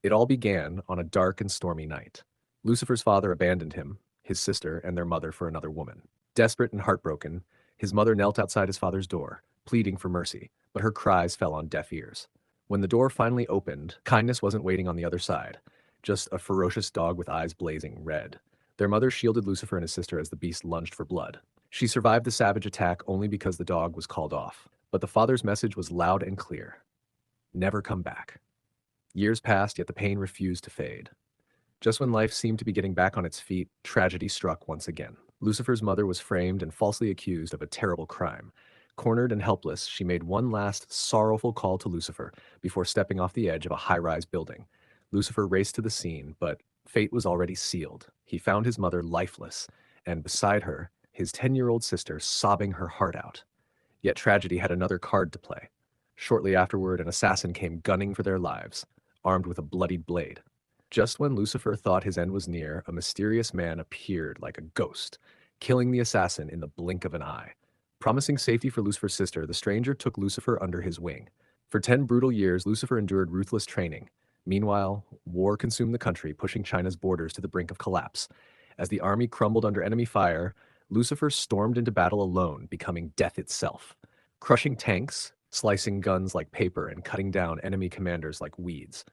It all began on a dark and stormy night. Lucifer's father abandoned him, his sister, and their mother for another woman. Desperate and heartbroken, his mother knelt outside his father's door, pleading for mercy, but her cries fell on deaf ears. When the door finally opened, kindness wasn't waiting on the other side, just a ferocious dog with eyes blazing red. Their mother shielded Lucifer and his sister as the beast lunged for blood. She survived the savage attack only because the dog was called off. But the father's message was loud and clear: never come back. Years passed, yet the pain refused to fade. Just when life seemed to be getting back on its feet, tragedy struck once again. Lucifer's mother was framed and falsely accused of a terrible crime. Cornered and helpless, she made one last sorrowful call to Lucifer before stepping off the edge of a high-rise building. Lucifer raced to the scene, but fate was already sealed. He found his mother lifeless, and beside her, his 10-year-old sister sobbing her heart out. Yet tragedy had another card to play. Shortly afterward, an assassin came gunning for their lives, armed with a bloodied blade. Just when Lucifer thought his end was near, a mysterious man appeared like a ghost, killing the assassin in the blink of an eye. Promising safety for Lucifer's sister, the stranger took Lucifer under his wing. For 10 brutal years, Lucifer endured ruthless training. Meanwhile, war consumed the country, pushing China's borders to the brink of collapse. As the army crumbled under enemy fire, Lucifer stormed into battle alone, becoming death itself. Crushing tanks, slicing guns like paper, and cutting down enemy commanders like weeds.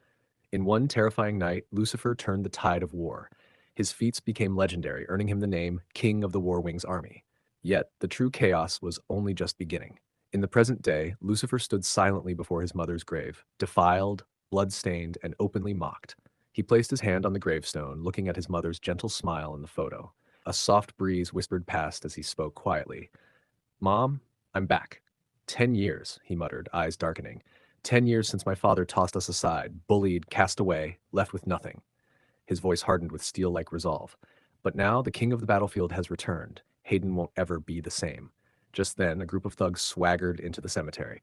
In one terrifying night, Lucifer turned the tide of war. His feats became legendary, earning him the name King of the War Wings Army. Yet, the true chaos was only just beginning. In the present day, Lucifer stood silently before his mother's grave, defiled, blood-stained, and openly mocked. He placed his hand on the gravestone, looking at his mother's gentle smile in the photo. A soft breeze whispered past as he spoke quietly. "Mom, I'm back. 10 years," he muttered, eyes darkening. 10 years since my father tossed us aside, bullied, cast away, left with nothing. His voice hardened with steel-like resolve. But now the king of the battlefield has returned. Hayden won't ever be the same. Just then, a group of thugs swaggered into the cemetery.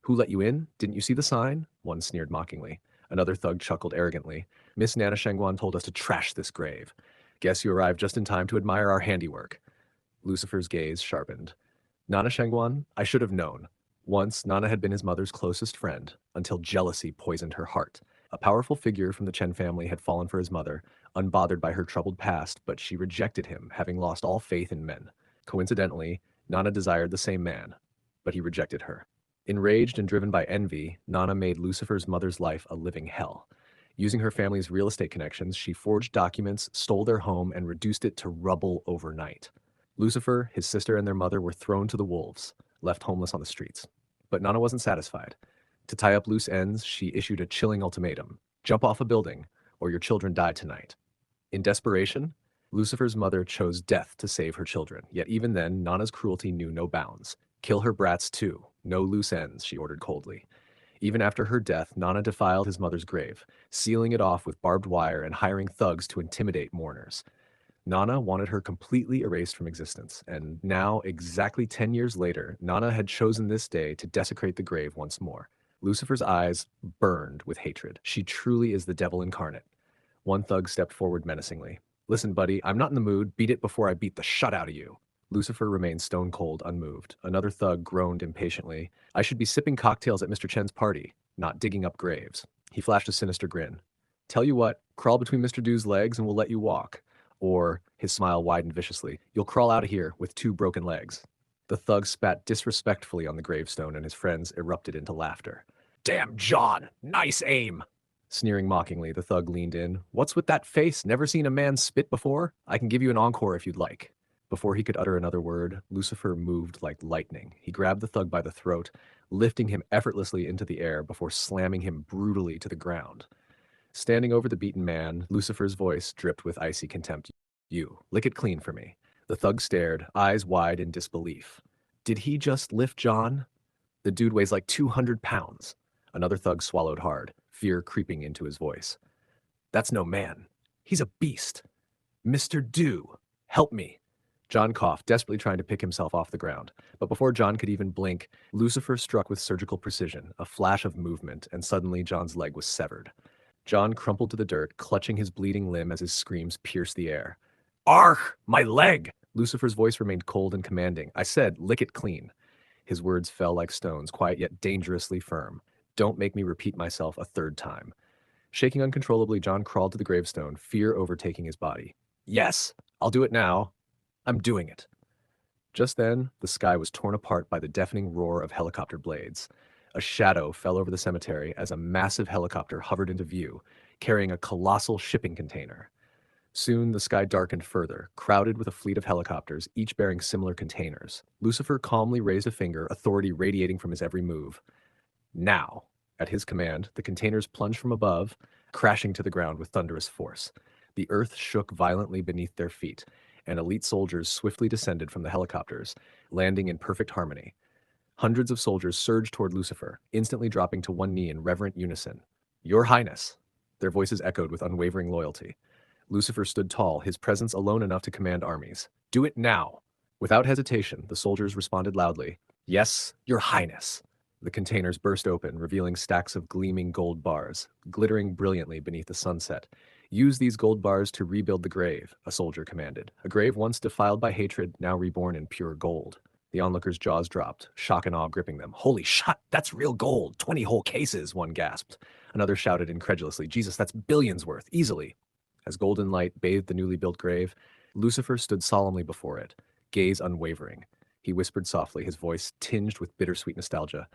"Who let you in? Didn't you see the sign?" One sneered mockingly. Another thug chuckled arrogantly. "Miss Nana Shangguan told us to trash this grave. Guess you arrived just in time to admire our handiwork." Lucifer's gaze sharpened. "Nana Shangguan, I should have known. Once, Nana had been his mother's closest friend, until jealousy poisoned her heart. A powerful figure from the Chen family had fallen for his mother, unbothered by her troubled past, but she rejected him, having lost all faith in men. Coincidentally, Nana desired the same man, but he rejected her. Enraged and driven by envy, Nana made Lucifer's mother's life a living hell. Using her family's real estate connections, she forged documents, stole their home, and reduced it to rubble overnight. Lucifer, his sister, and their mother were thrown to the wolves, left homeless on the streets. But Nana wasn't satisfied. To tie up loose ends, she issued a chilling ultimatum: jump off a building, or your children die tonight. In desperation, Lucifer's mother chose death to save her children. Yet even then, Nana's cruelty knew no bounds. "Kill her brats too. No loose ends," she ordered coldly. Even after her death, Nana defiled his mother's grave, sealing it off with barbed wire and hiring thugs to intimidate mourners. Nana wanted her completely erased from existence, and now, exactly 10 years later, Nana had chosen this day to desecrate the grave once more. Lucifer's eyes burned with hatred. She truly is the devil incarnate. One thug stepped forward menacingly. "Listen, buddy, I'm not in the mood. Beat it before I beat the shut out of you." Lucifer remained stone cold, unmoved. Another thug groaned impatiently. "I should be sipping cocktails at Mr. Chen's party, not digging up graves." He flashed a sinister grin. "Tell you what, crawl between Mr. Du's legs and we'll let you walk. Or," his smile widened viciously, "you'll crawl out of here with 2 broken legs." The thug spat disrespectfully on the gravestone and his friends erupted into laughter. "Damn, John! Nice aim!" Sneering mockingly, the thug leaned in. "What's with that face? Never seen a man spit before? I can give you an encore if you'd like." Before he could utter another word, Lucifer moved like lightning. He grabbed the thug by the throat, lifting him effortlessly into the air before slamming him brutally to the ground. Standing over the beaten man, Lucifer's voice dripped with icy contempt. "You, lick it clean for me." The thug stared, eyes wide in disbelief. "Did he just lift John? The dude weighs like 200 pounds. Another thug swallowed hard, fear creeping into his voice. "That's no man. He's a beast. Mr. Du, help me." John coughed, desperately trying to pick himself off the ground. But before John could even blink, Lucifer struck with surgical precision, a flash of movement, and suddenly John's leg was severed. John crumpled to the dirt, clutching his bleeding limb as his screams pierced the air. "Argh! My leg!" Lucifer's voice remained cold and commanding. "I said, lick it clean." His words fell like stones, quiet yet dangerously firm. "Don't make me repeat myself a third time." Shaking uncontrollably, John crawled to the gravestone, fear overtaking his body. Yes, I'll do it now. I'm doing it. Just then, the sky was torn apart by the deafening roar of helicopter blades. A shadow fell over the cemetery as a massive helicopter hovered into view, carrying a colossal shipping container. Soon the sky darkened further, crowded with a fleet of helicopters, each bearing similar containers. Lucifer calmly raised a finger, authority radiating from his every move. Now, at his command, the containers plunged from above, crashing to the ground with thunderous force. The earth shook violently beneath their feet, and elite soldiers swiftly descended from the helicopters, landing in perfect harmony. Hundreds of soldiers surged toward Lucifer, instantly dropping to one knee in reverent unison. Your Highness! Their voices echoed with unwavering loyalty. Lucifer stood tall, his presence alone enough to command armies. Do it now! Without hesitation, the soldiers responded loudly. Yes, Your Highness! The containers burst open, revealing stacks of gleaming gold bars, glittering brilliantly beneath the sunset. Use these gold bars to rebuild the grave, a soldier commanded. A grave once defiled by hatred, now reborn in pure gold. The onlookers' jaws dropped, shock and awe gripping them. Holy shot, that's real gold! 20 whole cases, one gasped. Another shouted incredulously, Jesus, that's billions worth, easily. As golden light bathed the newly built grave, Lucifer stood solemnly before it, gaze unwavering. He whispered softly, his voice tinged with bittersweet nostalgia.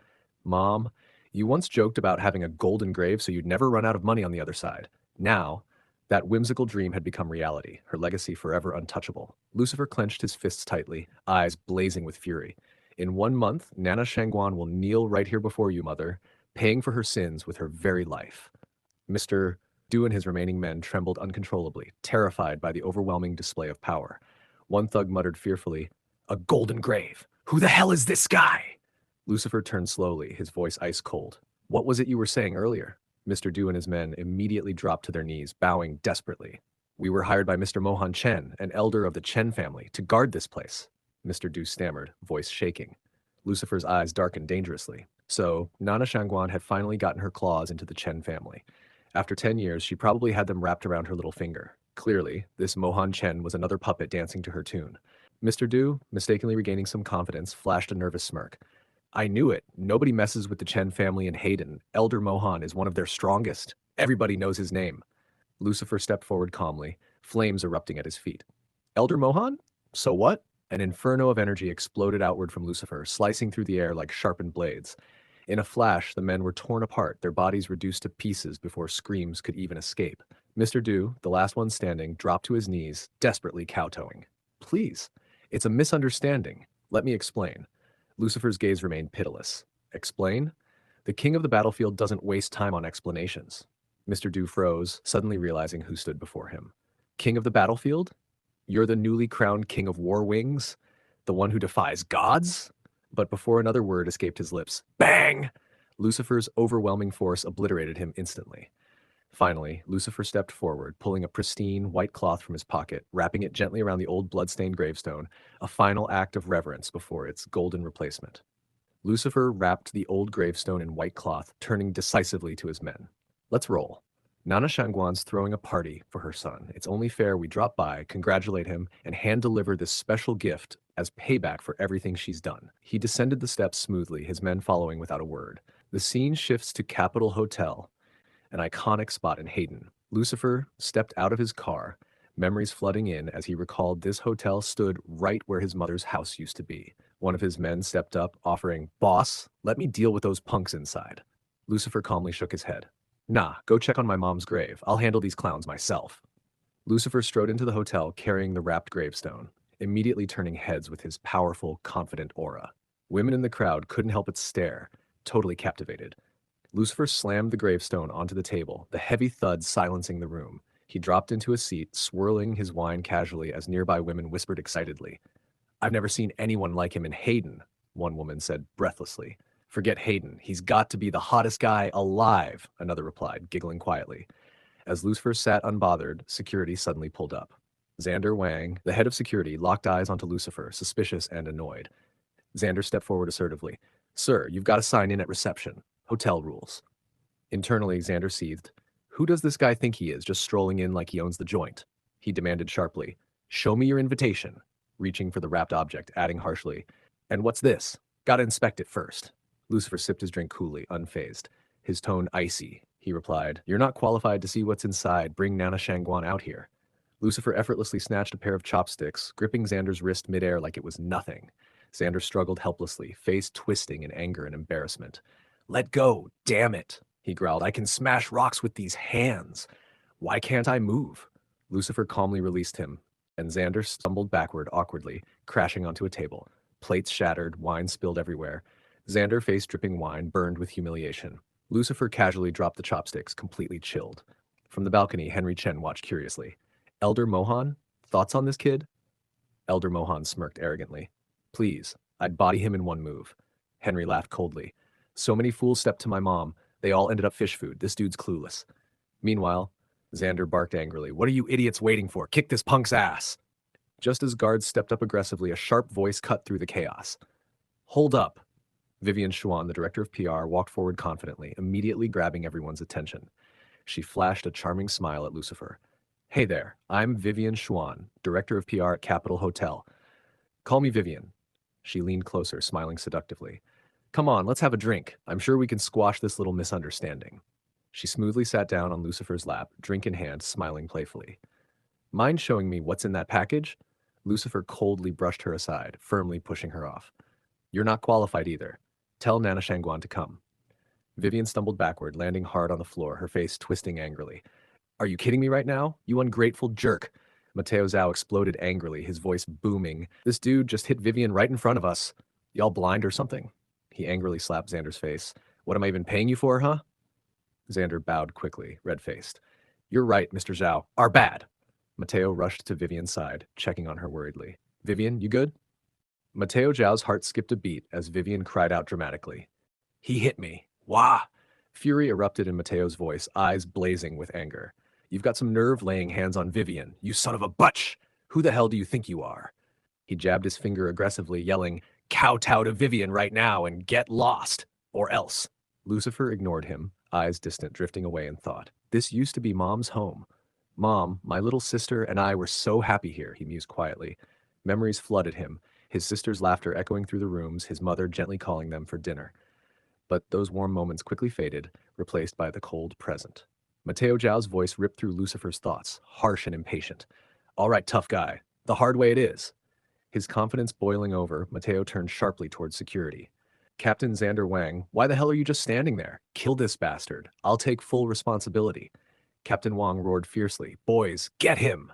Mom, you once joked about having a golden grave so you'd never run out of money on the other side. Now, that whimsical dream had become reality, her legacy forever untouchable. Lucifer clenched his fists tightly, eyes blazing with fury. In 1 month, Nana Shangguan will kneel right here before you, Mother, paying for her sins with her very life. Mr. Du and his remaining men trembled uncontrollably, terrified by the overwhelming display of power. One thug muttered fearfully, A golden grave! Who the hell is this guy? Lucifer turned slowly, his voice ice cold. What was it you were saying earlier? Mr. Du and his men immediately dropped to their knees, bowing desperately. We were hired by Mr. Mohan Chen, an elder of the Chen family, to guard this place. Mr. Du stammered, voice shaking. Lucifer's eyes darkened dangerously. So, Nana Shangguan had finally gotten her claws into the Chen family. After 10 years, she probably had them wrapped around her little finger. Clearly, this Mohan Chen was another puppet dancing to her tune. Mr. Du, mistakenly regaining some confidence, flashed a nervous smirk. I knew it. Nobody messes with the Chen family in Hayden. Elder Mohan is one of their strongest. Everybody knows his name. Lucifer stepped forward calmly, flames erupting at his feet. Elder Mohan? So what? An inferno of energy exploded outward from Lucifer, slicing through the air like sharpened blades. In a flash, the men were torn apart, their bodies reduced to pieces before screams could even escape. Mr. Du, the last one standing, dropped to his knees, desperately kowtowing. Please, it's a misunderstanding. Let me explain. Lucifer's gaze remained pitiless. Explain? The king of the battlefield doesn't waste time on explanations. Mr. Du froze, suddenly realizing who stood before him. King of the battlefield? You're the newly crowned king of war wings? The one who defies gods? But before another word escaped his lips, bang! Lucifer's overwhelming force obliterated him instantly. Finally, Lucifer stepped forward, pulling a pristine white cloth from his pocket, wrapping it gently around the old blood-stained gravestone, a final act of reverence before its golden replacement. Lucifer wrapped the old gravestone in white cloth, turning decisively to his men. Let's roll. Nana Shangguan's throwing a party for her son. It's only fair we drop by, congratulate him, and hand-deliver this special gift as payback for everything she's done. He descended the steps smoothly, his men following without a word. The scene shifts to Capitol Hotel, an iconic spot in Hayden. Lucifer stepped out of his car, memories flooding in as he recalled this hotel stood right where his mother's house used to be. One of his men stepped up, offering, Boss, let me deal with those punks inside. Lucifer calmly shook his head. Nah, go check on my mom's grave. I'll handle these clowns myself. Lucifer strode into the hotel carrying the wrapped gravestone, immediately turning heads with his powerful, confident aura. Women in the crowd couldn't help but stare, totally captivated. Lucifer slammed the gravestone onto the table, the heavy thud silencing the room. He dropped into a seat, swirling his wine casually as nearby women whispered excitedly. I've never seen anyone like him in Hayden, one woman said breathlessly. Forget Hayden, he's got to be the hottest guy alive, another replied, giggling quietly. As Lucifer sat unbothered, security suddenly pulled up. Xander Wang, the head of security, locked eyes onto Lucifer, suspicious and annoyed. Xander stepped forward assertively. Sir, you've got to sign in at reception. Hotel rules. Internally, Xander seethed. Who does this guy think he is, just strolling in like he owns the joint? He demanded sharply. Show me your invitation, reaching for the wrapped object, adding harshly. And what's this? Gotta inspect it first. Lucifer sipped his drink coolly, unfazed, his tone icy. he replied. You're not qualified to see what's inside. Bring Nana Shangguan out here. Lucifer effortlessly snatched a pair of chopsticks, gripping Xander's wrist midair like it was nothing. Xander struggled helplessly, face twisting in anger and embarrassment. Let go, damn it, he growled. I can smash rocks with these hands. Why can't I move? Lucifer calmly released him, and Xander stumbled backward awkwardly, crashing onto a table. Plates shattered, wine spilled everywhere. Xander, face dripping wine, burned with humiliation. Lucifer casually dropped the chopsticks, completely chilled. From the balcony, Henry Chen watched curiously. Elder Mohan? Thoughts on this kid? Elder Mohan smirked arrogantly. Please, I'd body him in one move. Henry laughed coldly. So many fools stepped to my mom. They all ended up fish food. This dude's clueless. Meanwhile, Xander barked angrily. What are you idiots waiting for? Kick this punk's ass! Just as guards stepped up aggressively, a sharp voice cut through the chaos. Hold up! Vivian Xuan, the director of PR, walked forward confidently, immediately grabbing everyone's attention. She flashed a charming smile at Lucifer. Hey there, I'm Vivian Xuan, director of PR at Capitol Hotel. Call me Vivian. She leaned closer, smiling seductively. Come on, let's have a drink. I'm sure we can squash this little misunderstanding. She smoothly sat down on Lucifer's lap, drink in hand, smiling playfully. Mind showing me what's in that package? Lucifer coldly brushed her aside, firmly pushing her off. You're not qualified either. Tell Nana Shangguan to come. Vivian stumbled backward, landing hard on the floor, her face twisting angrily. Are you kidding me right now? You ungrateful jerk. Mateo Zhao exploded angrily, his voice booming. This dude just hit Vivian right in front of us. Y'all blind or something? He angrily slapped Xander's face. What am I even paying you for, huh? Xander bowed quickly, red-faced. You're right, Mr. Zhao. Our bad. Mateo rushed to Vivian's side, checking on her worriedly. Vivian, you good? Mateo Zhao's heart skipped a beat as Vivian cried out dramatically. He hit me. Wah! Fury erupted in Mateo's voice, eyes blazing with anger. You've got some nerve laying hands on Vivian, you son of a butch! Who the hell do you think you are? He jabbed his finger aggressively, yelling, Kowtow to Vivian right now and get lost, or else. Lucifer ignored him, eyes distant, drifting away in thought. This used to be Mom's home. Mom, my little sister and I were so happy here, he mused quietly. Memories flooded him, his sister's laughter echoing through the rooms, his mother gently calling them for dinner. But those warm moments quickly faded, replaced by the cold present. Mateo Zhao's voice ripped through Lucifer's thoughts, harsh and impatient. All right, tough guy. The hard way it is. His confidence boiling over, Mateo turned sharply towards security. Captain Xander Wang, why the hell are you just standing there? Kill this bastard. I'll take full responsibility. Captain Wang roared fiercely. Boys, get him!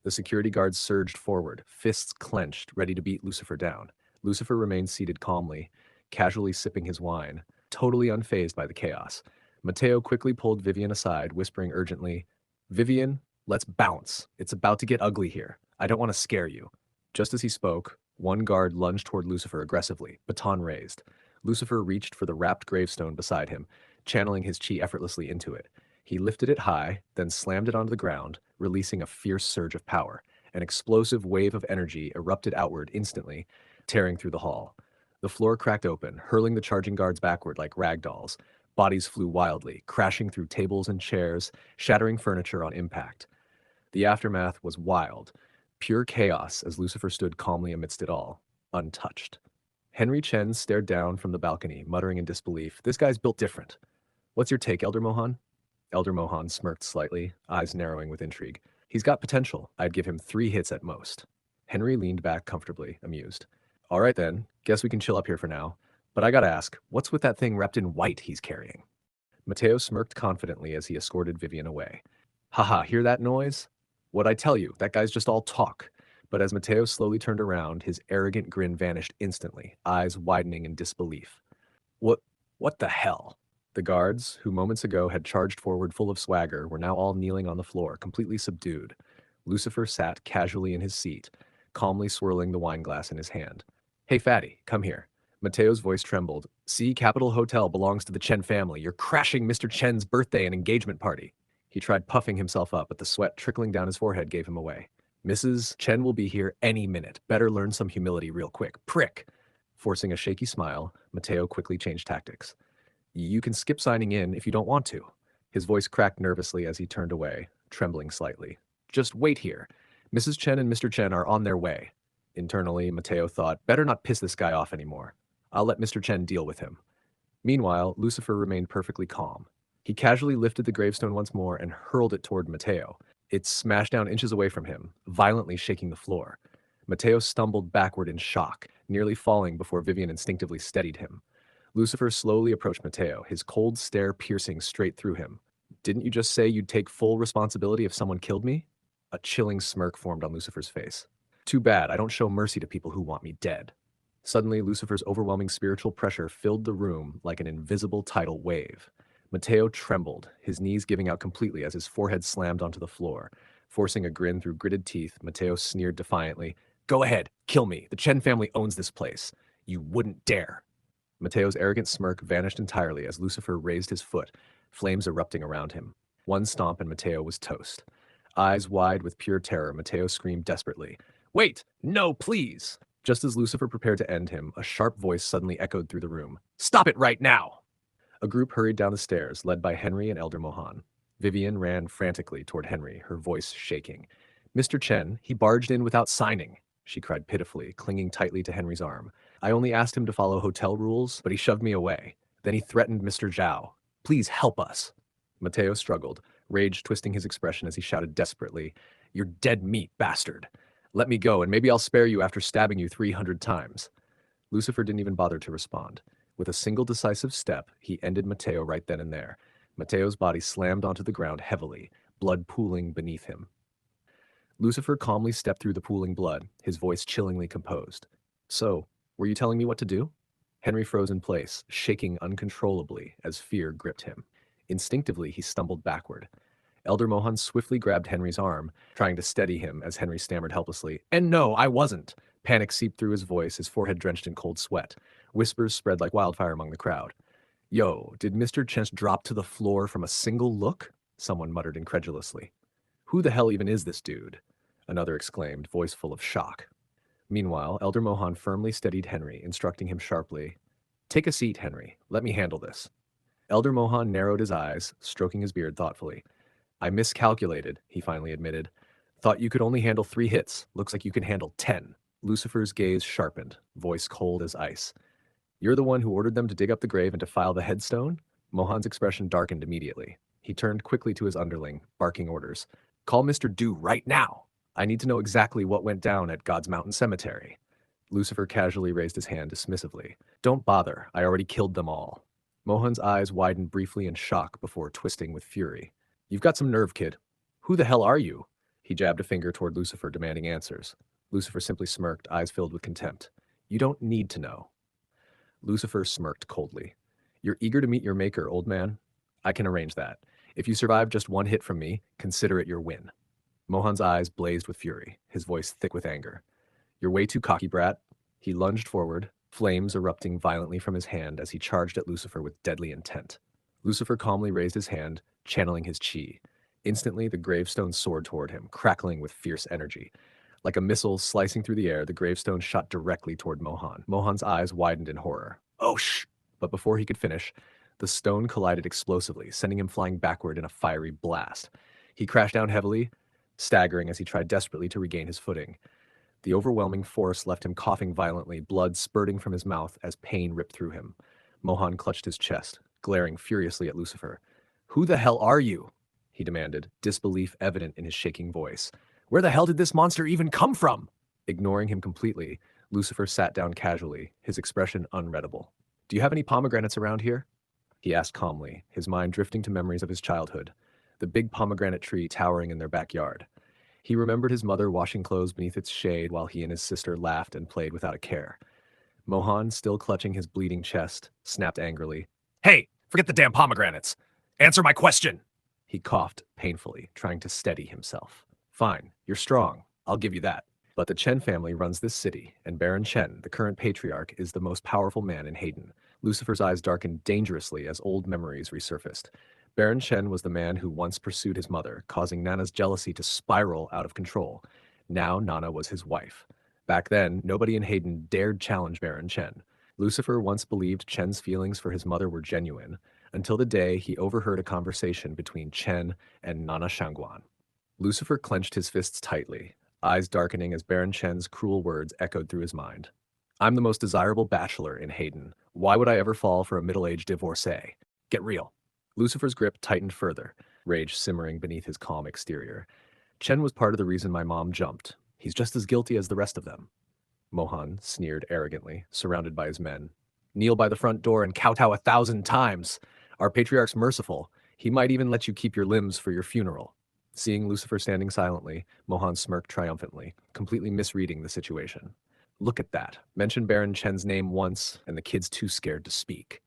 The security guards surged forward, fists clenched, ready to beat Lucifer down. Lucifer remained seated calmly, casually sipping his wine, totally unfazed by the chaos. Mateo quickly pulled Vivian aside, whispering urgently, Vivian, let's bounce. It's about to get ugly here. I don't want to scare you. Just as he spoke, one guard lunged toward Lucifer aggressively, baton raised. Lucifer reached for the wrapped gravestone beside him, channeling his chi effortlessly into it. He lifted it high, then slammed it onto the ground, releasing a fierce surge of power. An explosive wave of energy erupted outward instantly, tearing through the hall. The floor cracked open, hurling the charging guards backward like rag dolls. Bodies flew wildly, crashing through tables and chairs, shattering furniture on impact. The aftermath was wild, pure chaos as Lucifer stood calmly amidst it all, untouched. Henry Chen stared down from the balcony, muttering in disbelief, This guy's built different. What's your take, Elder Mohan? Elder Mohan smirked slightly, eyes narrowing with intrigue. He's got potential. I'd give him 3 hits at most. Henry leaned back comfortably, amused. All right then, guess we can chill up here for now. But I gotta ask, what's with that thing wrapped in white he's carrying? Mateo smirked confidently as he escorted Vivian away. Haha, hear that noise? What'd I tell you? That guy's just all talk. But as Mateo slowly turned around, his arrogant grin vanished instantly, eyes widening in disbelief. What the hell? The guards, who moments ago had charged forward full of swagger, were now all kneeling on the floor, completely subdued. Lucifer sat casually in his seat, calmly swirling the wine glass in his hand. Hey, fatty, come here. Mateo's voice trembled. See, Capitol Hotel belongs to the Chen family. You're crashing Mr. Chen's birthday and engagement party. He tried puffing himself up, but the sweat trickling down his forehead gave him away. Mrs. Chen will be here any minute. Better learn some humility real quick. Prick! Forcing a shaky smile, Mateo quickly changed tactics. You can skip signing in if you don't want to. His voice cracked nervously as he turned away, trembling slightly. Just wait here. Mrs. Chen and Mr. Chen are on their way. Internally, Mateo thought, better not piss this guy off anymore. I'll let Mr. Chen deal with him. Meanwhile, Lucifer remained perfectly calm. He casually lifted the gravestone once more and hurled it toward Mateo. It smashed down inches away from him, violently shaking the floor. Mateo stumbled backward in shock, nearly falling before Vivian instinctively steadied him. Lucifer slowly approached Mateo, his cold stare piercing straight through him. Didn't you just say you'd take full responsibility if someone killed me? A chilling smirk formed on Lucifer's face. Too bad, I don't show mercy to people who want me dead. Suddenly, Lucifer's overwhelming spiritual pressure filled the room like an invisible tidal wave. Mateo trembled, his knees giving out completely as his forehead slammed onto the floor. Forcing a grin through gritted teeth, Mateo sneered defiantly, "Go ahead, kill me. The Chen family owns this place. You wouldn't dare." Mateo's arrogant smirk vanished entirely as Lucifer raised his foot, flames erupting around him. One stomp and Mateo was toast. Eyes wide with pure terror, Mateo screamed desperately, "Wait! No, please!" Just as Lucifer prepared to end him, a sharp voice suddenly echoed through the room. "Stop it right now!" A group hurried down the stairs, led by Henry and Elder Mohan. Vivian ran frantically toward Henry, her voice shaking. "Mr. Chen, he barged in without signing," she cried pitifully, clinging tightly to Henry's arm. "I only asked him to follow hotel rules, but he shoved me away. Then he threatened Mr. Zhao. Please help us." Mateo struggled, rage twisting his expression as he shouted desperately, "You're dead meat, bastard. Let me go, and maybe I'll spare you after stabbing you 300 times." Lucifer didn't even bother to respond. With a single decisive step, he ended Mateo right then and there. Mateo's body slammed onto the ground heavily, blood pooling beneath him. Lucifer calmly stepped through the pooling blood, his voice chillingly composed. "So, were you telling me what to do?" Henry froze in place, shaking uncontrollably as fear gripped him. Instinctively, he stumbled backward. Elder Mohan swiftly grabbed Henry's arm, trying to steady him as Henry stammered helplessly, "And no, I wasn't." Panic seeped through his voice, his forehead drenched in cold sweat. Whispers spread like wildfire among the crowd. "Yo, did Mr. Chen drop to the floor from a single look?" Someone muttered incredulously. "Who the hell even is this dude?" Another exclaimed, voice full of shock. Meanwhile, Elder Mohan firmly steadied Henry, instructing him sharply, "Take a seat, Henry. Let me handle this." Elder Mohan narrowed his eyes, stroking his beard thoughtfully. "I miscalculated," he finally admitted. "Thought you could only handle 3 hits. Looks like you can handle 10. Lucifer's gaze sharpened, voice cold as ice. "You're the one who ordered them to dig up the grave and to file the headstone?" Mohan's expression darkened immediately. He turned quickly to his underling, barking orders. "Call Mr. Du right now! I need to know exactly what went down at God's Mountain Cemetery." Lucifer casually raised his hand dismissively. "Don't bother, I already killed them all." Mohan's eyes widened briefly in shock before twisting with fury. "You've got some nerve, kid. Who the hell are you?" He jabbed a finger toward Lucifer, demanding answers. Lucifer simply smirked, eyes filled with contempt. "You don't need to know." Lucifer smirked coldly. "You're eager to meet your maker, old man? I can arrange that. If you survive just 1 hit from me, consider it your win." Mohan's eyes blazed with fury, his voice thick with anger. "You're way too cocky, brat." He lunged forward, flames erupting violently from his hand as he charged at Lucifer with deadly intent. Lucifer calmly raised his hand, channeling his chi. Instantly, the gravestone soared toward him, crackling with fierce energy. Like a missile slicing through the air, the gravestone shot directly toward Mohan. Mohan's eyes widened in horror. "Oh, shh!" But before he could finish, the stone collided explosively, sending him flying backward in a fiery blast. He crashed down heavily, staggering as he tried desperately to regain his footing. The overwhelming force left him coughing violently, blood spurting from his mouth as pain ripped through him. Mohan clutched his chest, glaring furiously at Lucifer. "Who the hell are you?" he demanded, disbelief evident in his shaking voice. "Where the hell did this monster even come from?" Ignoring him completely, Lucifer sat down casually, his expression unreadable. "Do you have any pomegranates around here?" he asked calmly, his mind drifting to memories of his childhood, the big pomegranate tree towering in their backyard. He remembered his mother washing clothes beneath its shade while he and his sister laughed and played without a care. Mohan, still clutching his bleeding chest, snapped angrily. "Hey, forget the damn pomegranates! Answer my question!" He coughed painfully, trying to steady himself. "Fine, you're strong. I'll give you that. But the Chen family runs this city, and Baron Chen, the current patriarch, is the most powerful man in Hayden." Lucifer's eyes darkened dangerously as old memories resurfaced. Baron Chen was the man who once pursued his mother, causing Nana's jealousy to spiral out of control. Now Nana was his wife. Back then, nobody in Hayden dared challenge Baron Chen. Lucifer once believed Chen's feelings for his mother were genuine, until the day he overheard a conversation between Chen and Nana Shangguan. Lucifer clenched his fists tightly, eyes darkening as Baron Chen's cruel words echoed through his mind. "I'm the most desirable bachelor in Hayden. Why would I ever fall for a middle-aged divorcee? Get real." Lucifer's grip tightened further, rage simmering beneath his calm exterior. Chen was part of the reason my mom jumped. He's just as guilty as the rest of them. Mohan sneered arrogantly, surrounded by his men. Kneel by the front door and kowtow 1,000 times. Our patriarch's merciful. He might even let you keep your limbs for your funeral. Seeing Lucifer standing silently, Mohan smirked triumphantly, completely misreading the situation. Look at that. Mention Baron Chen's name once, and the kid's too scared to speak.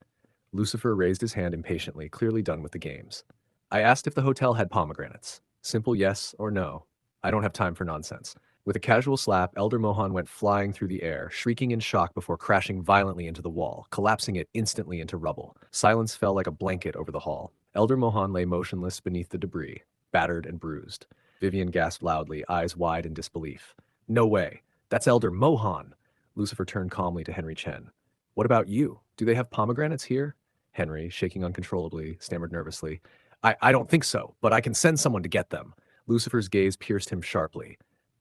Lucifer raised his hand impatiently, clearly done with the games. I asked if the hotel had pomegranates. Simple yes or no. I don't have time for nonsense. With a casual slap, Elder Mohan went flying through the air, shrieking in shock before crashing violently into the wall, collapsing it instantly into rubble. Silence fell like a blanket over the hall. Elder Mohan lay motionless beneath the debris, battered and bruised. Vivian gasped loudly, eyes wide in disbelief. No way. That's Elder Mohan. Lucifer turned calmly to Henry Chen. What about you? Do they have pomegranates here? Henry, shaking uncontrollably, stammered nervously. I don't think so, but I can send someone to get them. Lucifer's gaze pierced him sharply.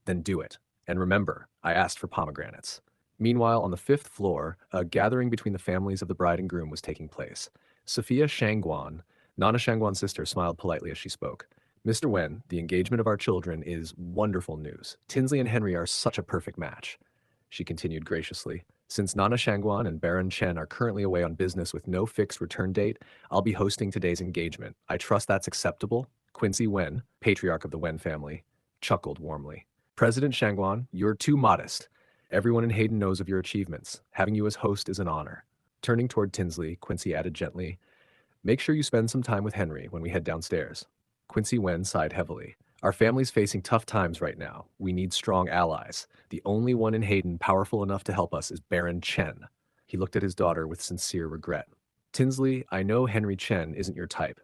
Then do it. And remember, I asked for pomegranates. Meanwhile, on the fifth floor, a gathering between the families of the bride and groom was taking place. Sophia Shangguan, Nana Shangguan's sister, smiled politely as she spoke. Mr. Wen, the engagement of our children is wonderful news. Tinsley and Henry are such a perfect match. She continued graciously. Since Nana Shangguan and Baron Chen are currently away on business with no fixed return date, I'll be hosting today's engagement. I trust that's acceptable? Quincy Wen, patriarch of the Wen family, chuckled warmly. President Shangguan, you're too modest. Everyone in Hayden knows of your achievements. Having you as host is an honor. Turning toward Tinsley, Quincy added gently, make sure you spend some time with Henry when we head downstairs. Quincy Wen sighed heavily. Our family's facing tough times right now. We need strong allies. The only one in Hayden powerful enough to help us is Baron Chen. He looked at his daughter with sincere regret. Tinsley, I know Henry Chen isn't your type,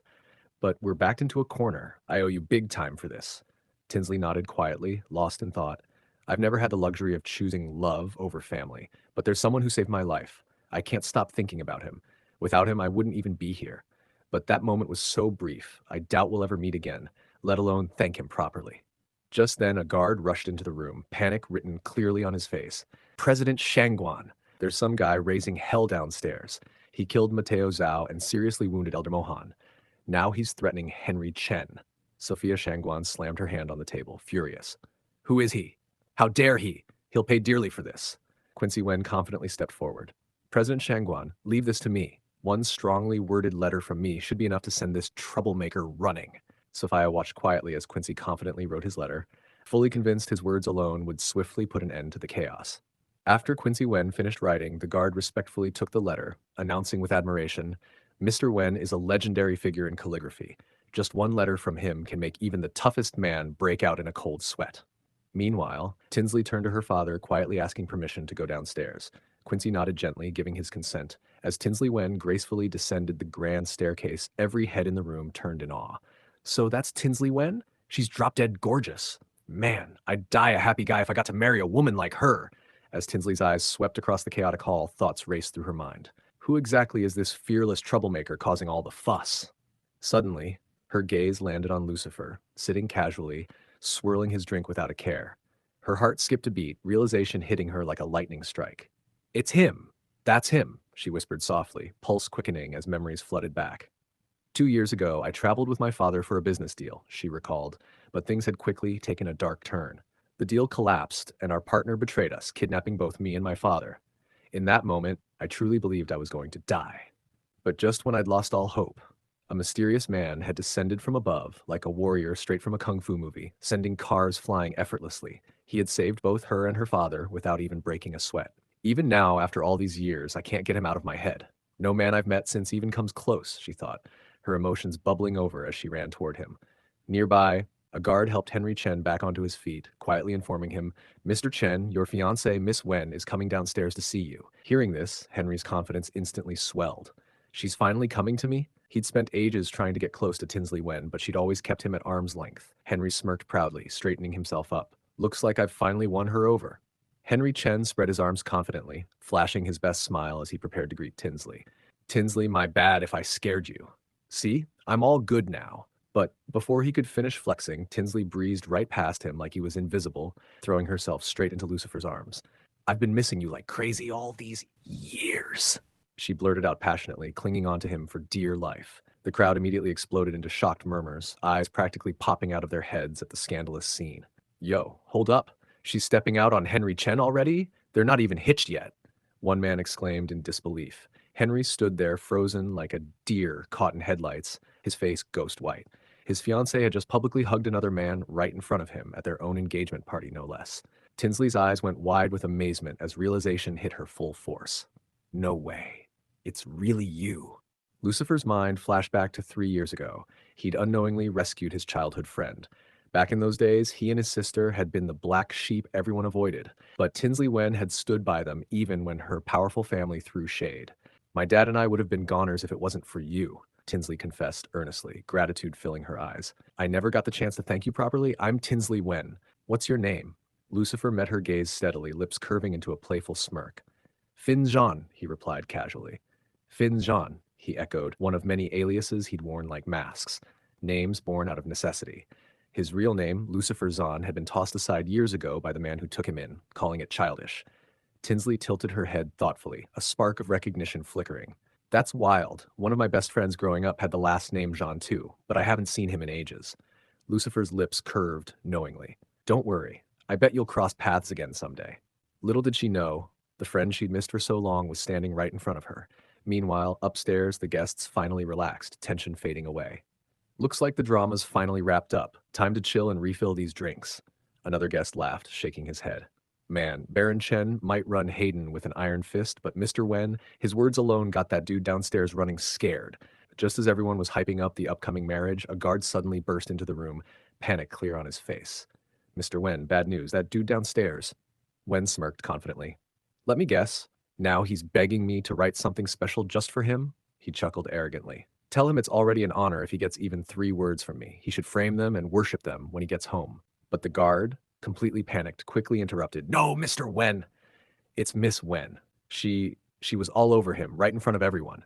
but we're backed into a corner. I owe you big time for this. Tinsley nodded quietly, lost in thought. I've never had the luxury of choosing love over family, but there's someone who saved my life. I can't stop thinking about him. Without him, I wouldn't even be here. But that moment was so brief, I doubt we'll ever meet again, let alone thank him properly. Just then, a guard rushed into the room, panic written clearly on his face. President Shangguan. There's some guy raising hell downstairs. He killed Mateo Zhao and seriously wounded Elder Mohan. Now he's threatening Henry Chen. Sophia Shangguan slammed her hand on the table, furious. Who is he? How dare he? He'll pay dearly for this. Quincy Wen confidently stepped forward. President Shangguan, leave this to me. One strongly worded letter from me should be enough to send this troublemaker running. Sophia watched quietly as Quincy confidently wrote his letter, fully convinced his words alone would swiftly put an end to the chaos. After Quincy Wen finished writing, the guard respectfully took the letter, announcing with admiration, Mr. Wen is a legendary figure in calligraphy. Just one letter from him can make even the toughest man break out in a cold sweat. Meanwhile, Tinsley turned to her father, quietly asking permission to go downstairs. Quincy nodded gently, giving his consent. As Tinsley Wen gracefully descended the grand staircase, every head in the room turned in awe. So that's Tinsley Wen? She's drop-dead gorgeous. Man, I'd die a happy guy if I got to marry a woman like her. As Tinsley's eyes swept across the chaotic hall, thoughts raced through her mind. Who exactly is this fearless troublemaker causing all the fuss? Suddenly, her gaze landed on Lucifer, sitting casually, swirling his drink without a care. Her heart skipped a beat, realization hitting her like a lightning strike. It's him. That's him, she whispered softly, pulse quickening as memories flooded back. 2 years ago, I traveled with my father for a business deal, she recalled, but things had quickly taken a dark turn. The deal collapsed, and our partner betrayed us, kidnapping both me and my father. In that moment, I truly believed I was going to die. But just when I'd lost all hope, a mysterious man had descended from above, like a warrior straight from a kung fu movie, sending cars flying effortlessly. He had saved both her and her father without even breaking a sweat. Even now, after all these years, I can't get him out of my head. No man I've met since even comes close, she thought, her emotions bubbling over as she ran toward him. Nearby, a guard helped Henry Chen back onto his feet, quietly informing him, Mr. Chen, your fiancée, Miss Wen, is coming downstairs to see you. Hearing this, Henry's confidence instantly swelled. She's finally coming to me? He'd spent ages trying to get close to Tinsley Wen, but she'd always kept him at arm's length. Henry smirked proudly, straightening himself up. Looks like I've finally won her over. Henry Chen spread his arms confidently, flashing his best smile as he prepared to greet Tinsley. Tinsley, my bad if I scared you. See, I'm all good now. But before he could finish flexing, Tinsley breezed right past him like he was invisible, throwing herself straight into Lucifer's arms. I've been missing you like crazy all these years, she blurted out passionately, clinging onto him for dear life. The crowd immediately exploded into shocked murmurs, eyes practically popping out of their heads at the scandalous scene. Yo, hold up. She's stepping out on Henry Chen already? They're not even hitched yet. One man exclaimed in disbelief. Henry stood there frozen like a deer caught in headlights, his face ghost white. His fiancée had just publicly hugged another man right in front of him at their own engagement party, no less. Tinsley's eyes went wide with amazement as realization hit her full force. No way. It's really you. Lucifer's mind flashed back to 3 years ago. He'd unknowingly rescued his childhood friend. Back in those days, he and his sister had been the black sheep everyone avoided, but Tinsley Wen had stood by them even when her powerful family threw shade. My dad and I would have been goners if it wasn't for you, Tinsley confessed earnestly, gratitude filling her eyes. I never got the chance to thank you properly. I'm Tinsley Wen. What's your name? Lucifer met her gaze steadily, lips curving into a playful smirk. Fend Zhan, he replied casually. Fend Zhan, he echoed, one of many aliases he'd worn like masks, names born out of necessity. His real name, Mucifer Zhan, had been tossed aside years ago by the man who took him in, calling it childish. Tinsley tilted her head thoughtfully, a spark of recognition flickering. That's wild. One of my best friends growing up had the last name Zhan too, but I haven't seen him in ages. Lucifer's lips curved knowingly. Don't worry. I bet you'll cross paths again someday. Little did she know, the friend she'd missed for so long was standing right in front of her. Meanwhile, upstairs, the guests finally relaxed, tension fading away. Looks like the drama's finally wrapped up. Time to chill and refill these drinks. Another guest laughed, shaking his head. Man, Baron Chen might run Hayden with an iron fist, but Mr. Wen, his words alone got that dude downstairs running scared. Just as everyone was hyping up the upcoming marriage, a guard suddenly burst into the room, panic clear on his face. Mr. Wen, bad news, that dude downstairs. Wen smirked confidently. Let me guess. Now he's begging me to write something special just for him? He chuckled arrogantly. Tell him it's already an honor if he gets even 3 words from me. He should frame them and worship them when he gets home. But the guard, completely panicked, quickly interrupted. No, Mr. Wen. It's Miss Wen. She was all over him, right in front of everyone.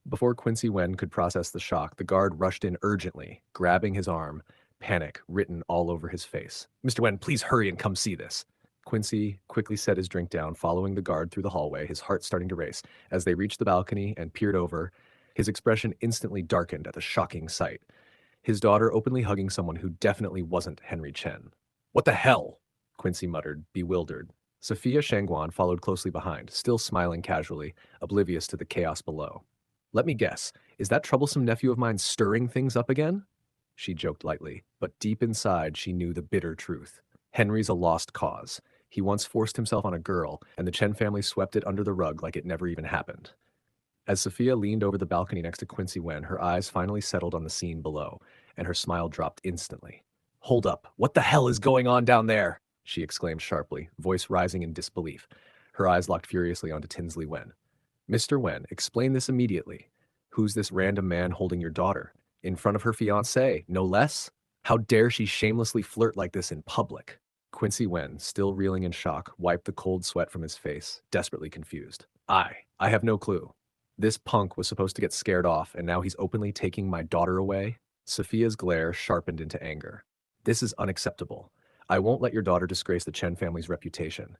Before Quincy Wen could process the shock, the guard rushed in urgently, grabbing his arm, panic written all over his face. Mr. Wen, please hurry and come see this. Quincy quickly set his drink down, following the guard through the hallway, his heart starting to race. As they reached the balcony and peered over, his expression instantly darkened at the shocking sight. His daughter openly hugging someone who definitely wasn't Henry Chen. What the hell? Quincy muttered, bewildered. Sophia Shangguan followed closely behind, still smiling casually, oblivious to the chaos below. Let me guess, is that troublesome nephew of mine stirring things up again? She joked lightly, but deep inside she knew the bitter truth. Henry's a lost cause. He once forced himself on a girl, and the Chen family swept it under the rug like it never even happened. As Sophia leaned over the balcony next to Quincy Wen, her eyes finally settled on the scene below, and her smile dropped instantly. Hold up, what the hell is going on down there? She exclaimed sharply, voice rising in disbelief. Her eyes locked furiously onto Tinsley Wen. Mr. Wen, explain this immediately. Who's this random man holding your daughter? In front of her fiancé, no less? How dare she shamelessly flirt like this in public? Quincy Wen, still reeling in shock, wiped the cold sweat from his face, desperately confused. I have no clue. This punk was supposed to get scared off, and now he's openly taking my daughter away? Sophia's glare sharpened into anger. This is unacceptable. I won't let your daughter disgrace the Chen family's reputation.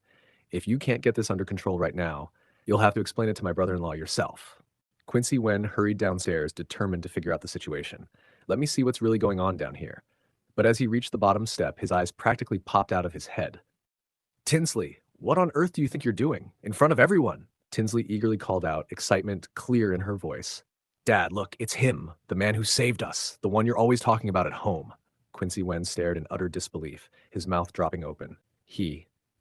If you can't get this under control right now, you'll have to explain it to my brother-in-law yourself. Quincy Wen hurried downstairs, determined to figure out the situation. Let me see what's really going on down here. But as he reached the bottom step, his eyes practically popped out of his head. Tinsley, what on earth do you think you're doing? In front of everyone? Tinsley eagerly called out, excitement clear in her voice. Dad, look, it's him, the man who saved us, the one you're always talking about at home. Quincy Wen stared in utter disbelief, his mouth dropping open.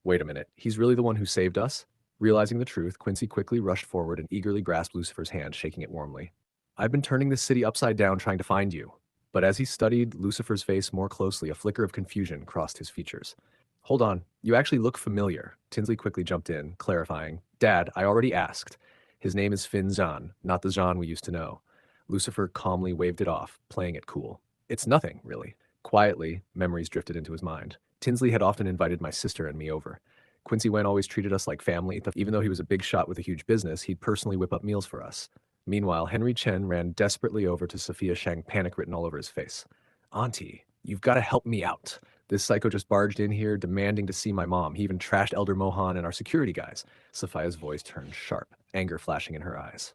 Wait a minute, he's really the one who saved us? Realizing the truth, Quincy quickly rushed forward and eagerly grasped Lucifer's hand, shaking it warmly. I've been turning this city upside down trying to find you. But as he studied Lucifer's face more closely, a flicker of confusion crossed his features. Hold on, you actually look familiar. Tinsley quickly jumped in, clarifying. Dad, I already asked. His name is Fend Zhan, not the Zhan we used to know. Lucifer calmly waved it off, playing it cool. It's nothing, really. Quietly, memories drifted into his mind. Tinsley had often invited my sister and me over. Quincy Wen always treated us like family. Even though he was a big shot with a huge business, he'd personally whip up meals for us. Meanwhile, Henry Chen ran desperately over to Sophia Shang, panic written all over his face. Auntie, you've got to help me out. This psycho just barged in here, demanding to see my mom. He even trashed Elder Mohan and our security guys. Sophia's voice turned sharp, anger flashing in her eyes.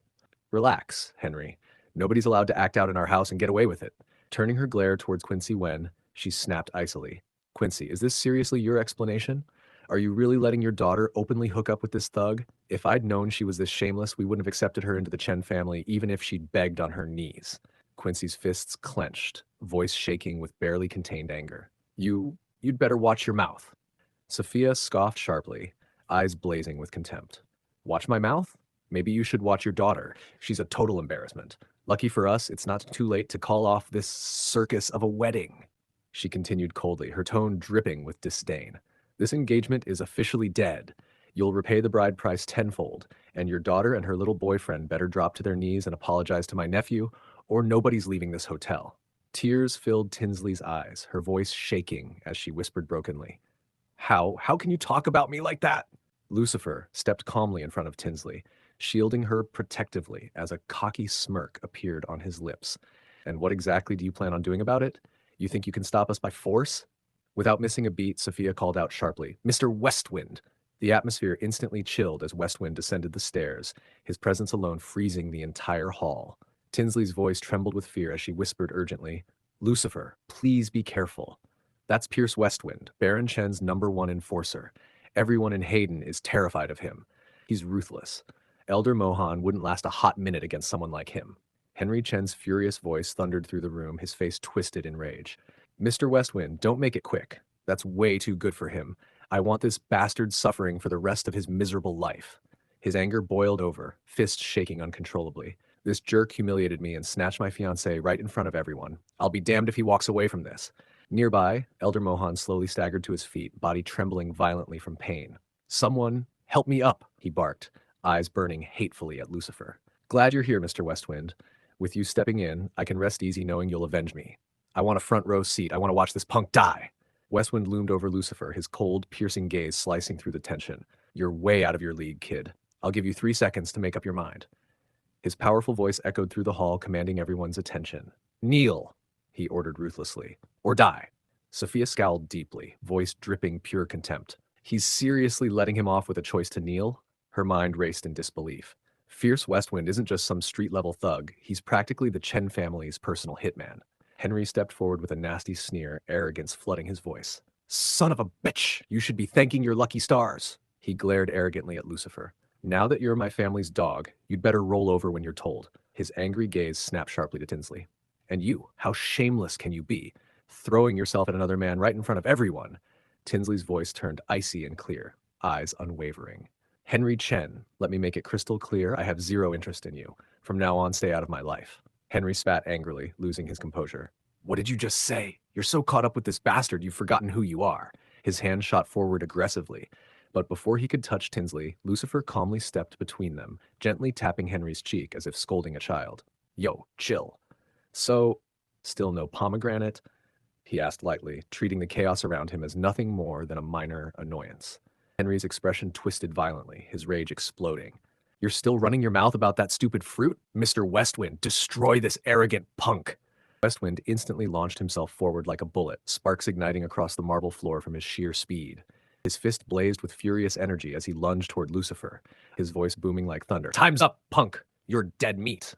Relax, Henry. Nobody's allowed to act out in our house and get away with it. Turning her glare towards Quincy Wen, she snapped icily. Quincy, is this seriously your explanation? Are you really letting your daughter openly hook up with this thug? If I'd known she was this shameless, we wouldn't have accepted her into the Chen family, even if she'd begged on her knees. Quincy's fists clenched, voice shaking with barely contained anger. You'd better watch your mouth. Sophia scoffed sharply, eyes blazing with contempt. Watch my mouth? Maybe you should watch your daughter. She's a total embarrassment. Lucky for us, it's not too late to call off this circus of a wedding. She continued coldly, her tone dripping with disdain. This engagement is officially dead. You'll repay the bride price tenfold, and your daughter and her little boyfriend better drop to their knees and apologize to my nephew, or nobody's leaving this hotel. Tears filled Tinsley's eyes, her voice shaking as she whispered brokenly. How can you talk about me like that? Lucifer stepped calmly in front of Tinsley, shielding her protectively as a cocky smirk appeared on his lips. And what exactly do you plan on doing about it? You think you can stop us by force? Without missing a beat, Sophia called out sharply, Mr. Westwind! The atmosphere instantly chilled as Westwind descended the stairs, his presence alone freezing the entire hall. Tinsley's voice trembled with fear as she whispered urgently, Lucifer, please be careful. That's Pierce Westwind, Baron Chen's #1 enforcer. Everyone in Hayden is terrified of him. He's ruthless. Elder Mohan wouldn't last a hot minute against someone like him. Henry Chen's furious voice thundered through the room, his face twisted in rage. Mr. Westwind, don't make it quick. That's way too good for him. I want this bastard suffering for the rest of his miserable life. His anger boiled over, fists shaking uncontrollably. This jerk humiliated me and snatched my fiancée right in front of everyone. I'll be damned if he walks away from this. Nearby, Elder Mohan slowly staggered to his feet, body trembling violently from pain. Someone, help me up, he barked, eyes burning hatefully at Lucifer. Glad you're here, Mr. Westwind. With you stepping in, I can rest easy knowing you'll avenge me. I want a front row seat. I want to watch this punk die. Westwind loomed over Lucifer, his cold, piercing gaze slicing through the tension. You're way out of your league, kid. I'll give you 3 seconds to make up your mind. His powerful voice echoed through the hall, commanding everyone's attention. Kneel, he ordered ruthlessly, or die. Sophia scowled deeply, voice dripping pure contempt. He's seriously letting him off with a choice to kneel? Her mind raced in disbelief. Fierce Westwind isn't just some street-level thug. He's practically the Chen family's personal hitman. Henry stepped forward with a nasty sneer, arrogance flooding his voice. Son of a bitch! You should be thanking your lucky stars! He glared arrogantly at Lucifer. Now that you're my family's dog, you'd better roll over when you're told. His angry gaze snapped sharply to Tinsley. And you, how shameless can you be? Throwing yourself at another man right in front of everyone. Tinsley's voice turned icy and clear, eyes unwavering. Henry Chen, let me make it crystal clear, I have zero interest in you. From now on, stay out of my life. Henry spat angrily, losing his composure. What did you just say? You're so caught up with this bastard you've forgotten who you are. His hand shot forward aggressively. But before he could touch Tinsley, Lucifer calmly stepped between them, gently tapping Henry's cheek as if scolding a child. Yo, chill. So, still no pomegranate? He asked lightly, treating the chaos around him as nothing more than a minor annoyance. Henry's expression twisted violently, his rage exploding. You're still running your mouth about that stupid fruit? Mr. Westwind, destroy this arrogant punk! Westwind instantly launched himself forward like a bullet, sparks igniting across the marble floor from his sheer speed. His fist blazed with furious energy as he lunged toward Lucifer, his voice booming like thunder. Time's up, punk! You're dead meat!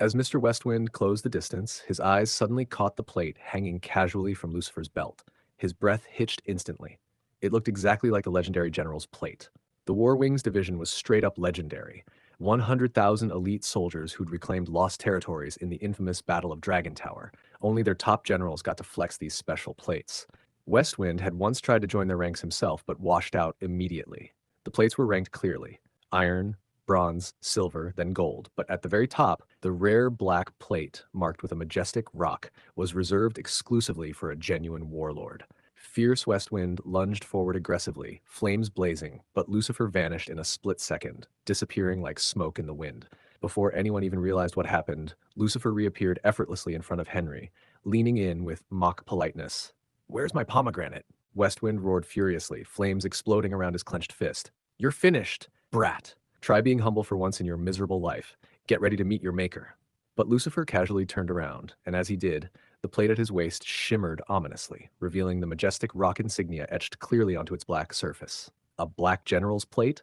As Mr. Westwind closed the distance, his eyes suddenly caught the plate hanging casually from Lucifer's belt. His breath hitched instantly. It looked exactly like the legendary general's plate. The War Wings division was straight up legendary. 100,000 elite soldiers who'd reclaimed lost territories in the infamous Battle of Dragon Tower. Only their top generals got to flex these special plates. Westwind had once tried to join their ranks himself, but washed out immediately. The plates were ranked clearly. Iron, bronze, silver, then gold, but at the very top, the rare black plate, marked with a majestic rock, was reserved exclusively for a genuine warlord. Fierce Westwind lunged forward aggressively, flames blazing, but Lucifer vanished in a split second, disappearing like smoke in the wind. Before anyone even realized what happened, Lucifer reappeared effortlessly in front of Henry, leaning in with mock politeness. Where's my pomegranate? Westwind roared furiously, flames exploding around his clenched fist. You're finished, brat. Try being humble for once in your miserable life. Get ready to meet your maker. But Lucifer casually turned around, and as he did, the plate at his waist shimmered ominously, revealing the majestic rock insignia etched clearly onto its black surface. A black general's plate?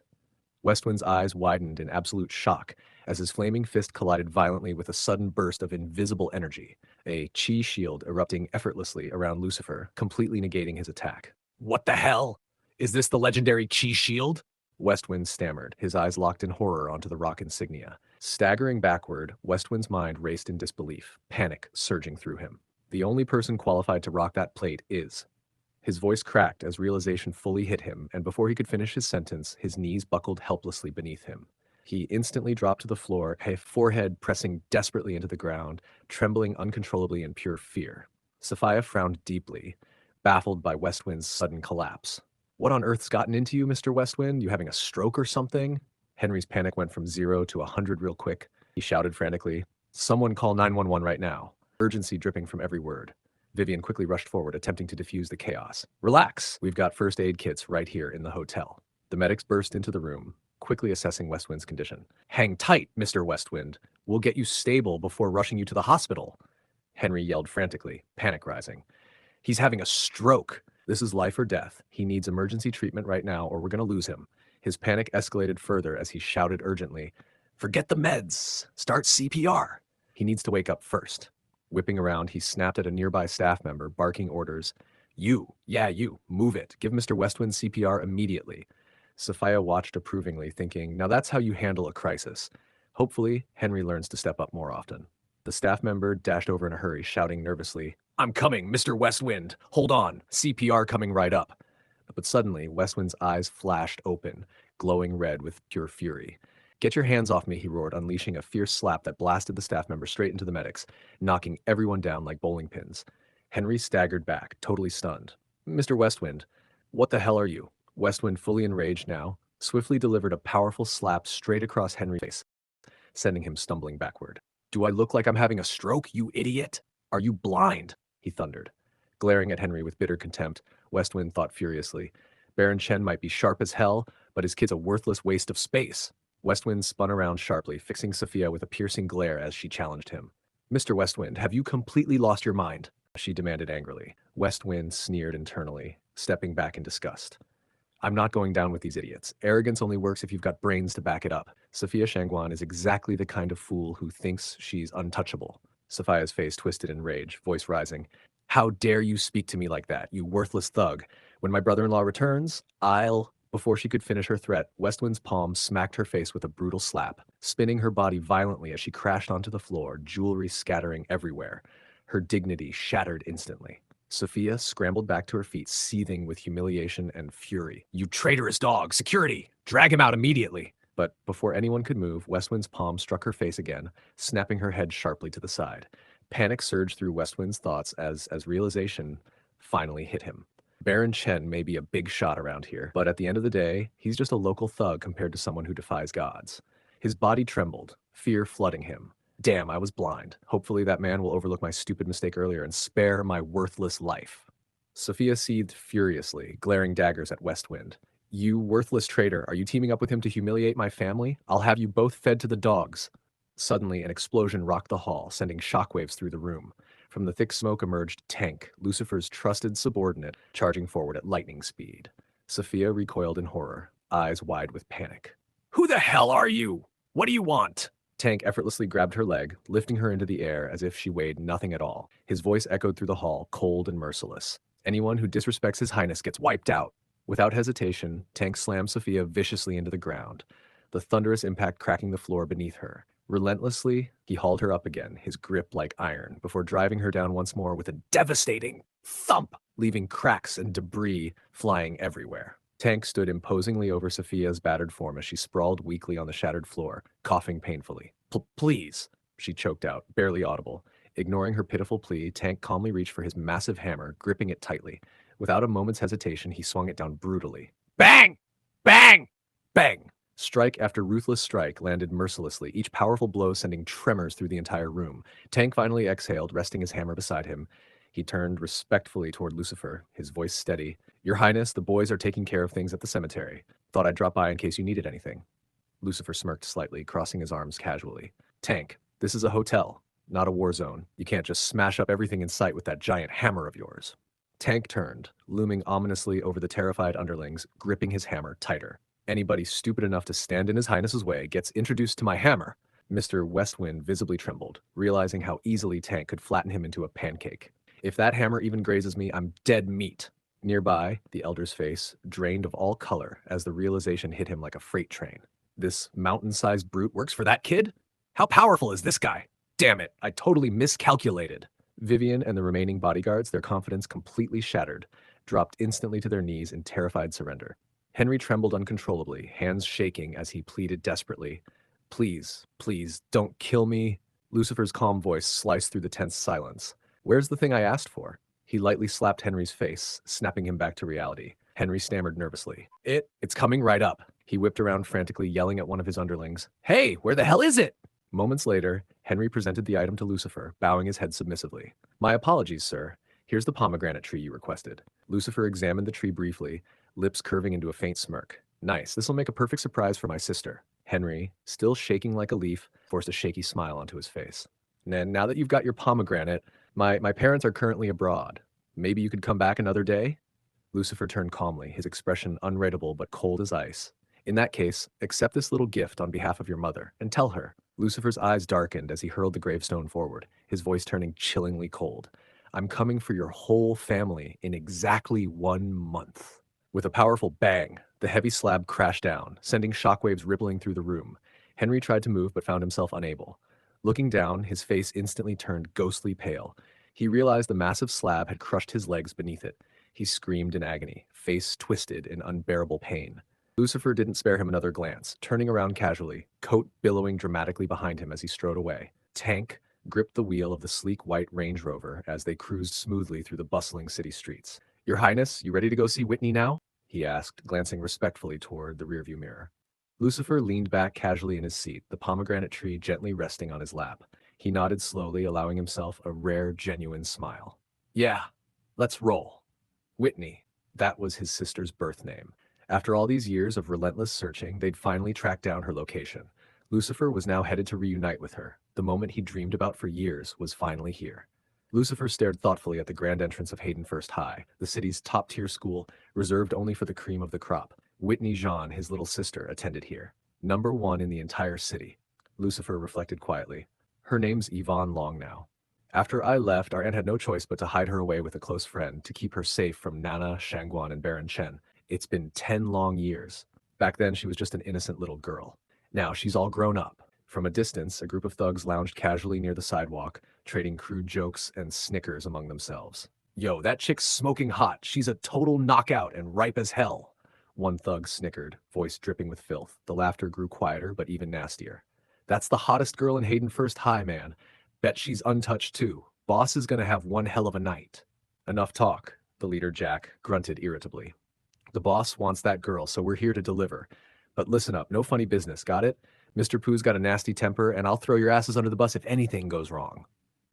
Westwind's eyes widened in absolute shock as his flaming fist collided violently with a sudden burst of invisible energy, a chi shield erupting effortlessly around Lucifer, completely negating his attack. What the hell? Is this the legendary chi shield? Westwind stammered, his eyes locked in horror onto the rock insignia. Staggering backward, Westwind's mind raced in disbelief, panic surging through him. The only person qualified to rock that plate is. His voice cracked as realization fully hit him, and before he could finish his sentence, his knees buckled helplessly beneath him. He instantly dropped to the floor, his forehead pressing desperately into the ground, trembling uncontrollably in pure fear. Sophia frowned deeply, baffled by Westwind's sudden collapse. What on earth's gotten into you, Mr. Westwind? You having a stroke or something? Henry's panic went from 0 to 100 real quick. He shouted frantically, "Someone call 911 right now." Urgency dripping from every word. Vivian quickly rushed forward, attempting to defuse the chaos. "Relax. We've got first aid kits right here in the hotel." The medics burst into the room, quickly assessing Westwind's condition. "Hang tight, Mr. Westwind. We'll get you stable before rushing you to the hospital," Henry yelled frantically, panic rising. "He's having a stroke. This is life or death. He needs emergency treatment right now or we're going to lose him." His panic escalated further as he shouted urgently, "Forget the meds. Start CPR. He needs to wake up first." Whipping around, he snapped at a nearby staff member, barking orders. "You, yeah, you, move it. Give Mr. Westwind CPR immediately." Sophia watched approvingly, thinking, now that's how you handle a crisis. Hopefully, Henry learns to step up more often. The staff member dashed over in a hurry, shouting nervously, "I'm coming, Mr. Westwind. Hold on, CPR coming right up." But suddenly, Westwind's eyes flashed open, glowing red with pure fury. "Get your hands off me," he roared, unleashing a fierce slap that blasted the staff member straight into the medics, knocking everyone down like bowling pins. Henry staggered back, totally stunned. "Mr. Westwind, what the hell are you?" Westwind, fully enraged now, swiftly delivered a powerful slap straight across Henry's face, sending him stumbling backward. "Do I look like I'm having a stroke, you idiot? Are you blind?" he thundered. Glaring at Henry with bitter contempt, Westwind thought furiously. Baron Chen might be sharp as hell, but his kid's a worthless waste of space. Westwind spun around sharply, fixing Sophia with a piercing glare as she challenged him. "Mr. Westwind, have you completely lost your mind?" she demanded angrily. Westwind sneered internally, stepping back in disgust. "I'm not going down with these idiots. Arrogance only works if you've got brains to back it up. Sophia Shangguan is exactly the kind of fool who thinks she's untouchable." Sophia's face twisted in rage, voice rising. "How dare you speak to me like that, you worthless thug? When my brother-in-law returns, I'll..." Before she could finish her threat, Westwind's palm smacked her face with a brutal slap, spinning her body violently as she crashed onto the floor, jewelry scattering everywhere. Her dignity shattered instantly. Sophia scrambled back to her feet, seething with humiliation and fury. "You traitorous dog! Security! Drag him out immediately!" But before anyone could move, Westwind's palm struck her face again, snapping her head sharply to the side. Panic surged through Westwind's thoughts as realization finally hit him. Baron Chen may be a big shot around here, but at the end of the day, he's just a local thug compared to someone who defies gods. His body trembled, fear flooding him. Damn, I was blind. Hopefully that man will overlook my stupid mistake earlier and spare my worthless life. Sophia seethed furiously, glaring daggers at Westwind. "You worthless traitor, are you teaming up with him to humiliate my family? I'll have you both fed to the dogs." Suddenly, an explosion rocked the hall, sending shockwaves through the room. From the thick smoke emerged Tank, Lucifer's trusted subordinate, charging forward at lightning speed. Sophia recoiled in horror, eyes wide with panic. "Who the hell are you? What do you want?" Tank effortlessly grabbed her leg, lifting her into the air as if she weighed nothing at all. His voice echoed through the hall, cold and merciless. "Anyone who disrespects His Highness gets wiped out." Without hesitation, Tank slammed Sophia viciously into the ground, the thunderous impact cracking the floor beneath her. Relentlessly, he hauled her up again, his grip like iron, before driving her down once more with a devastating thump, leaving cracks and debris flying everywhere. Tank stood imposingly over Sophia's battered form as she sprawled weakly on the shattered floor, coughing painfully. Please, she choked out, barely audible. Ignoring her pitiful plea, Tank calmly reached for his massive hammer, gripping it tightly. Without a moment's hesitation, he swung it down brutally. Bang! Bang! Bang! Strike after ruthless strike landed mercilessly, each powerful blow sending tremors through the entire room. Tank finally exhaled, resting his hammer beside him. He turned respectfully toward Lucifer, his voice steady. "Your Highness, the boys are taking care of things at the cemetery. Thought I'd drop by in case you needed anything." Lucifer smirked slightly, crossing his arms casually. "Tank, this is a hotel, not a war zone. You can't just smash up everything in sight with that giant hammer of yours." Tank turned, looming ominously over the terrified underlings, gripping his hammer tighter. Anybody stupid enough to stand in His Highness's way gets introduced to my hammer. Mr. Westwind visibly trembled, realizing how easily Tank could flatten him into a pancake. If that hammer even grazes me, I'm dead meat. Nearby, the elder's face drained of all color as the realization hit him like a freight train. This mountain-sized brute works for that kid? How powerful is this guy? Damn it, I totally miscalculated. Vivian and the remaining bodyguards, their confidence completely shattered, dropped instantly to their knees in terrified surrender. Henry trembled uncontrollably, hands shaking as he pleaded desperately, "Please, please, don't kill me." Lucifer's calm voice sliced through the tense silence. "Where's the thing I asked for?" He lightly slapped Henry's face, snapping him back to reality. Henry stammered nervously. It's coming right up." He whipped around frantically, yelling at one of his underlings. "Hey, where the hell is it?" Moments later, Henry presented the item to Lucifer, bowing his head submissively. "My apologies, sir. Here's the pomegranate tree you requested." Lucifer examined the tree briefly, lips curving into a faint smirk. "Nice, this'll make a perfect surprise for my sister." Henry, still shaking like a leaf, forced a shaky smile onto his face. "And now that you've got your pomegranate, my parents are currently abroad. Maybe you could come back another day?" Lucifer turned calmly, his expression unreadable but cold as ice. "In that case, accept this little gift on behalf of your mother, and tell her." Lucifer's eyes darkened as he hurled the gravestone forward, his voice turning chillingly cold. "I'm coming for your whole family in exactly 1 month." With a powerful bang, the heavy slab crashed down, sending shockwaves rippling through the room. Henry tried to move but found himself unable. Looking down, his face instantly turned ghostly pale. He realized the massive slab had crushed his legs beneath it. He screamed in agony, face twisted in unbearable pain. Lucifer didn't spare him another glance, turning around casually, coat billowing dramatically behind him as he strode away. Tank gripped the wheel of the sleek white Range Rover as they cruised smoothly through the bustling city streets. "Your Highness, you ready to go see Whitney now?" he asked, glancing respectfully toward the rearview mirror. Lucifer leaned back casually in his seat, the pomegranate tree gently resting on his lap. He nodded slowly, allowing himself a rare, genuine smile. "Yeah, let's roll." Whitney, that was his sister's birth name. After all these years of relentless searching, they'd finally tracked down her location. Lucifer was now headed to reunite with her. The moment he dreamed about for years was finally here. Lucifer stared thoughtfully at the grand entrance of Hayden First High, the city's top-tier school, reserved only for the cream of the crop. Whitney Zhan, his little sister, attended here. #1 in the entire city. Lucifer reflected quietly. Her name's Yvonne Long now. After I left, our aunt had no choice but to hide her away with a close friend to keep her safe from Nana, Shangguan, and Baron Chen. It's been 10 long years. Back then, she was just an innocent little girl. Now she's all grown up. From a distance, a group of thugs lounged casually near the sidewalk, trading crude jokes and snickers among themselves. "Yo, that chick's smoking hot. She's a total knockout and ripe as hell." One thug snickered, voice dripping with filth. The laughter grew quieter, but even nastier. "That's the hottest girl in Hayden First High, man. Bet she's untouched too. Boss is gonna have one hell of a night." "Enough talk," the leader Jack grunted irritably. "The boss wants that girl, so we're here to deliver. But listen up, no funny business, got it? Mr. Pooh's got a nasty temper, and I'll throw your asses under the bus if anything goes wrong."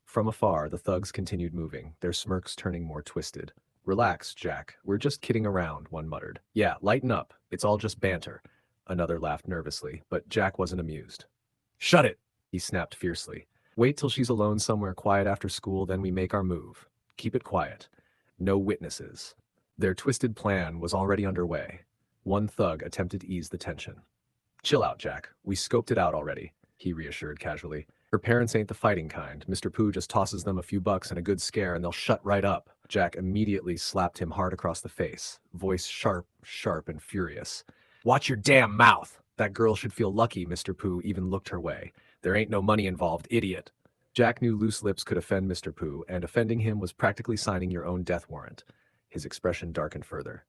From afar, the thugs continued moving, their smirks turning more twisted. "Relax, Jack. We're just kidding around," one muttered. "Yeah, lighten up. It's all just banter." Another laughed nervously, but Jack wasn't amused. "Shut it!" he snapped fiercely. "Wait till she's alone somewhere quiet after school, then we make our move. Keep it quiet. No witnesses." Their twisted plan was already underway. One thug attempted to ease the tension. "Chill out, Jack. We scoped it out already," he reassured casually. "Her parents ain't the fighting kind. Mr. Pooh just tosses them a few bucks and a good scare and they'll shut right up." Jack immediately slapped him hard across the face, voice sharp, and furious. "Watch your damn mouth! That girl should feel lucky Mr. Pooh even looked her way. There ain't no money involved, idiot." Jack knew loose lips could offend Mr. Pooh, and offending him was practically signing your own death warrant. His expression darkened further.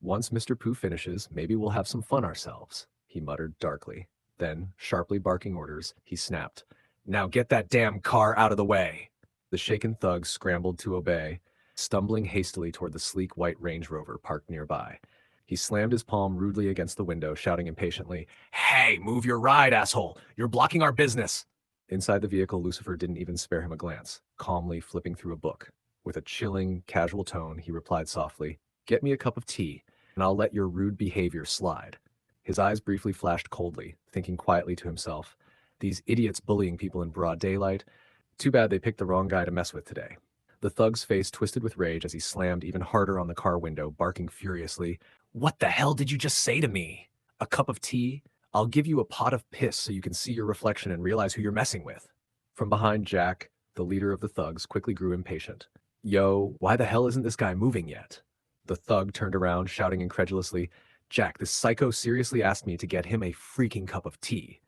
"Once Mr. Pooh finishes, maybe we'll have some fun ourselves," he muttered darkly. Then, sharply barking orders, he snapped, "Now get that damn car out of the way." The shaken thug scrambled to obey, stumbling hastily toward the sleek white Range Rover parked nearby. He slammed his palm rudely against the window, shouting impatiently, "Hey, move your ride, asshole! You're blocking our business!" Inside the vehicle, Lucifer didn't even spare him a glance, calmly flipping through a book. With a chilling, casual tone, he replied softly, "Get me a cup of tea, and I'll let your rude behavior slide." His eyes briefly flashed coldly, thinking quietly to himself, "These idiots bullying people in broad daylight. Too bad they picked the wrong guy to mess with today." The thug's face twisted with rage as he slammed even harder on the car window, barking furiously, "What the hell did you just say to me?" A cup of tea? I'll give you a pot of piss so you can see your reflection and realize who you're messing with. From behind, Jack, the leader of the thugs, quickly grew impatient. Yo, why the hell isn't this guy moving yet? The thug turned around, shouting incredulously, Jack, this psycho seriously asked me to get him a freaking cup of tea.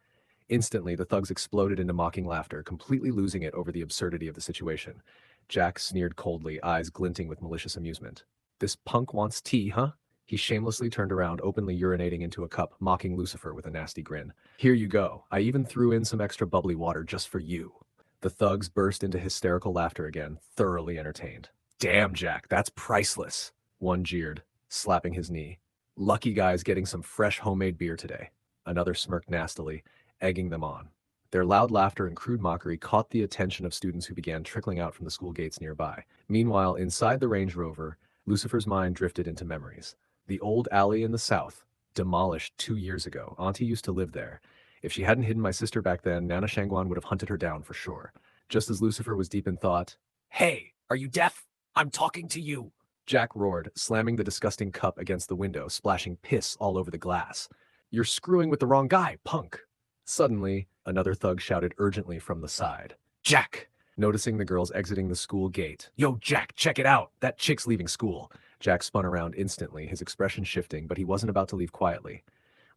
Instantly, the thugs exploded into mocking laughter, completely losing it over the absurdity of the situation. Jack sneered coldly, eyes glinting with malicious amusement. This punk wants tea, huh? He shamelessly turned around, openly urinating into a cup, mocking Lucifer with a nasty grin. Here you go. I even threw in some extra bubbly water just for you. The thugs burst into hysterical laughter again, thoroughly entertained. Damn, Jack, that's priceless. One jeered, slapping his knee. Lucky guy's getting some fresh homemade beer today. Another smirked nastily, egging them on. Their loud laughter and crude mockery caught the attention of students who began trickling out from the school gates nearby. Meanwhile, inside the Range Rover, Lucifer's mind drifted into memories. The old alley in the south, demolished 2 years ago. Auntie used to live there. If she hadn't hidden my sister back then, Nana Shangguan would have hunted her down for sure. Just as Lucifer was deep in thought, Hey, are you deaf? I'm talking to you. Jack roared, slamming the disgusting cup against the window, splashing piss all over the glass. You're screwing with the wrong guy, punk. Suddenly, another thug shouted urgently from the side. Jack! Noticing the girls exiting the school gate. Yo, Jack, check it out! That chick's leaving school. Jack spun around instantly, his expression shifting, but he wasn't about to leave quietly.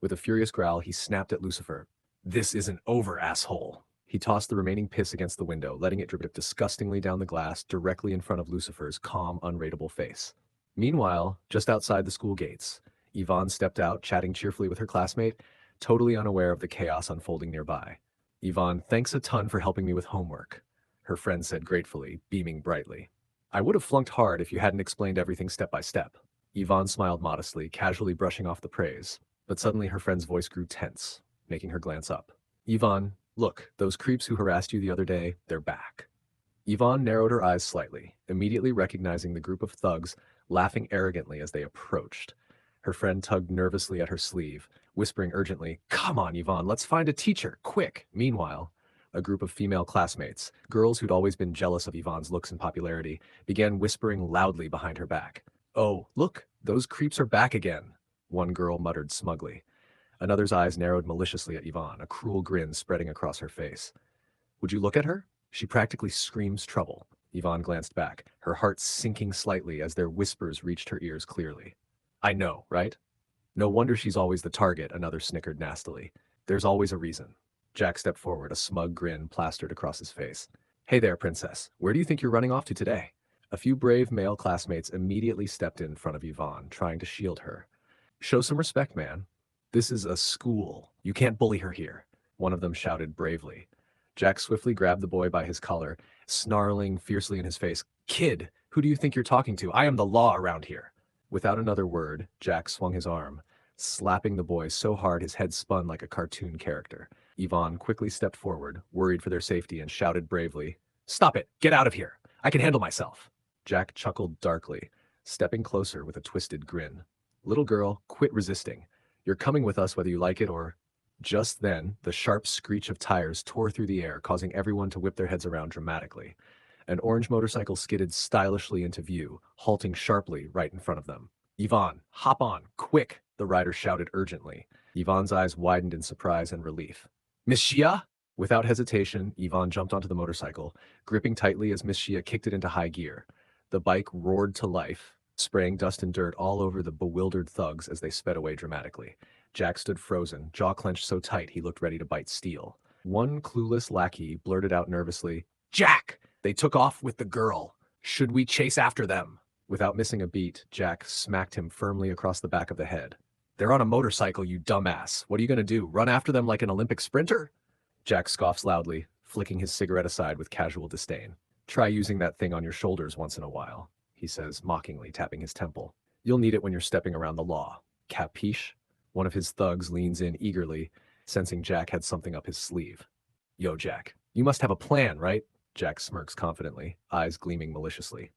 With a furious growl, he snapped at Lucifer. This isn't over, asshole. He tossed the remaining piss against the window, letting it drip disgustingly down the glass directly in front of Lucifer's calm, unrateable face. Meanwhile, just outside the school gates, Yvonne stepped out, chatting cheerfully with her classmate, totally unaware of the chaos unfolding nearby. Yvonne, thanks a ton for helping me with homework, her friend said gratefully, beaming brightly. I would have flunked hard if you hadn't explained everything step by step. Yvonne smiled modestly, casually brushing off the praise, but suddenly her friend's voice grew tense, making her glance up. Yvonne, look, those creeps who harassed you the other day, they're back. Yvonne narrowed her eyes slightly, immediately recognizing the group of thugs laughing arrogantly as they approached. Her friend tugged nervously at her sleeve, whispering urgently, Come on, Yvonne, let's find a teacher, quick! Meanwhile, a group of female classmates, girls who'd always been jealous of Yvonne's looks and popularity, began whispering loudly behind her back. Oh, look, those creeps are back again, one girl muttered smugly. Another's eyes narrowed maliciously at Yvonne, a cruel grin spreading across her face. Would you look at her? She practically screams trouble. Yvonne glanced back, her heart sinking slightly as their whispers reached her ears clearly. I know, right? No wonder she's always the target, another snickered nastily. There's always a reason. Jack stepped forward, a smug grin plastered across his face. Hey there, princess. Where do you think you're running off to today? A few brave male classmates immediately stepped in front of Yvonne, trying to shield her. Show some respect, man. This is a school. You can't bully her here, one of them shouted bravely. Jack swiftly grabbed the boy by his collar, snarling fiercely in his face. Kid, who do you think you're talking to? I am the law around here. Without another word, Jack swung his arm, slapping the boy so hard his head spun like a cartoon character. Yvonne quickly stepped forward, worried for their safety, and shouted bravely, Stop it! Get out of here! I can handle myself! Jack chuckled darkly, stepping closer with a twisted grin. Little girl, quit resisting. You're coming with us whether you like it or... Just then, the sharp screech of tires tore through the air, causing everyone to whip their heads around dramatically. An orange motorcycle skidded stylishly into view, halting sharply right in front of them. Yvonne, hop on, quick! The rider shouted urgently. Yvonne's eyes widened in surprise and relief. Miss Xia? Without hesitation, Yvonne jumped onto the motorcycle, gripping tightly as Miss Xia kicked it into high gear. The bike roared to life, spraying dust and dirt all over the bewildered thugs as they sped away dramatically. Jack stood frozen, jaw clenched so tight he looked ready to bite steel. One clueless lackey blurted out nervously, Jack! They took off with the girl. Should we chase after them? Without missing a beat, Jack smacked him firmly across the back of the head. They're on a motorcycle, you dumbass. What are you gonna do, run after them like an Olympic sprinter? Jack scoffs loudly, flicking his cigarette aside with casual disdain. Try using that thing on your shoulders once in a while, he says, mockingly tapping his temple. You'll need it when you're stepping around the law. Capiche? One of his thugs leans in eagerly, sensing Jack had something up his sleeve. Yo, Jack, you must have a plan, right? Jack smirks confidently, eyes gleaming maliciously.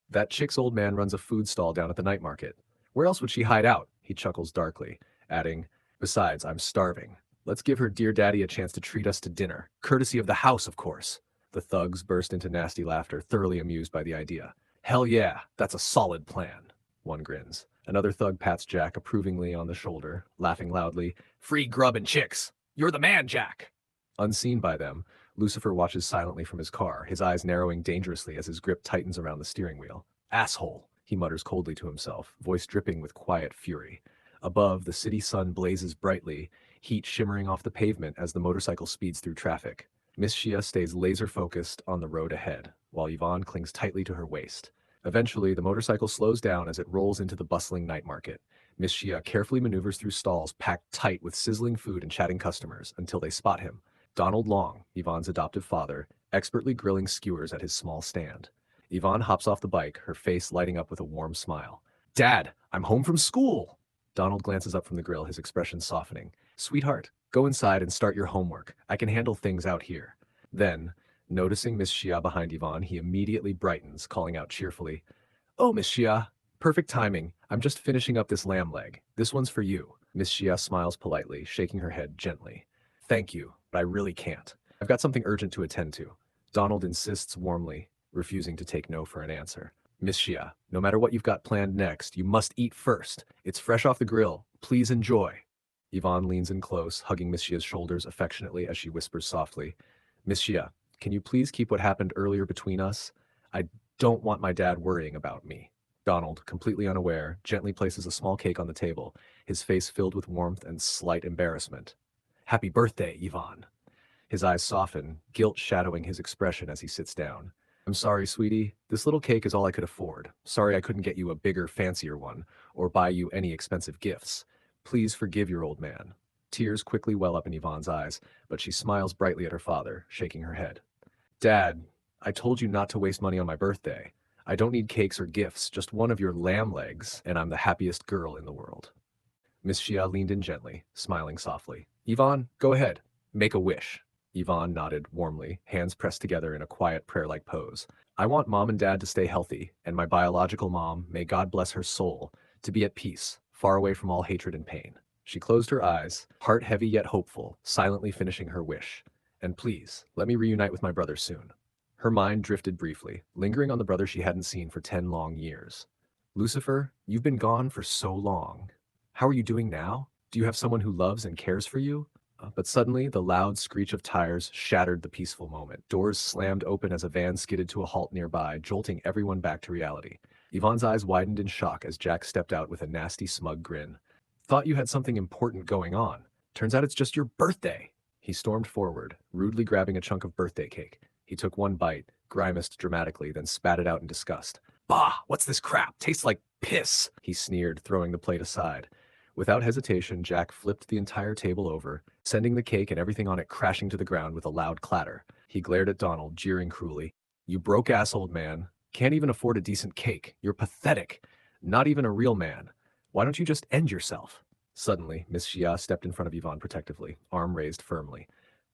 That chick's old man runs a food stall down at the night market. Where else would she hide out? He chuckles darkly, adding, Besides, I'm starving. Let's give her dear daddy a chance to treat us to dinner, courtesy of the house, of course. The thugs burst into nasty laughter, thoroughly amused by the idea. Hell yeah, that's a solid plan. One grins. Another thug pats Jack approvingly on the shoulder, laughing loudly. Free grub and chicks! You're the man, Jack! Unseen by them, Lucifer watches silently from his car, his eyes narrowing dangerously as his grip tightens around the steering wheel. Asshole, he mutters coldly to himself, voice dripping with quiet fury. Above, the city sun blazes brightly, heat shimmering off the pavement as the motorcycle speeds through traffic. Miss Shia stays laser-focused on the road ahead, while Yvonne clings tightly to her waist. Eventually, the motorcycle slows down as it rolls into the bustling night market. Miss Shia carefully maneuvers through stalls packed tight with sizzling food and chatting customers until they spot him. Donald Long, Yvonne's adoptive father, expertly grilling skewers at his small stand. Yvonne hops off the bike, her face lighting up with a warm smile. Dad, I'm home from school! Donald glances up from the grill, his expression softening. Sweetheart, go inside and start your homework. I can handle things out here. Then, noticing Miss Shia behind Yvonne, he immediately brightens, calling out cheerfully, Oh, Miss Shia, perfect timing. I'm just finishing up this lamb leg. This one's for you. Miss Shia smiles politely, shaking her head gently. Thank you, but I really can't. I've got something urgent to attend to. Donald insists warmly, refusing to take no for an answer. Miss Shia, no matter what you've got planned next, you must eat first. It's fresh off the grill. Please enjoy. Yvonne leans in close, hugging Miss Shia's shoulders affectionately as she whispers softly, Miss Shia, can you please keep what happened earlier between us? I don't want my dad worrying about me. Donald, completely unaware, gently places a small cake on the table, his face filled with warmth and slight embarrassment. Happy birthday, Yvonne. His eyes soften, guilt shadowing his expression as he sits down. I'm sorry, sweetie. This little cake is all I could afford. Sorry I couldn't get you a bigger, fancier one, or buy you any expensive gifts. Please forgive your old man. Tears quickly well up in Yvonne's eyes, but she smiles brightly at her father, shaking her head. Dad, I told you not to waste money on my birthday. I don't need cakes or gifts, just one of your lamb legs, and I'm the happiest girl in the world. Miss Shia leaned in gently, smiling softly. Yvonne, go ahead. Make a wish. Yvonne nodded warmly, hands pressed together in a quiet prayer-like pose. I want Mom and Dad to stay healthy, and my biological mom, may God bless her soul, to be at peace, far away from all hatred and pain. She closed her eyes, heart heavy yet hopeful, silently finishing her wish. And please, let me reunite with my brother soon. Her mind drifted briefly, lingering on the brother she hadn't seen for 10 long years. Lucifer, you've been gone for so long. How are you doing now? Do you have someone who loves and cares for you? But suddenly, the loud screech of tires shattered the peaceful moment. Doors slammed open as a van skidded to a halt nearby, jolting everyone back to reality. Yvonne's eyes widened in shock as Jack stepped out with a nasty, smug grin. Thought you had something important going on. Turns out it's just your birthday. He stormed forward, rudely grabbing a chunk of birthday cake. He took one bite, grimaced dramatically, then spat it out in disgust. Bah, what's this crap? Tastes like piss, he sneered, throwing the plate aside. Without hesitation, Jack flipped the entire table over, sending the cake and everything on it crashing to the ground with a loud clatter. He glared at Donald, jeering cruelly. You broke-ass old man. Can't even afford a decent cake. You're pathetic. Not even a real man. Why don't you just end yourself? Suddenly, Miss Shia stepped in front of Yvonne protectively, arm raised firmly.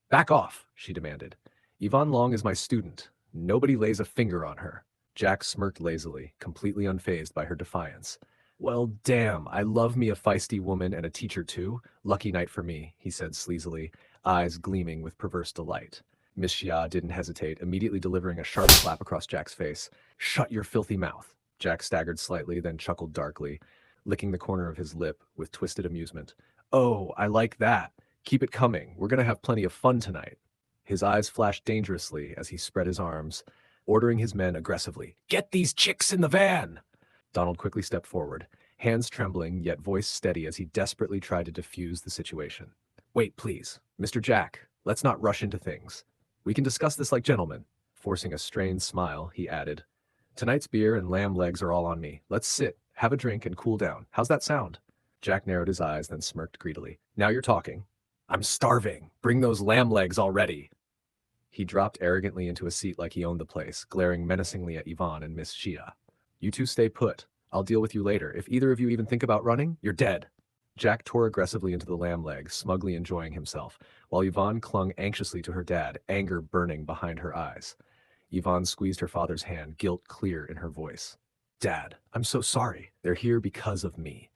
Back off, she demanded. Yvonne Long is my student. Nobody lays a finger on her. Jack smirked lazily, completely unfazed by her defiance. Well, damn, I love me a feisty woman and a teacher too. Lucky night for me, he said sleazily, eyes gleaming with perverse delight. Miss Shia didn't hesitate, immediately delivering a sharp slap across Jack's face. Shut your filthy mouth. Jack staggered slightly, then chuckled darkly, licking the corner of his lip with twisted amusement. Oh, I like that. Keep it coming. We're gonna have plenty of fun tonight. His eyes flashed dangerously as he spread his arms, ordering his men aggressively. Get these chicks in the van! Donald quickly stepped forward, hands trembling yet voice steady as he desperately tried to defuse the situation. Wait, please. Mr. Jack, let's not rush into things. We can discuss this like gentlemen. Forcing a strained smile, he added. Tonight's beer and lamb legs are all on me. Let's sit, have a drink, and cool down. How's that sound? Jack narrowed his eyes, then smirked greedily. Now you're talking. I'm starving. Bring those lamb legs already. He dropped arrogantly into a seat like he owned the place, glaring menacingly at Yvonne and Miss Shia. You two stay put. I'll deal with you later. If either of you even think about running, you're dead. Jack tore aggressively into the lamb leg, smugly enjoying himself, while Yvonne clung anxiously to her dad, anger burning behind her eyes. Yvonne squeezed her father's hand, guilt clear in her voice. Dad, I'm so sorry. They're here because of me.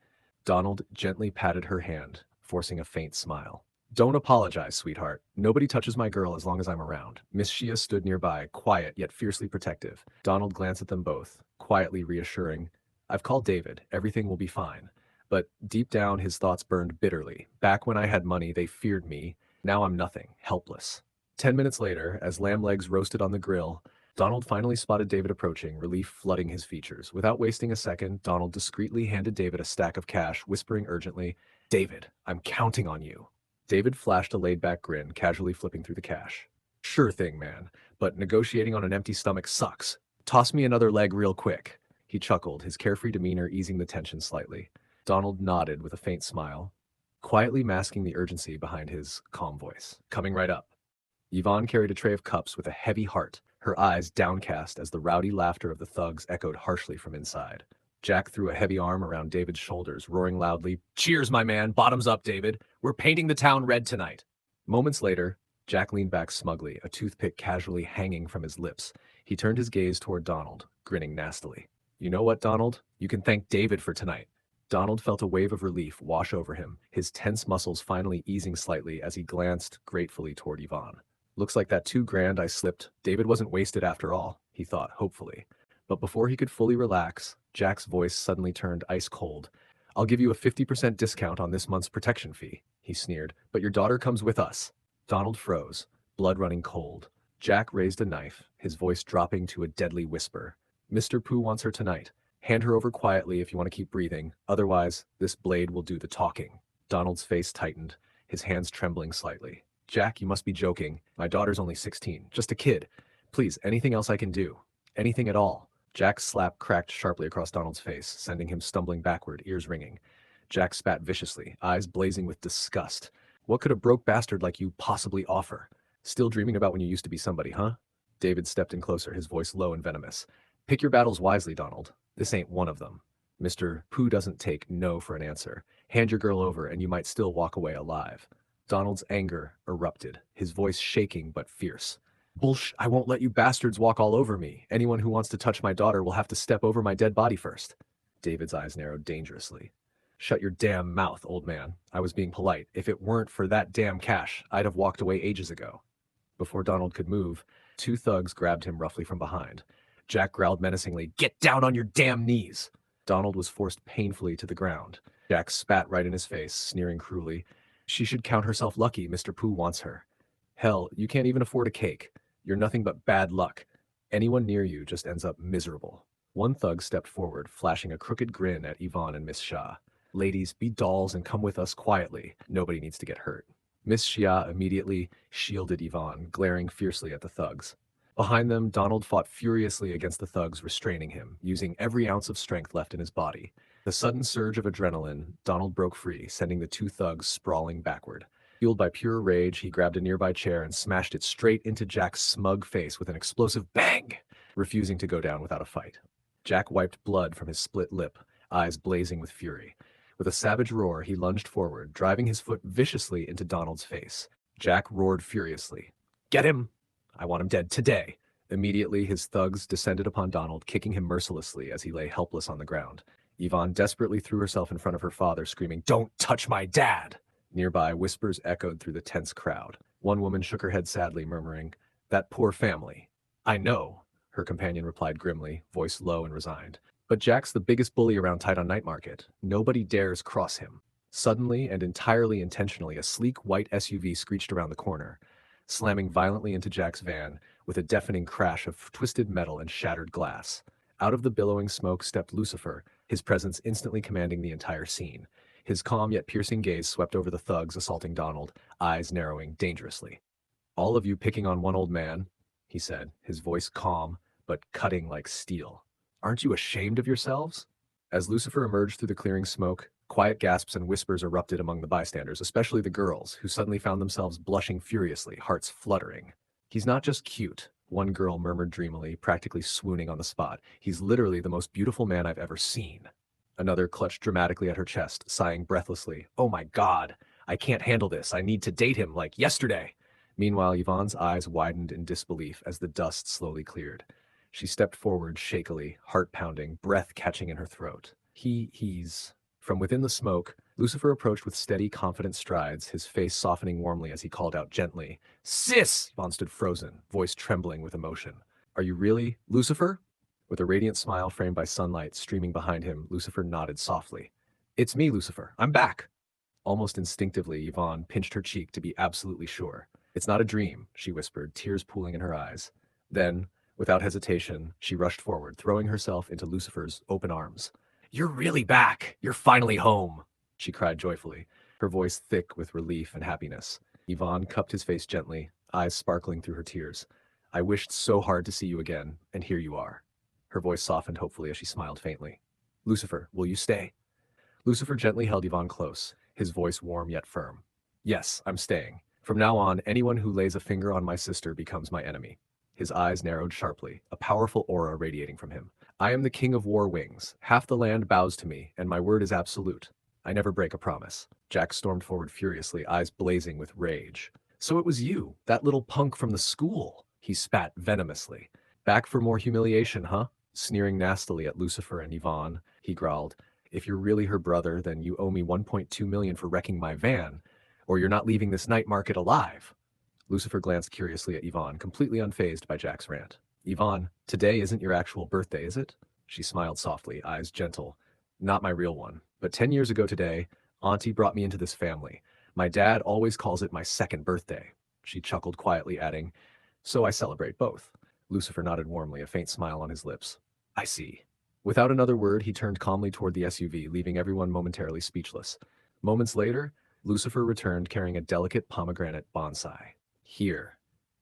Donald gently patted her hand, forcing a faint smile. Don't apologize, sweetheart. Nobody touches my girl as long as I'm around. Miss Shia stood nearby, quiet yet fiercely protective. Donald glanced at them both, quietly reassuring. I've called David. Everything will be fine. But deep down, his thoughts burned bitterly. Back when I had money, they feared me. Now I'm nothing, helpless. 10 minutes later, as lamb legs roasted on the grill, Donald finally spotted David approaching, relief flooding his features. Without wasting a second, Donald discreetly handed David a stack of cash, whispering urgently, "David, I'm counting on you." David flashed a laid-back grin, casually flipping through the cash. "Sure thing, man, but negotiating on an empty stomach sucks. Toss me another leg real quick." He chuckled, his carefree demeanor easing the tension slightly. Donald nodded with a faint smile, quietly masking the urgency behind his calm voice. "Coming right up." Yvonne carried a tray of cups with a heavy heart, her eyes downcast as the rowdy laughter of the thugs echoed harshly from inside. Jack threw a heavy arm around David's shoulders, roaring loudly, "Cheers, my man! Bottoms up, David! We're painting the town red tonight!" Moments later, Jack leaned back smugly, a toothpick casually hanging from his lips. He turned his gaze toward Donald, grinning nastily. "You know what, Donald? You can thank David for tonight." Donald felt a wave of relief wash over him, his tense muscles finally easing slightly as he glanced gratefully toward Yvonne. "Looks like that $2,000 I slipped, David wasn't wasted after all," he thought hopefully. But before he could fully relax, Jack's voice suddenly turned ice cold. "I'll give you a 50% discount on this month's protection fee," he sneered, "but your daughter comes with us." Donald froze, blood running cold. Jack raised a knife, his voice dropping to a deadly whisper. "Mr. Pooh wants her tonight. Hand her over quietly if you want to keep breathing, otherwise, this blade will do the talking." Donald's face tightened, his hands trembling slightly. "Jack, you must be joking. My daughter's only 16, just a kid. Please, anything else I can do? Anything at all." Jack's slap cracked sharply across Donald's face, sending him stumbling backward, ears ringing. Jack spat viciously, eyes blazing with disgust. "What could a broke bastard like you possibly offer? Still dreaming about when you used to be somebody, huh?" David stepped in closer, his voice low and venomous. "Pick your battles wisely, Donald. This ain't one of them. Mr. Pooh doesn't take no for an answer. Hand your girl over and you might still walk away alive." Donald's anger erupted, his voice shaking but fierce. I won't let you bastards walk all over me. Anyone who wants to touch my daughter will have to step over my dead body first." David's eyes narrowed dangerously. "Shut your damn mouth, old man. I was being polite. If it weren't for that damn cash, I'd have walked away ages ago." Before Donald could move, two thugs grabbed him roughly from behind. Jack growled menacingly, "Get down on your damn knees!" Donald was forced painfully to the ground. Jack spat right in his face, sneering cruelly, "She should count herself lucky Mr. Pooh wants her. Hell, you can't even afford a cake. You're nothing but bad luck. Anyone near you just ends up miserable." One thug stepped forward, flashing a crooked grin at Yvonne and Miss Shah. "Ladies, be dolls and come with us quietly. Nobody needs to get hurt." Miss Shah immediately shielded Yvonne, glaring fiercely at the thugs. Behind them, Donald fought furiously against the thugs restraining him, using every ounce of strength left in his body. The sudden surge of adrenaline, Donald broke free, sending the two thugs sprawling backward. Fueled by pure rage, he grabbed a nearby chair and smashed it straight into Jack's smug face with an explosive bang, refusing to go down without a fight. Jack wiped blood from his split lip, eyes blazing with fury. With a savage roar, he lunged forward, driving his foot viciously into Donald's face. Jack roared furiously, "Get him! I want him dead today." Immediately, his thugs descended upon Donald, kicking him mercilessly as he lay helpless on the ground. Yvonne desperately threw herself in front of her father, screaming, "Don't touch my dad!" Nearby, whispers echoed through the tense crowd. One woman shook her head sadly, murmuring, "That poor family." "I know," her companion replied grimly, voice low and resigned. "But Jack's the biggest bully around Titan Night Market. Nobody dares cross him." Suddenly and entirely intentionally, a sleek white SUV screeched around the corner, slamming violently into Jack's van with a deafening crash of twisted metal and shattered glass. Out of the billowing smoke stepped Lucifer, his presence instantly commanding the entire scene. His calm yet piercing gaze swept over the thugs assaulting Donald, eyes narrowing dangerously. "All of you picking on one old man," he said, his voice calm but cutting like steel. "Aren't you ashamed of yourselves?" As Lucifer emerged through the clearing smoke, quiet gasps and whispers erupted among the bystanders, especially the girls, who suddenly found themselves blushing furiously, hearts fluttering. "He's not just cute," one girl murmured dreamily, practically swooning on the spot. "He's literally the most beautiful man I've ever seen." Another clutched dramatically at her chest, sighing breathlessly, "Oh my God, I can't handle this. I need to date him like yesterday." Meanwhile, Yvonne's eyes widened in disbelief as the dust slowly cleared. She stepped forward shakily, heart pounding, breath catching in her throat. He's... From within the smoke, Lucifer approached with steady, confident strides, his face softening warmly as he called out gently, "Sis!" Yvonne stood frozen, voice trembling with emotion. "Are you really Lucifer?" With a radiant smile framed by sunlight streaming behind him, Lucifer nodded softly. It's me, Lucifer. I'm back. Almost instinctively, Yvonne pinched her cheek to be absolutely sure. It's not a dream, she whispered, tears pooling in her eyes. Then, without hesitation, she rushed forward, throwing herself into Lucifer's open arms. You're really back! You're finally home! She cried joyfully, her voice thick with relief and happiness. Yvonne cupped his face gently, eyes sparkling through her tears. I wished so hard to see you again, and here you are. Her voice softened hopefully as she smiled faintly. Lucifer, will you stay? Lucifer gently held Yvonne close, his voice warm yet firm. Yes, I'm staying. From now on, anyone who lays a finger on my sister becomes my enemy. His eyes narrowed sharply, a powerful aura radiating from him. I am the king of war wings. Half the land bows to me, and my word is absolute. I never break a promise. Jack stormed forward furiously, eyes blazing with rage. So it was you, that little punk from the school, he spat venomously. Back for more humiliation, huh? Sneering nastily at Lucifer and Yvonne, he growled. If you're really her brother, then you owe me 1.2 million for wrecking my van, or you're not leaving this night market alive. Lucifer glanced curiously at Yvonne, completely unfazed by Jack's rant. Yvonne, today isn't your actual birthday, is it? She smiled softly, eyes gentle. Not my real one, but 10 years ago today, Auntie brought me into this family. My dad always calls it my second birthday. She chuckled quietly, adding, so I celebrate both. Lucifer nodded warmly, a faint smile on his lips. I see. Without another word, he turned calmly toward the SUV, leaving everyone momentarily speechless. Moments later, Lucifer returned carrying a delicate pomegranate bonsai. Here,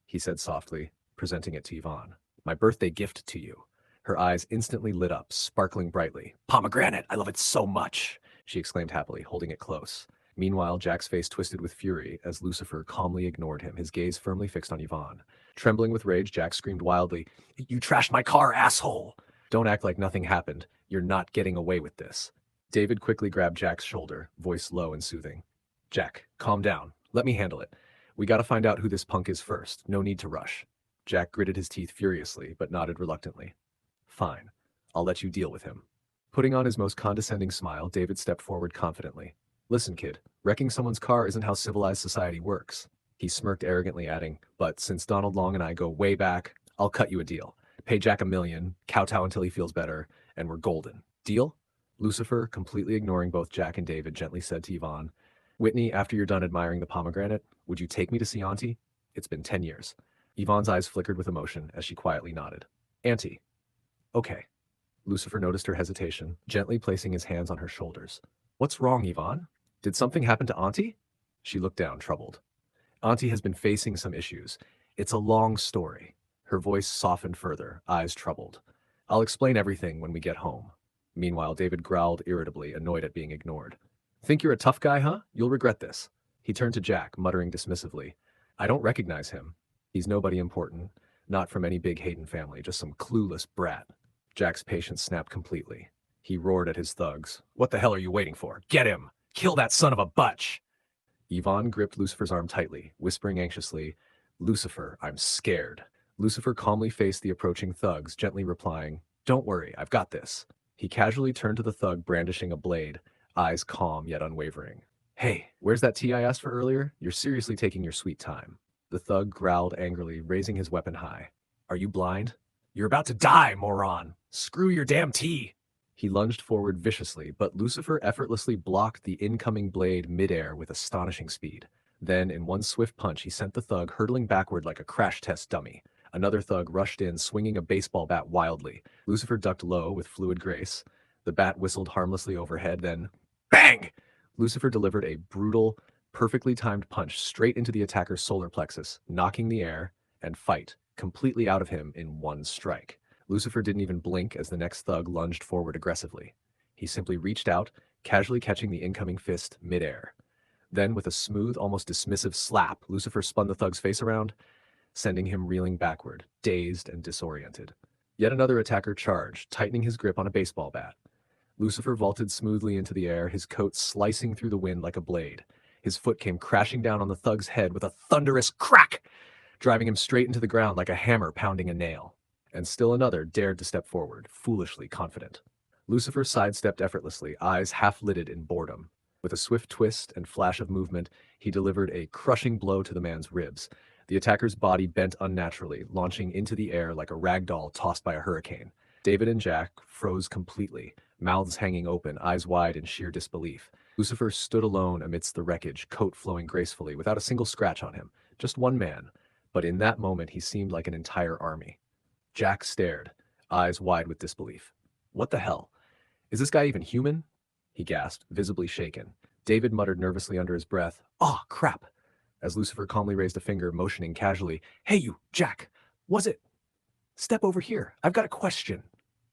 he said softly, presenting it to Yvonne. My birthday gift to you. Her eyes instantly lit up, sparkling brightly. Pomegranate! I love it so much! She exclaimed happily, holding it close. Meanwhile, Jack's face twisted with fury as Lucifer calmly ignored him, his gaze firmly fixed on Yvonne. Trembling with rage, Jack screamed wildly, You trashed my car, asshole! Don't act like nothing happened. You're not getting away with this. David quickly grabbed Jack's shoulder, voice low and soothing. Jack, calm down. Let me handle it. We gotta find out who this punk is first. No need to rush. Jack gritted his teeth furiously, but nodded reluctantly. Fine. I'll let you deal with him. Putting on his most condescending smile, David stepped forward confidently. Listen, kid, wrecking someone's car isn't how civilized society works. He smirked arrogantly, adding, but since Donald Long and I go way back, I'll cut you a deal. Pay Jack $1 million, kowtow until he feels better, and we're golden. Deal? Lucifer, completely ignoring both Jack and David, gently said to Yvonne, Whitney, after you're done admiring the pomegranate, would you take me to see Auntie? It's been 10 years. Yvonne's eyes flickered with emotion as she quietly nodded. Auntie. Okay. Lucifer noticed her hesitation, gently placing his hands on her shoulders. What's wrong, Yvonne? Did something happen to Auntie? She looked down, troubled. Auntie has been facing some issues. It's a long story. Her voice softened further, eyes troubled. I'll explain everything when we get home. Meanwhile, David growled irritably, annoyed at being ignored. Think you're a tough guy, huh? You'll regret this. He turned to Jack, muttering dismissively. I don't recognize him. He's nobody important, not from any big Hayden family, just some clueless brat. Jack's patience snapped completely. He roared at his thugs. What the hell are you waiting for? Get him! Kill that son of a butch! Yvonne gripped Lucifer's arm tightly, whispering anxiously, Lucifer, I'm scared. Lucifer calmly faced the approaching thugs, gently replying, Don't worry, I've got this. He casually turned to the thug brandishing a blade, eyes calm yet unwavering. Hey, where's that tea I asked for earlier? You're seriously taking your sweet time. The thug growled angrily, raising his weapon high. Are you blind? You're about to die, moron! Screw your damn tea! He lunged forward viciously, but Lucifer effortlessly blocked the incoming blade midair with astonishing speed. Then, in one swift punch, he sent the thug hurtling backward like a crash test dummy. Another thug rushed in, swinging a baseball bat wildly. Lucifer ducked low with fluid grace. The bat whistled harmlessly overhead, then bang! Lucifer delivered a brutal, perfectly timed punch straight into the attacker's solar plexus, knocking the air and fight completely out of him in one strike. Lucifer didn't even blink as the next thug lunged forward aggressively. He simply reached out, casually catching the incoming fist midair. Then, with a smooth, almost dismissive slap, Lucifer spun the thug's face around, sending him reeling backward, dazed and disoriented. Yet another attacker charged, tightening his grip on a baseball bat. Lucifer vaulted smoothly into the air, his coat slicing through the wind like a blade. His foot came crashing down on the thug's head with a thunderous crack, driving him straight into the ground like a hammer pounding a nail. And still another dared to step forward, foolishly confident. Lucifer sidestepped effortlessly, eyes half-lidded in boredom. With a swift twist and flash of movement, he delivered a crushing blow to the man's ribs. The attacker's body bent unnaturally, launching into the air like a rag doll tossed by a hurricane. David and Jack froze completely, mouths hanging open, eyes wide in sheer disbelief. Lucifer stood alone amidst the wreckage, coat flowing gracefully, without a single scratch on him. Just one man. But in that moment, he seemed like an entire army. Jack stared, eyes wide with disbelief. What the hell? Is this guy even human? He gasped, visibly shaken. David muttered nervously under his breath, "Ah, crap," as Lucifer calmly raised a finger, motioning casually, "Hey you, Jack, was it? Step over here, I've got a question."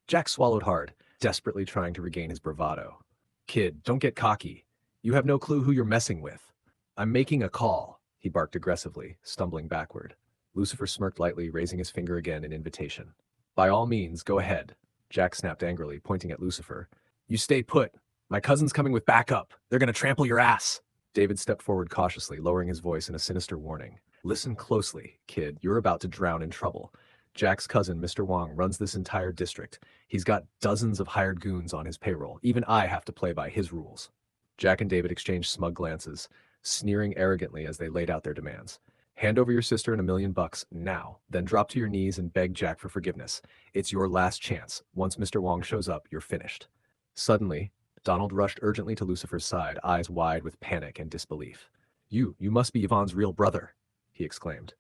Jack swallowed hard, desperately trying to regain his bravado. "Kid, don't get cocky. You have no clue who you're messing with." "I'm making a call," he barked aggressively, stumbling backward. Lucifer smirked lightly, raising his finger again in invitation. "By all means, go ahead," Jack snapped angrily, pointing at Lucifer. "You stay put. My cousin's coming with backup. They're gonna trample your ass." David stepped forward cautiously, lowering his voice in a sinister warning. "Listen closely, kid. You're about to drown in trouble. Jack's cousin, Mr. Wong, runs this entire district. He's got dozens of hired goons on his payroll. Even I have to play by his rules." Jack and David exchanged smug glances, sneering arrogantly as they laid out their demands. "Hand over your sister and $1 million now, then drop to your knees and beg Jack for forgiveness. It's your last chance. Once Mr. Wong shows up, you're finished." Suddenly, Donald rushed urgently to Lucifer's side, eyes wide with panic and disbelief. You must be Yvonne's real brother," he exclaimed.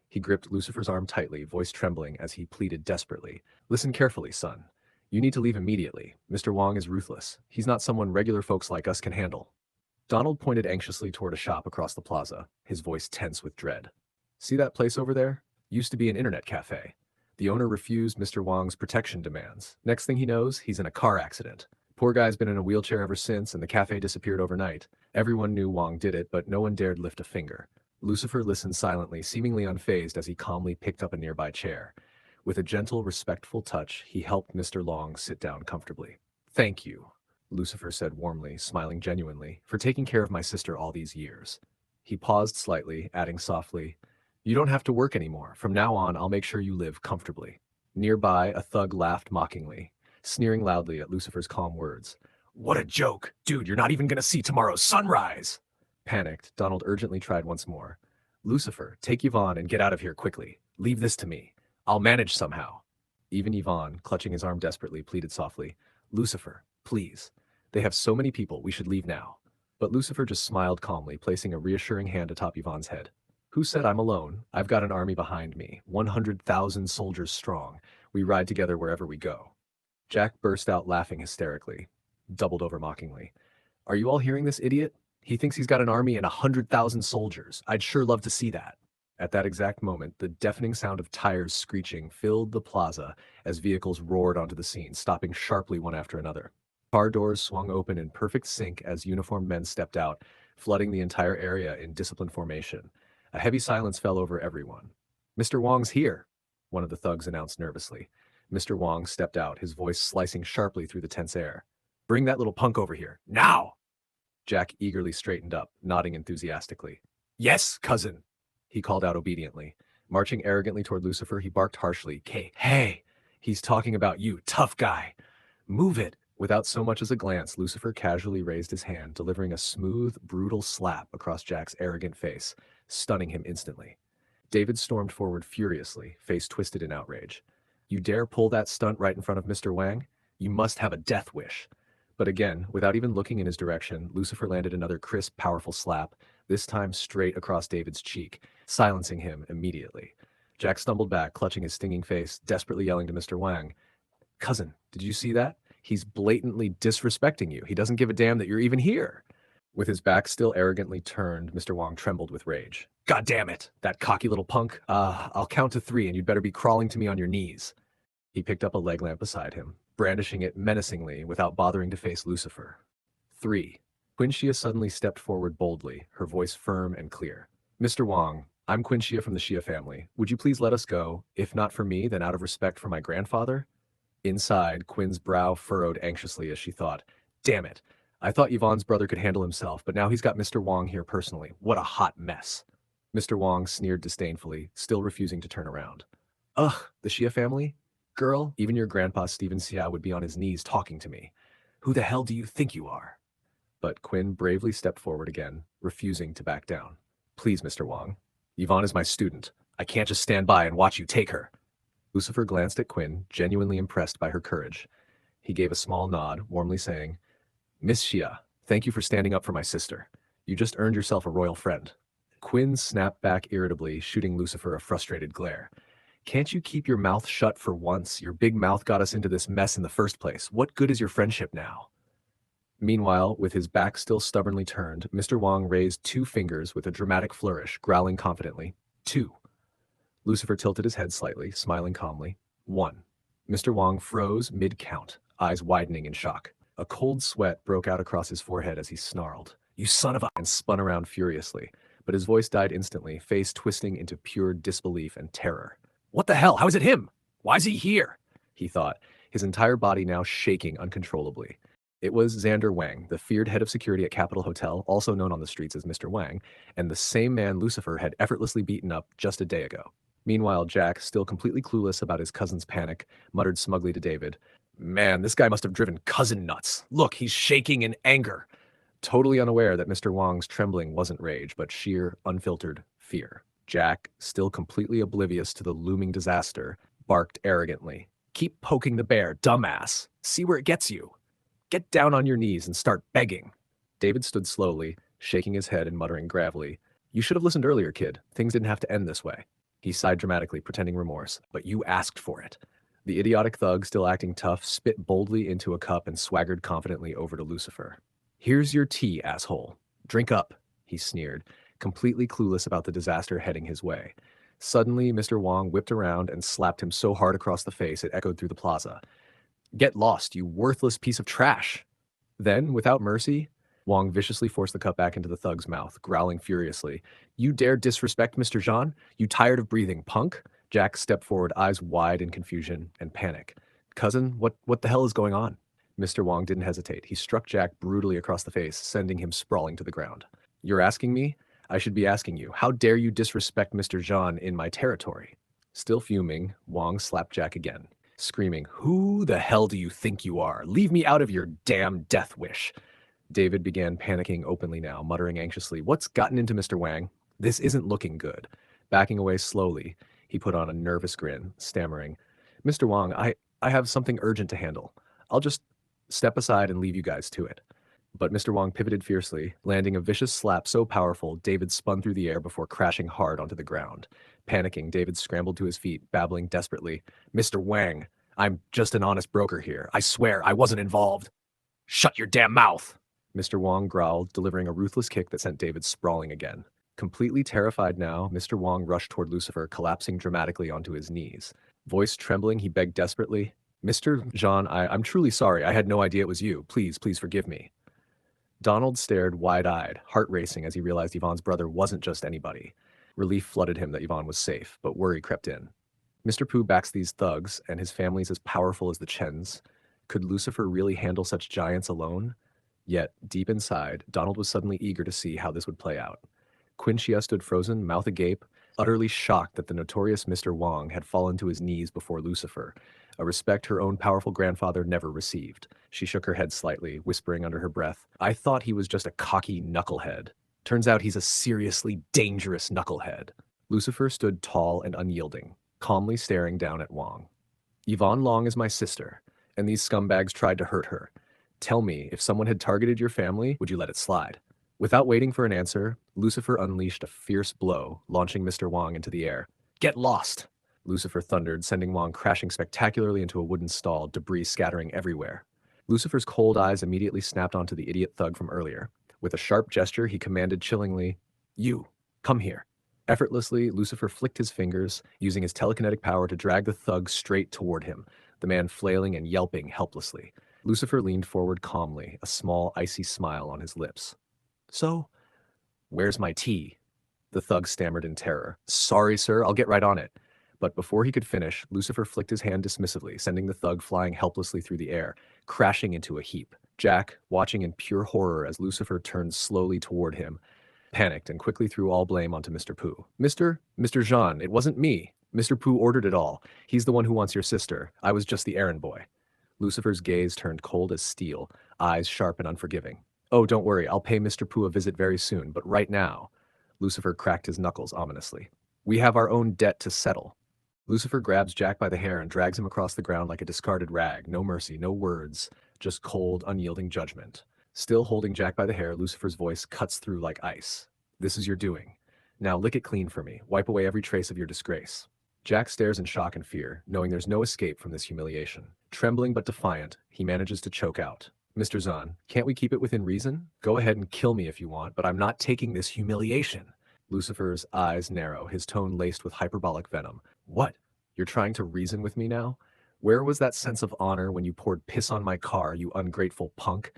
He gripped Lucifer's arm tightly, voice trembling as he pleaded desperately. "Listen carefully, son. You need to leave immediately. Mr. Wong is ruthless. He's not someone regular folks like us can handle." Donald pointed anxiously toward a shop across the plaza, his voice tense with dread. "See that place over there? Used to be an internet cafe. The owner refused Mr. Wong's protection demands. Next thing he knows, he's in a car accident. Poor guy's been in a wheelchair ever since, and the cafe disappeared overnight. Everyone knew Wong did it, but no one dared lift a finger." Lucifer listened silently, seemingly unfazed as he calmly picked up a nearby chair. With a gentle, respectful touch, he helped Mr. Long sit down comfortably. "Thank you," Lucifer said warmly, smiling genuinely, "for taking care of my sister all these years." He paused slightly, adding softly, "You don't have to work anymore. From now on, I'll make sure you live comfortably." Nearby, a thug laughed mockingly, sneering loudly at Lucifer's calm words. "What a joke! Dude, you're not even gonna see tomorrow's sunrise!" Panicked, Donald urgently tried once more. "Lucifer, take Yvonne and get out of here quickly. Leave this to me. I'll manage somehow." Even Yvonne, clutching his arm desperately, pleaded softly, "Lucifer, please. They have so many people, we should leave now." But Lucifer just smiled calmly, placing a reassuring hand atop Yvonne's head. "Who said I'm alone? I've got an army behind me, 100,000 soldiers strong. We ride together wherever we go." Jack burst out laughing hysterically, doubled over mockingly. "Are you all hearing this idiot? He thinks he's got an army and 100,000 soldiers. I'd sure love to see that." At that exact moment, the deafening sound of tires screeching filled the plaza as vehicles roared onto the scene, stopping sharply one after another. Car doors swung open in perfect sync as uniformed men stepped out, flooding the entire area in disciplined formation. A heavy silence fell over everyone. "Mr. Wong's here," one of the thugs announced nervously. Mr. Wong stepped out, his voice slicing sharply through the tense air. "Bring that little punk over here, now!" Jack eagerly straightened up, nodding enthusiastically. "Yes, cousin," he called out obediently. Marching arrogantly toward Lucifer, he barked harshly, Hey, he's talking about you, tough guy. Move it." Without so much as a glance, Lucifer casually raised his hand, delivering a smooth, brutal slap across Jack's arrogant face, stunning him instantly. David stormed forward furiously, face twisted in outrage. "You dare pull that stunt right in front of Mr. Wang? You must have a death wish." But again, without even looking in his direction, Lucifer landed another crisp, powerful slap, this time straight across David's cheek, silencing him immediately. Jack stumbled back, clutching his stinging face, desperately yelling to Mr. Wang, "Cousin, did you see that? He's blatantly disrespecting you. He doesn't give a damn that you're even here." With his back still arrogantly turned, Mr. Wang trembled with rage. "God damn it, that cocky little punk. I'll count to 3 and you'd better be crawling to me on your knees." He picked up a leg lamp beside him, brandishing it menacingly without bothering to face Lucifer. 3. Quinshia suddenly stepped forward boldly, her voice firm and clear. "Mr. Wong, I'm Quinshia from the Xia family. Would you please let us go? If not for me, then out of respect for my grandfather?" Inside, Quinn's brow furrowed anxiously as she thought, "Damn it. I thought Yvonne's brother could handle himself, but now he's got Mr. Wong here personally. What a hot mess." Mr. Wong sneered disdainfully, still refusing to turn around. "Ugh, the Xia family? Girl, even your grandpa Stephen Xia would be on his knees talking to me. Who the hell do you think you are?" But Quinn bravely stepped forward again, refusing to back down. "Please, Mr. Wong. Yvonne is my student. I can't just stand by and watch you take her." Lucifer glanced at Quinn, genuinely impressed by her courage. He gave a small nod, warmly saying, Miss Shia, thank you for standing up for my sister. You just earned yourself a royal friend. Quinn snapped back irritably, shooting Lucifer a frustrated glare. Can't you keep your mouth shut for once? Your big mouth got us into this mess in the first place. What good is your friendship now? Meanwhile, with his back still stubbornly turned, Mr. Wong raised 2 fingers with a dramatic flourish, growling confidently. 2. Lucifer tilted his head slightly, smiling calmly. 1. Mr. Wong froze mid-count, eyes widening in shock. A cold sweat broke out across his forehead as he snarled, You son of a... and spun around furiously, but his voice died instantly, face twisting into pure disbelief and terror. What the hell? How is it him? Why is he here? He thought, his entire body now shaking uncontrollably. It was Xander Wang, the feared head of security at Capitol Hotel, also known on the streets as Mr. Wang, and the same man Lucifer had effortlessly beaten up just a day ago. Meanwhile, Jack, still completely clueless about his cousin's panic, muttered smugly to David, Man, this guy must have driven cousin nuts. Look, he's shaking in anger. Totally unaware that Mr. Wong's trembling wasn't rage, but sheer, unfiltered fear. Jack, still completely oblivious to the looming disaster, barked arrogantly, Keep poking the bear, dumbass. See where it gets you. Get down on your knees and start begging. David stood slowly, shaking his head and muttering gravelly, You should have listened earlier, kid. Things didn't have to end this way. He sighed dramatically, pretending remorse. But you asked for it. The idiotic thug, still acting tough, spit boldly into a cup and swaggered confidently over to Lucifer. Here's your tea, asshole. Drink up, he sneered, completely clueless about the disaster heading his way. Suddenly, Mr. Wong whipped around and slapped him so hard across the face it echoed through the plaza. Get lost, you worthless piece of trash. Then, without mercy, Wong viciously forced the cup back into the thug's mouth, growling furiously. You dare disrespect Mr. Zhan? You tired of breathing, punk? Jack stepped forward, eyes wide in confusion and panic. Cousin, what the hell is going on? Mr. Wong didn't hesitate. He struck Jack brutally across the face, sending him sprawling to the ground. You're asking me? I should be asking you. How dare you disrespect Mr. Zhan in my territory? Still fuming, Wong slapped Jack again, screaming, Who the hell do you think you are? Leave me out of your damn death wish. David began panicking openly now, muttering anxiously, What's gotten into Mr. Wang? This isn't looking good. Backing away slowly, he put on a nervous grin, stammering, Mr. Wang, I have something urgent to handle. I'll just step aside and leave you guys to it. But Mr. Wang pivoted fiercely, landing a vicious slap so powerful David spun through the air before crashing hard onto the ground. Panicking, David scrambled to his feet, babbling desperately, Mr. Wang, I'm just an honest broker here. I swear I wasn't involved. Shut your damn mouth! Mr. Wang growled, delivering a ruthless kick that sent David sprawling again. Completely terrified now, Mr. Wang rushed toward Lucifer, collapsing dramatically onto his knees. Voice trembling, he begged desperately, Mr. Zhan, I'm truly sorry. I had no idea it was you. Please forgive me. Donald stared wide-eyed, heart racing as he realized Yvonne's brother wasn't just anybody. Relief flooded him that Yvonne was safe, but worry crept in. Mr. Pooh backs these thugs, and his family's as powerful as the Chens. Could Lucifer really handle such giants alone? Yet, deep inside, Donald was suddenly eager to see how this would play out. Quinchia stood frozen, mouth agape, utterly shocked that the notorious Mr. Wong had fallen to his knees before Lucifer, a respect her own powerful grandfather never received. She shook her head slightly, whispering under her breath, I thought he was just a cocky knucklehead. Turns out he's a seriously dangerous knucklehead. Lucifer stood tall and unyielding, calmly staring down at Wong. Yvonne Long is my sister, and these scumbags tried to hurt her. Tell me, if someone had targeted your family, would you let it slide? Without waiting for an answer, Lucifer unleashed a fierce blow, launching Mr. Wong into the air. Get lost! Lucifer thundered, sending Wong crashing spectacularly into a wooden stall, debris scattering everywhere. Lucifer's cold eyes immediately snapped onto the idiot thug from earlier. With a sharp gesture, he commanded chillingly, You, come here. Effortlessly, Lucifer flicked his fingers, using his telekinetic power to drag the thug straight toward him, the man flailing and yelping helplessly. Lucifer leaned forward calmly, a small, icy smile on his lips. So, where's my tea? The thug stammered in terror. Sorry, sir, I'll get right on it. But before he could finish, Lucifer flicked his hand dismissively, sending the thug flying helplessly through the air, crashing into a heap. Jack, watching in pure horror as Lucifer turned slowly toward him, panicked and quickly threw all blame onto Mr. Pooh. Mr. Zhan, it wasn't me. Mr. Pooh ordered it all. He's the one who wants your sister. I was just the errand boy. Lucifer's gaze turned cold as steel, eyes sharp and unforgiving. Oh, don't worry, I'll pay Mr. Pooh a visit very soon, but right now, Lucifer cracked his knuckles ominously. We have our own debt to settle. Lucifer grabs Jack by the hair and drags him across the ground like a discarded rag. No mercy, no words, just cold, unyielding judgment. Still holding Jack by the hair, Lucifer's voice cuts through like ice. This is your doing. Now lick it clean for me. Wipe away every trace of your disgrace. Jack stares in shock and fear, knowing there's no escape from this humiliation. Trembling but defiant, he manages to choke out. Mr. Zhan, can't we keep it within reason? Go ahead and kill me if you want, but I'm not taking this humiliation. Lucifer's eyes narrow, his tone laced with hyperbolic venom. What? You're trying to reason with me now? Where was that sense of honor when you poured piss on my car, you ungrateful punk?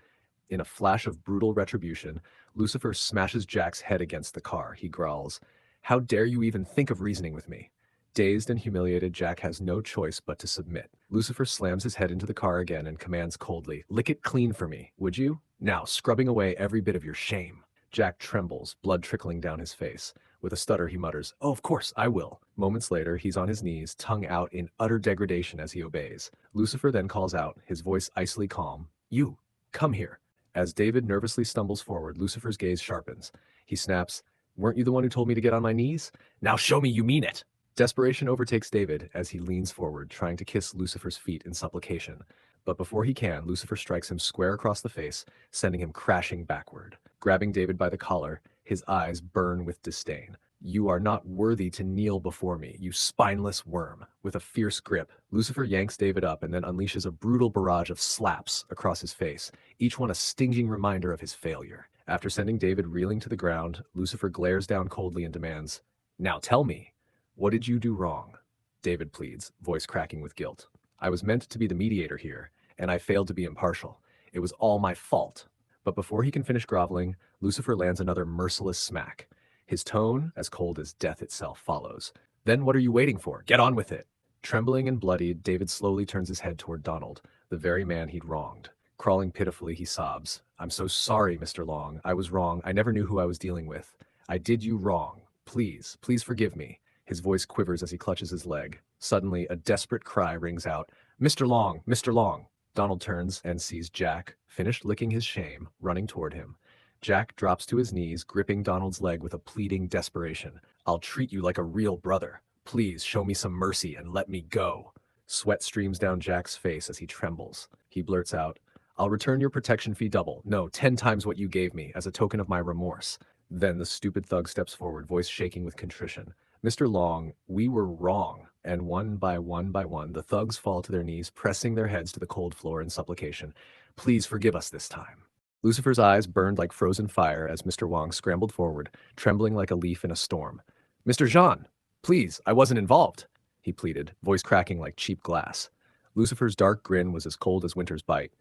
In a flash of brutal retribution, Lucifer smashes Jack's head against the car. He growls, "How dare you even think of reasoning with me?" Dazed and humiliated, Jack has no choice but to submit. Lucifer slams his head into the car again and commands coldly, "Lick it clean for me, would you? Now, scrubbing away every bit of your shame." Jack trembles, blood trickling down his face. With a stutter, he mutters, "Oh, of course, I will." Moments later, he's on his knees, tongue out in utter degradation as he obeys. Lucifer then calls out, his voice icily calm, "You, come here." As David nervously stumbles forward, Lucifer's gaze sharpens. He snaps, "Weren't you the one who told me to get on my knees? Now show me you mean it." Desperation overtakes David as he leans forward, trying to kiss Lucifer's feet in supplication. But before he can, Lucifer strikes him square across the face, sending him crashing backward. Grabbing David by the collar, his eyes burn with disdain. "You are not worthy to kneel before me, you spineless worm." With a fierce grip, Lucifer yanks David up and then unleashes a brutal barrage of slaps across his face, each one a stinging reminder of his failure. After sending David reeling to the ground, Lucifer glares down coldly and demands, "Now tell me, what did you do wrong?" David pleads, voice cracking with guilt. "I was meant to be the mediator here, and I failed to be impartial. It was all my fault." But before he can finish groveling, Lucifer lands another merciless smack. His tone, as cold as death itself, follows. "Then what are you waiting for? Get on with it." Trembling and bloodied, David slowly turns his head toward Donald, the very man he'd wronged. Crawling pitifully, he sobs, "I'm so sorry, Mr. Long. I was wrong. I never knew who I was dealing with. I did you wrong. Please, please forgive me." His voice quivers as he clutches his leg. Suddenly, a desperate cry rings out, "Mr. Long! Mr. Long!" Donald turns and sees Jack, finished licking his shame, running toward him. Jack drops to his knees, gripping Donald's leg with a pleading desperation. "I'll treat you like a real brother. Please show me some mercy and let me go." Sweat streams down Jack's face as he trembles. He blurts out, "I'll return your protection fee double, no, 10 times what you gave me, as a token of my remorse." Then the stupid thug steps forward, voice shaking with contrition. "Mr. Long, we were wrong." And one by one, the thugs fall to their knees, pressing their heads to the cold floor in supplication. "Please forgive us this time." Lucifer's eyes burned like frozen fire as Mr. Wong scrambled forward, trembling like a leaf in a storm. "Mr. Zhan, please, I wasn't involved," he pleaded, voice cracking like cheap glass. Lucifer's dark grin was as cold as winter's bite.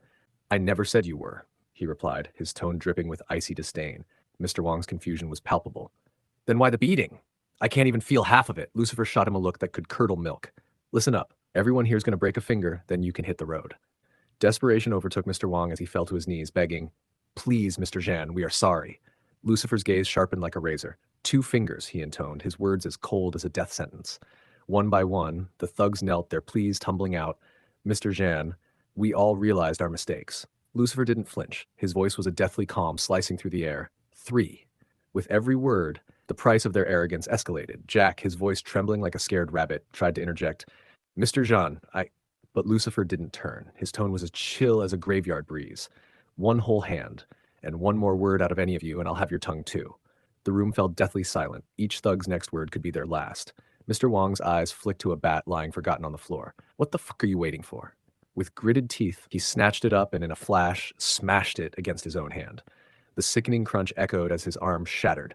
"I never said you were," he replied, his tone dripping with icy disdain. Mr. Wong's confusion was palpable. "Then why the beating? I can't even feel half of it." Lucifer shot him a look that could curdle milk. "Listen up. Everyone here's going to break a finger, then you can hit the road." Desperation overtook Mr. Wong as he fell to his knees, begging, "Please, Mr. Zhan, we are sorry." Lucifer's gaze sharpened like a razor. "2 fingers," he intoned, his words as cold as a death sentence. One by one, the thugs knelt, their pleas tumbling out. "Mr. Zhan, we all realized our mistakes." Lucifer didn't flinch. His voice was a deathly calm slicing through the air. 3. With every word, the price of their arrogance escalated. Jack, his voice trembling like a scared rabbit, tried to interject, "Mr. Zhan, But Lucifer didn't turn. His tone was as chill as a graveyard breeze. "One whole hand, and one more word out of any of you, and I'll have your tongue too." The room fell deathly silent. Each thug's next word could be their last. Mr. Wong's eyes flicked to a bat lying forgotten on the floor. "What the fuck are you waiting for?" With gritted teeth, he snatched it up and in a flash, smashed it against his own hand. The sickening crunch echoed as his arm shattered.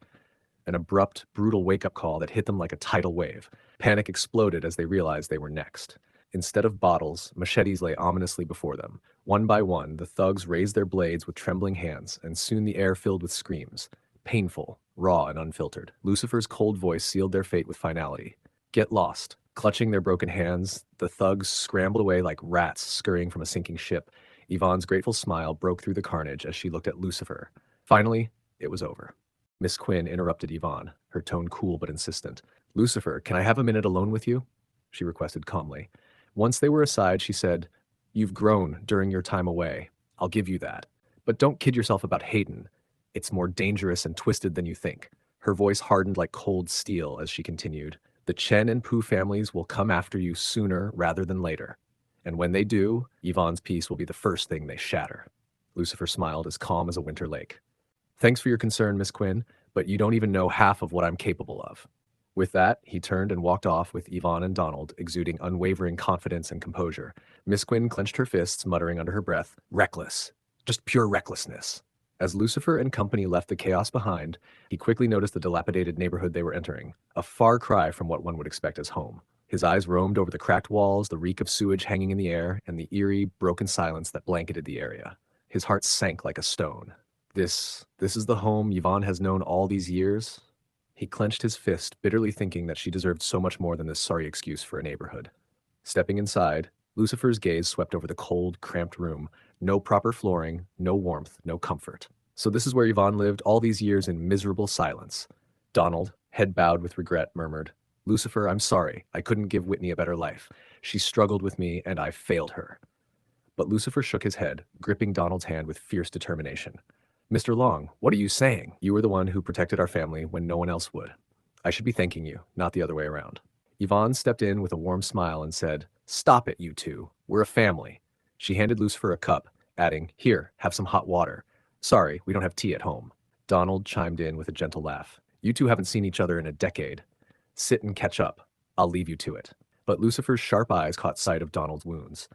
An abrupt, brutal wake-up call that hit them like a tidal wave. Panic exploded as they realized they were next. Instead of bottles, machetes lay ominously before them. One by one, the thugs raised their blades with trembling hands, and soon the air filled with screams. Painful, raw, and unfiltered. Lucifer's cold voice sealed their fate with finality. "Get lost." Clutching their broken hands, the thugs scrambled away like rats scurrying from a sinking ship. Yvonne's grateful smile broke through the carnage as she looked at Lucifer. Finally, it was over. Miss Quinn interrupted Yvonne, her tone cool but insistent. "Lucifer, can I have a minute alone with you?" she requested calmly. Once they were aside, she said, "You've grown during your time away. I'll give you that. But don't kid yourself about Hayden. It's more dangerous and twisted than you think." Her voice hardened like cold steel as she continued. The Chen and Pu families will come after you sooner rather than later. And when they do, Yvonne's peace will be the first thing they shatter. Lucifer smiled as calm as a winter lake. Thanks for your concern, Miss Quinn, but you don't even know half of what I'm capable of. With that, he turned and walked off with Yvonne and Donald, exuding unwavering confidence and composure. Miss Quinn clenched her fists, muttering under her breath, reckless. Just pure recklessness. As Lucifer and company left the chaos behind, he quickly noticed the dilapidated neighborhood they were entering, a far cry from what one would expect as home. His eyes roamed over the cracked walls, the reek of sewage hanging in the air, and the eerie, broken silence that blanketed the area. His heart sank like a stone. This is the home Yvonne has known all these years? He clenched his fist, bitterly thinking that she deserved so much more than this sorry excuse for a neighborhood. Stepping inside, Lucifer's gaze swept over the cold, cramped room. No proper flooring, no warmth, no comfort. So this is where Yvonne lived all these years in miserable silence. Donald, head bowed with regret, murmured, Lucifer, I'm sorry. I couldn't give Whitney a better life. She struggled with me, and I failed her. But Lucifer shook his head, gripping Donald's hand with fierce determination. Mr. Long, what are you saying? You were the one who protected our family when no one else would. I should be thanking you, not the other way around. Yvonne stepped in with a warm smile and said, Stop it, you two. We're a family. She handed Lucifer a cup, adding, Here, have some hot water. Sorry, we don't have tea at home. Donald chimed in with a gentle laugh. You two haven't seen each other in a decade. Sit and catch up. I'll leave you to it. But Lucifer's sharp eyes caught sight of Donald's wounds.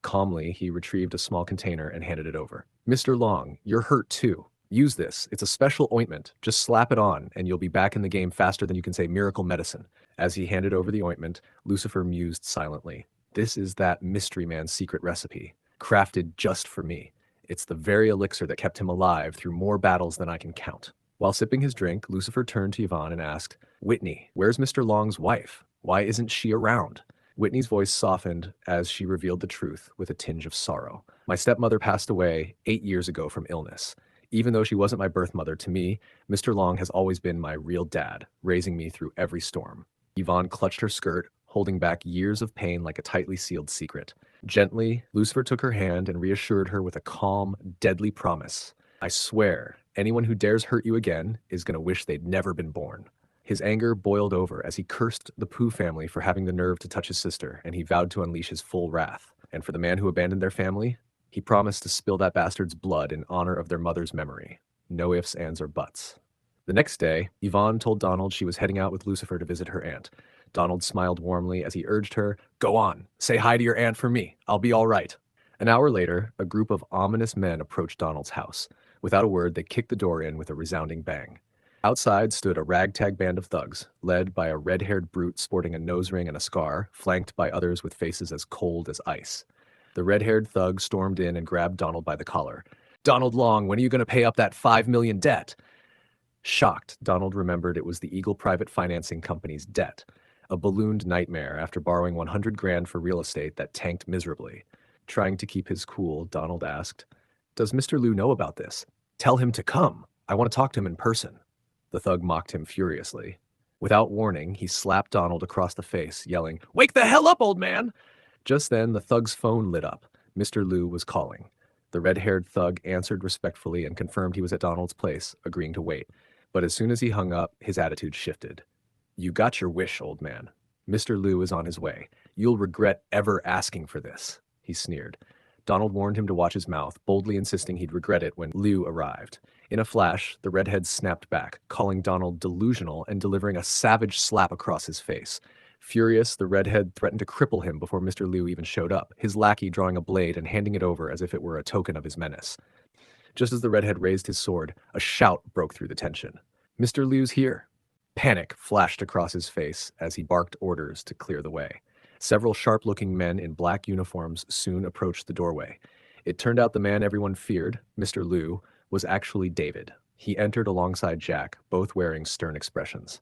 Calmly, he retrieved a small container and handed it over. Mr. Long, you're hurt too. Use this. It's a special ointment. Just slap it on, and you'll be back in the game faster than you can say miracle medicine. As he handed over the ointment, Lucifer mused silently. This is that mystery man's secret recipe, crafted just for me. It's the very elixir that kept him alive through more battles than I can count. While sipping his drink, Lucifer turned to Yvonne and asked, Whitney, where's Mr. Long's wife? Why isn't she around? Whitney's voice softened as she revealed the truth with a tinge of sorrow. My stepmother passed away 8 years ago from illness. Even though she wasn't my birth mother, to me, Mr. Long has always been my real dad, raising me through every storm. Yvonne clutched her skirt, holding back years of pain like a tightly sealed secret. Gently, Lucifer took her hand and reassured her with a calm, deadly promise. I swear, anyone who dares hurt you again is going to wish they'd never been born. His anger boiled over as he cursed the Pooh family for having the nerve to touch his sister, and he vowed to unleash his full wrath. And for the man who abandoned their family, he promised to spill that bastard's blood in honor of their mother's memory. No ifs, ands, or buts. The next day, Yvonne told Donald she was heading out with Lucifer to visit her aunt. Donald smiled warmly as he urged her, Go on, say hi to your aunt for me. I'll be all right. An hour later, a group of ominous men approached Donald's house. Without a word, they kicked the door in with a resounding bang. Outside stood a ragtag band of thugs, led by a red-haired brute sporting a nose ring and a scar, flanked by others with faces as cold as ice. The red-haired thug stormed in and grabbed Donald by the collar. Donald Long, when are you going to pay up that $5 million debt? Shocked, Donald remembered it was the Eagle Private Financing Company's debt, a ballooned nightmare after borrowing 100 grand for real estate that tanked miserably. Trying to keep his cool, Donald asked, Does Mr. Liu know about this? Tell him to come. I want to talk to him in person. The thug mocked him furiously. Without warning, he slapped Donald across the face, yelling, Wake the hell up, old man! Just then, the thug's phone lit up. Mr. Liu was calling. The red-haired thug answered respectfully and confirmed he was at Donald's place, agreeing to wait. But as soon as he hung up, his attitude shifted. You got your wish, old man. Mr. Liu is on his way. You'll regret ever asking for this, he sneered. Donald warned him to watch his mouth, boldly insisting he'd regret it when Liu arrived. In a flash, the redhead snapped back, calling Donald delusional and delivering a savage slap across his face. Furious, the redhead threatened to cripple him before Mr. Liu even showed up, his lackey drawing a blade and handing it over as if it were a token of his menace. Just as the redhead raised his sword, a shout broke through the tension. Mr. Liu's here. Panic flashed across his face as he barked orders to clear the way. Several sharp-looking men in black uniforms soon approached the doorway. It turned out the man everyone feared, Mr. Liu, was actually David. He entered alongside Jack, both wearing stern expressions.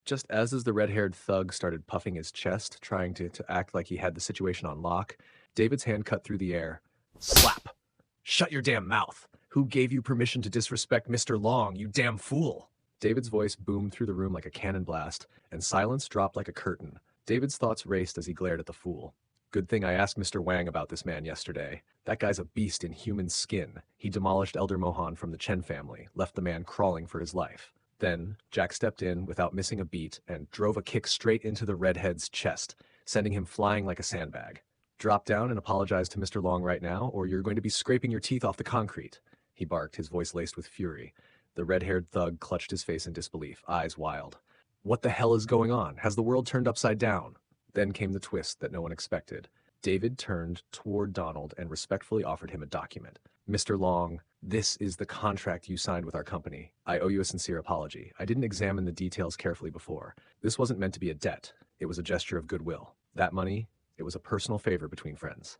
Just as the red-haired thug started puffing his chest, trying to act like he had the situation on lock, David's hand cut through the air. Slap! Shut your damn mouth! Who gave you permission to disrespect Mr. Long, you damn fool? David's voice boomed through the room like a cannon blast, and silence dropped like a curtain. David's thoughts raced as he glared at the fool. Good thing I asked Mr. Wang about this man yesterday. That guy's a beast in human skin. He demolished Elder Mohan from the Chen family, left the man crawling for his life. Then, Jack stepped in without missing a beat and drove a kick straight into the redhead's chest, sending him flying like a sandbag. "Drop down and apologize to Mr. Long right now, or you're going to be scraping your teeth off the concrete," he barked, his voice laced with fury. The red-haired thug clutched his face in disbelief, eyes wild. What the hell is going on? Has the world turned upside down? Then came the twist that no one expected. David turned toward Donald and respectfully offered him a document. "Mr. Long, this is the contract you signed with our company. I owe you a sincere apology. I didn't examine the details carefully before. This wasn't meant to be a debt. It was a gesture of goodwill. That money, it was a personal favor between friends."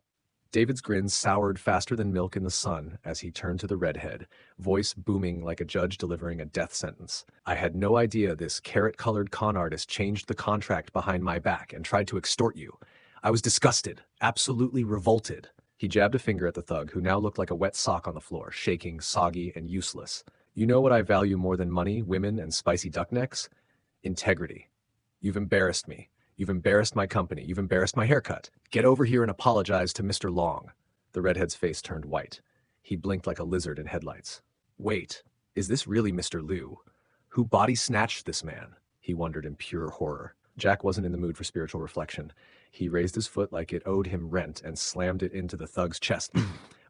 David's grin soured faster than milk in the sun as he turned to the redhead, voice booming like a judge delivering a death sentence. "I had no idea this carrot-colored con artist changed the contract behind my back and tried to extort you. I was disgusted, absolutely revolted." He jabbed a finger at the thug, who now looked like a wet sock on the floor, shaking, soggy, and useless. "You know what I value more than money, women, and spicy duck necks? Integrity. You've embarrassed me. You've embarrassed my company. You've embarrassed my haircut. Get over here and apologize to Mr. Long." The redhead's face turned white. He blinked like a lizard in headlights. "Wait, is this really Mr. Liu? Who body-snatched this man?" he wondered in pure horror. Jack wasn't in the mood for spiritual reflection. He raised his foot like it owed him rent and slammed it into the thug's chest.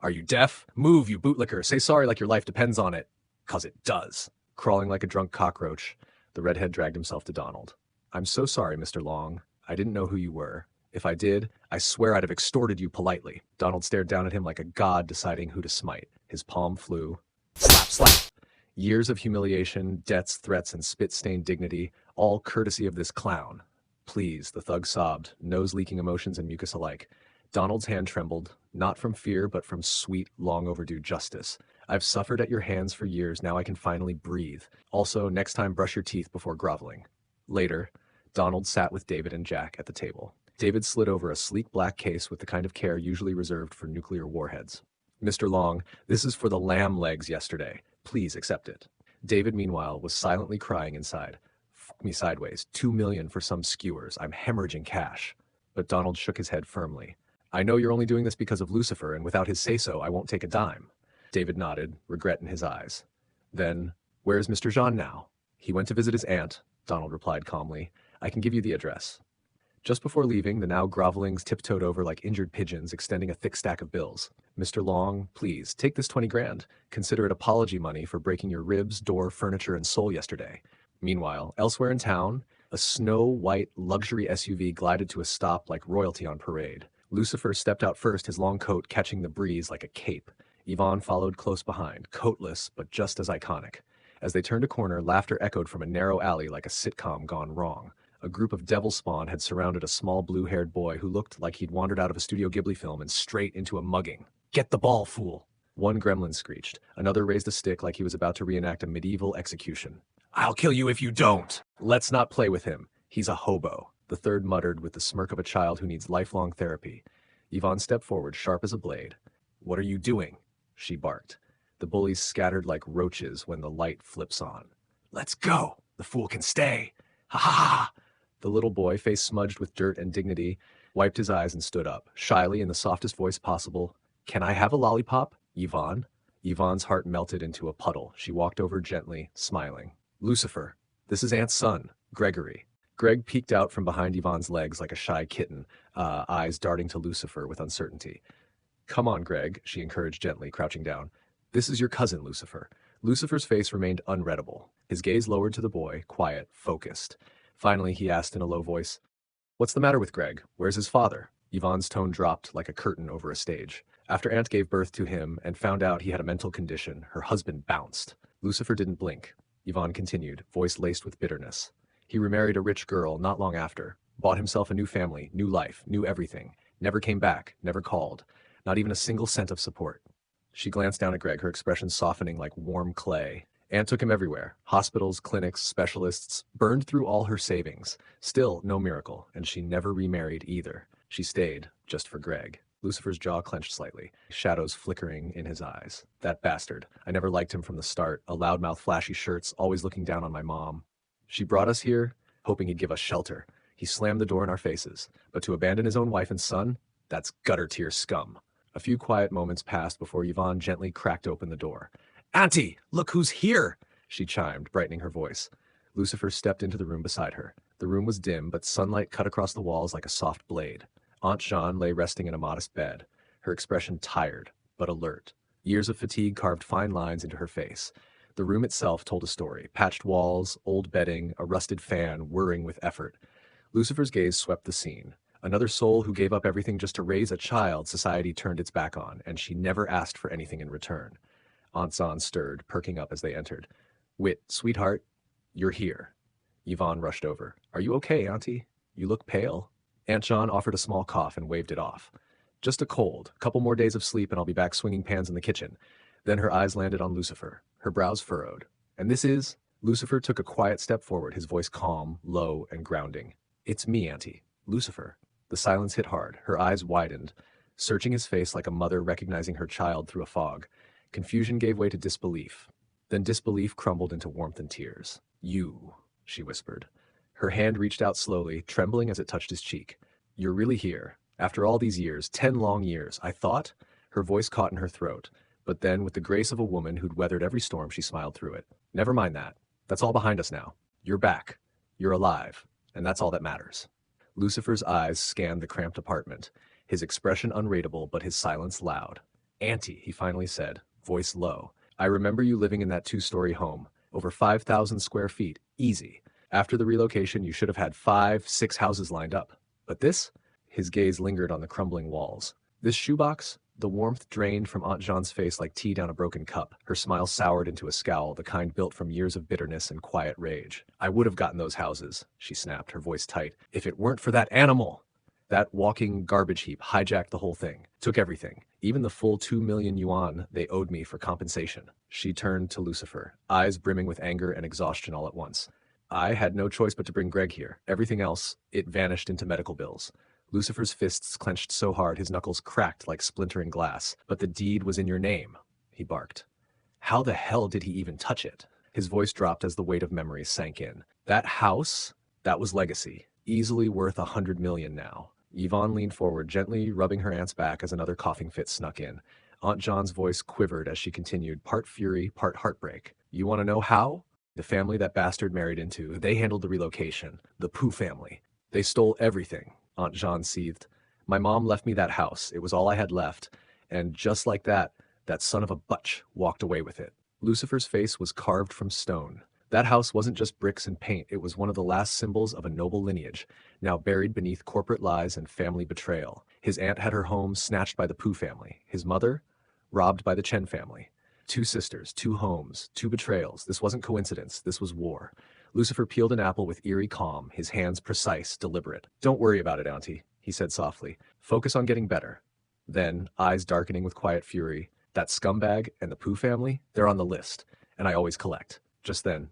"Are you deaf? Move, you bootlicker. Say sorry like your life depends on it. 'Cause it does." Crawling like a drunk cockroach, the redhead dragged himself to Donald. "I'm so sorry, Mr. Long. I didn't know who you were. If I did, I swear I'd have extorted you politely." Donald stared down at him like a god deciding who to smite. His palm flew. Slap, slap. Years of humiliation, debts, threats, and spit-stained dignity, all courtesy of this clown. "Please," the thug sobbed, nose-leaking emotions and mucus alike. Donald's hand trembled, not from fear but from sweet, long-overdue justice. "I've suffered at your hands for years, now I can finally breathe. Also, next time brush your teeth before groveling." Later, Donald sat with David and Jack at the table. David slid over a sleek black case with the kind of care usually reserved for nuclear warheads. "Mr. Long, this is for the lamb legs yesterday. Please accept it." David, meanwhile, was silently crying inside. "Fuck me sideways. 2 million for some skewers. I'm hemorrhaging cash." But Donald shook his head firmly. "I know you're only doing this because of Lucifer, and without his say-so, I won't take a dime." David nodded, regret in his eyes. "Then, where's Mr. Zhan now?" "He went to visit his aunt," Donald replied calmly. "I can give you the address." Just before leaving, the now grovelings tiptoed over like injured pigeons, extending a thick stack of bills. "Mr. Long, please, take this 20 grand. Consider it apology money for breaking your ribs, door, furniture, and soul yesterday." Meanwhile, elsewhere in town, a snow-white luxury SUV glided to a stop like royalty on parade. Lucifer stepped out first, his long coat catching the breeze like a cape. Yvonne followed close behind, coatless but just as iconic. As they turned a corner, laughter echoed from a narrow alley like a sitcom gone wrong. A group of devil spawn had surrounded a small blue-haired boy who looked like he'd wandered out of a Studio Ghibli film and straight into a mugging. "Get the ball, fool!" One gremlin screeched. Another raised a stick like he was about to reenact a medieval execution. "I'll kill you if you don't!" "Let's not play with him. He's a hobo," the third muttered with the smirk of a child who needs lifelong therapy. Yvonne stepped forward, sharp as a blade. "What are you doing?" she barked. The bullies scattered like roaches when the light flips on. "Let's go! The fool can stay! Ha ha ha!" The little boy, face smudged with dirt and dignity, wiped his eyes and stood up, shyly in the softest voice possible. "Can I have a lollipop, Yvonne?" Yvonne's heart melted into a puddle. She walked over gently, smiling. "Lucifer, this is Aunt's son, Gregory." Greg peeked out from behind Yvonne's legs like a shy kitten, eyes darting to Lucifer with uncertainty. "Come on, Greg," she encouraged gently, crouching down. "This is your cousin, Lucifer." Lucifer's face remained unreadable, his gaze lowered to the boy, quiet, focused. Finally, he asked in a low voice, "What's the matter with Greg? Where's his father?" Yvonne's tone dropped like a curtain over a stage. After Aunt gave birth to him and found out he had a mental condition, her husband bounced. Lucifer didn't blink. Yvonne continued, voice laced with bitterness. "He remarried a rich girl not long after, bought himself a new family, new life, new everything, never came back, never called, not even a single cent of support." She glanced down at Greg, her expression softening like warm clay. Aunt took him everywhere. Hospitals, clinics, specialists, burned through all her savings. Still, no miracle, and she never remarried either. She stayed, just for Greg. Lucifer's jaw clenched slightly, shadows flickering in his eyes. "That bastard. I never liked him from the start. A loudmouth, flashy shirts, always looking down on my mom. She brought us here, hoping he'd give us shelter. He slammed the door in our faces. But to abandon his own wife and son? That's gutter-tier scum." A few quiet moments passed before Yvonne gently cracked open the door. "Auntie, look who's here!" she chimed, brightening her voice. Lucifer stepped into the room beside her. The room was dim, but sunlight cut across the walls like a soft blade. Aunt Jean lay resting in a modest bed, her expression tired, but alert. Years of fatigue carved fine lines into her face. The room itself told a story: patched walls, old bedding, a rusted fan whirring with effort. Lucifer's gaze swept the scene. Another soul who gave up everything just to raise a child society turned its back on, and she never asked for anything in return. Aunt Zan stirred, perking up as they entered. Wit, sweetheart, you're here. Yvonne rushed over. Are you okay, Auntie? You look pale. Aunt Jean offered a small cough and waved it off. Just a cold. Couple more days of sleep and I'll be back swinging pans in the kitchen. Then her eyes landed on Lucifer. Her brows furrowed. And this is? Lucifer took a quiet step forward, his voice calm, low, and grounding. It's me, Auntie. Lucifer. The silence hit hard. Her eyes widened, searching his face like a mother recognizing her child through a fog. Confusion gave way to disbelief. Then disbelief crumbled into warmth and tears. You, she whispered. Her hand reached out slowly, trembling as it touched his cheek. You're really here. After all these years, 10 long years, I thought. Her voice caught in her throat. But then, with the grace of a woman who'd weathered every storm, she smiled through it. Never mind that. That's all behind us now. You're back. You're alive. And that's all that matters. Lucifer's eyes scanned the cramped apartment, his expression unreadable but his silence loud. Auntie, he finally said, voice low. I remember you living in that 2-story home, over 5,000 square feet, easy. After the relocation, you should have had 5, 6 houses lined up. But this? His gaze lingered on the crumbling walls. This shoebox? The warmth drained from Aunt Jean's face like tea down a broken cup. Her smile soured into a scowl, the kind built from years of bitterness and quiet rage. I would have gotten those houses, she snapped, her voice tight, if it weren't for that animal. That walking garbage heap hijacked the whole thing, took everything, even the full 2 million yuan they owed me for compensation. She turned to Lucifer, eyes brimming with anger and exhaustion all at once. I had no choice but to bring Greg here. Everything else, it vanished into medical bills. Lucifer's fists clenched so hard his knuckles cracked like splintering glass. But the deed was in your name, he barked. How the hell did he even touch it? His voice dropped as the weight of memories sank in. That house? That was legacy. Easily worth 100 million now. Yvonne leaned forward, gently rubbing her aunt's back as another coughing fit snuck in. Aunt John's voice quivered as she continued, part fury, part heartbreak. You want to know how? The family that bastard married into, they handled the relocation. The Pooh family. They stole everything. Aunt Jean seethed. My mom left me that house. It was all I had left. And just like that, that son of a butch walked away with it. Lucifer's face was carved from stone. That house wasn't just bricks and paint. It was one of the last symbols of a noble lineage, now buried beneath corporate lies and family betrayal. His aunt had her home snatched by the Pooh family. His mother, robbed by the Chen family. 2 sisters, 2 homes, 2 betrayals. This wasn't coincidence. This was war. Lucifer peeled an apple with eerie calm, his hands precise, deliberate. Don't worry about it, Auntie, he said softly. Focus on getting better. Then, eyes darkening with quiet fury, that scumbag and the Pooh family, they're on the list, and I always collect. Just then,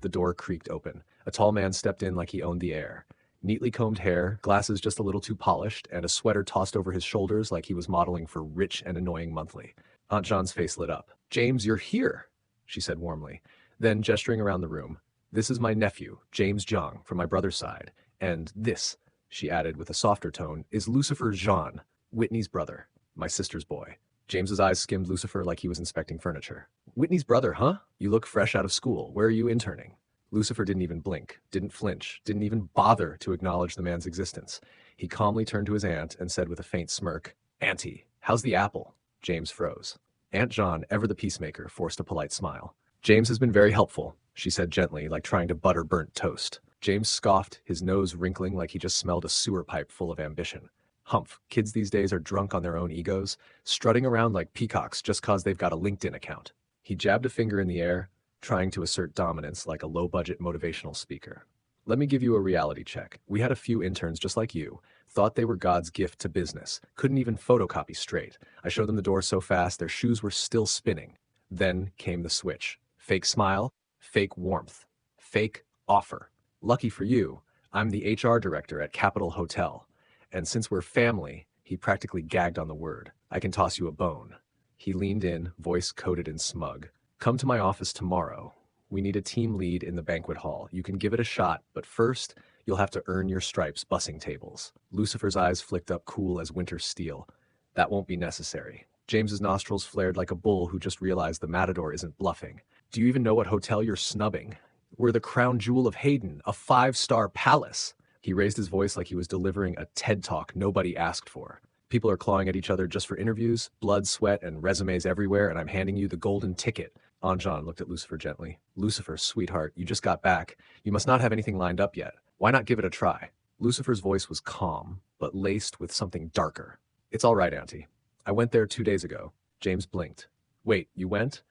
the door creaked open. A tall man stepped in like he owned the air. Neatly combed hair, glasses just a little too polished, and a sweater tossed over his shoulders like he was modeling for Rich and Annoying Monthly. Aunt John's face lit up. James, you're here, she said warmly. Then, gesturing around the room, this is my nephew, James Zhang, from my brother's side. And this, she added with a softer tone, is Mucifer Zhan, Whitney's brother, my sister's boy. James's eyes skimmed Lucifer like he was inspecting furniture. Whitney's brother, huh? You look fresh out of school. Where are you interning? Lucifer didn't even blink, didn't flinch, didn't even bother to acknowledge the man's existence. He calmly turned to his aunt and said with a faint smirk, Auntie, how's the apple? James froze. Aunt Jean, ever the peacemaker, forced a polite smile. James has been very helpful, she said gently, like trying to butter burnt toast. James scoffed, his nose wrinkling like he just smelled a sewer pipe full of ambition. Humph, kids these days are drunk on their own egos, strutting around like peacocks just cause they've got a LinkedIn account. He jabbed a finger in the air, trying to assert dominance like a low-budget motivational speaker. Let me give you a reality check. We had a few interns just like you, thought they were God's gift to business, couldn't even photocopy straight. I showed them the door so fast their shoes were still spinning. Then came the switch. Fake smile, fake warmth, fake offer. Lucky for you, I'm the HR director at Capitol Hotel. And since we're family, he practically gagged on the word. I can toss you a bone. He leaned in, voice coated and smug. Come to my office tomorrow. We need a team lead in the banquet hall. You can give it a shot, but first, you'll have to earn your stripes bussing tables. Lucifer's eyes flicked up cool as winter steel. That won't be necessary. James's nostrils flared like a bull who just realized the matador isn't bluffing. Do you even know what hotel you're snubbing? We're the crown jewel of Hayden, a 5-star palace. He raised his voice like he was delivering a TED talk nobody asked for. People are clawing at each other just for interviews, blood, sweat, and resumes everywhere, and I'm handing you the golden ticket. Anjan looked at Lucifer gently. Lucifer, sweetheart, you just got back. You must not have anything lined up yet. Why not give it a try? Lucifer's voice was calm, but laced with something darker. It's all right, Auntie. I went there 2 days ago. James blinked. Wait, you went?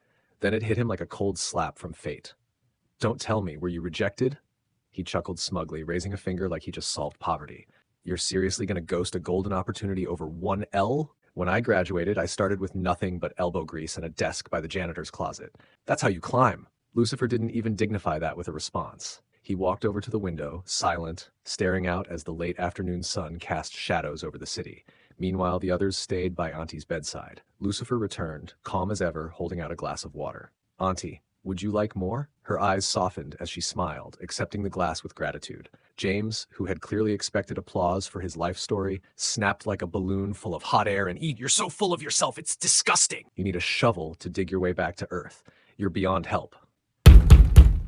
Then it hit him like a cold slap from fate. Don't tell me, were you rejected? He chuckled smugly, raising a finger like he just solved poverty. You're seriously going to ghost a golden opportunity over 1L? When I graduated, I started with nothing but elbow grease and a desk by the janitor's closet. That's how you climb. Lucifer didn't even dignify that with a response. He walked over to the window, silent, staring out as the late afternoon sun cast shadows over the city. Meanwhile, the others stayed by Auntie's bedside. Lucifer returned, calm as ever, holding out a glass of water. Auntie, would you like more? Her eyes softened as she smiled, accepting the glass with gratitude. James, who had clearly expected applause for his life story, snapped like a balloon full of hot air and "Eat, you're so full of yourself, it's disgusting! You need a shovel to dig your way back to Earth. You're beyond help."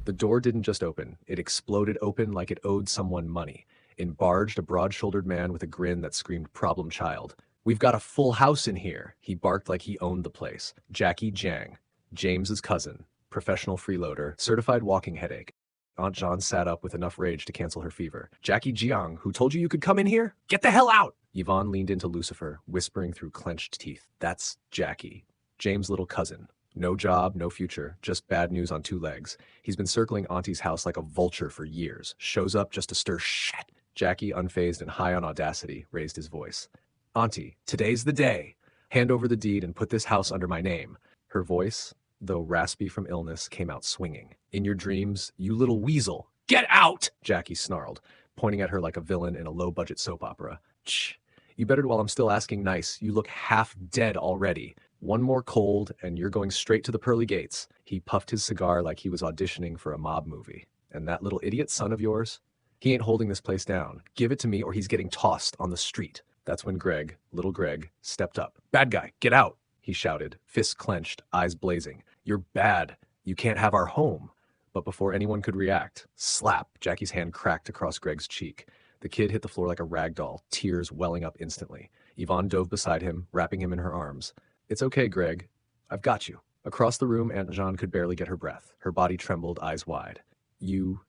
The door didn't just open, it exploded open like it owed someone money. In barged a broad-shouldered man with a grin that screamed problem child. We've got a full house in here, he barked like he owned the place. Jackie Jiang, James's cousin, professional freeloader, certified walking headache. Aunt John sat up with enough rage to cancel her fever. Jackie Jiang, who told you could come in here? Get the hell out! Yvonne leaned into Lucifer, whispering through clenched teeth. That's Jackie, James' little cousin. No job, no future, just bad news on 2 legs. He's been circling Auntie's house like a vulture for years. Shows up just to stir shit. Jackie, unfazed and high on audacity, raised his voice. Auntie, today's the day. Hand over the deed and put this house under my name. Her voice, though raspy from illness, came out swinging. In your dreams, you little weasel. Get out! Jackie snarled, pointing at her like a villain in a low-budget soap opera. Shh. You bettered while I'm still asking nice. You look half dead already. One more cold, and you're going straight to the pearly gates. He puffed his cigar like he was auditioning for a mob movie. And that little idiot son of yours? He ain't holding this place down. Give it to me or he's getting tossed on the street. That's when Greg, little Greg, stepped up. Bad guy, get out, he shouted, fists clenched, eyes blazing. You're bad. You can't have our home. But before anyone could react, slap, Jackie's hand cracked across Greg's cheek. The kid hit the floor like a rag doll, tears welling up instantly. Yvonne dove beside him, wrapping him in her arms. It's okay, Greg. I've got you. Across the room, Aunt Jean could barely get her breath. Her body trembled, eyes wide. You.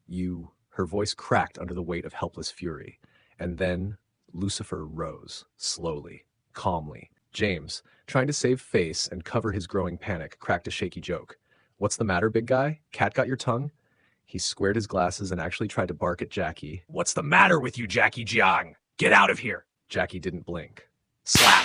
Her voice cracked under the weight of helpless fury. And then Lucifer rose, slowly, calmly. James, trying to save face and cover his growing panic, cracked a shaky joke. What's the matter, big guy? Cat got your tongue? He squared his glasses and actually tried to bark at Jackie. What's the matter with you, Jackie Jiang? Get out of here! Jackie didn't blink. Slap!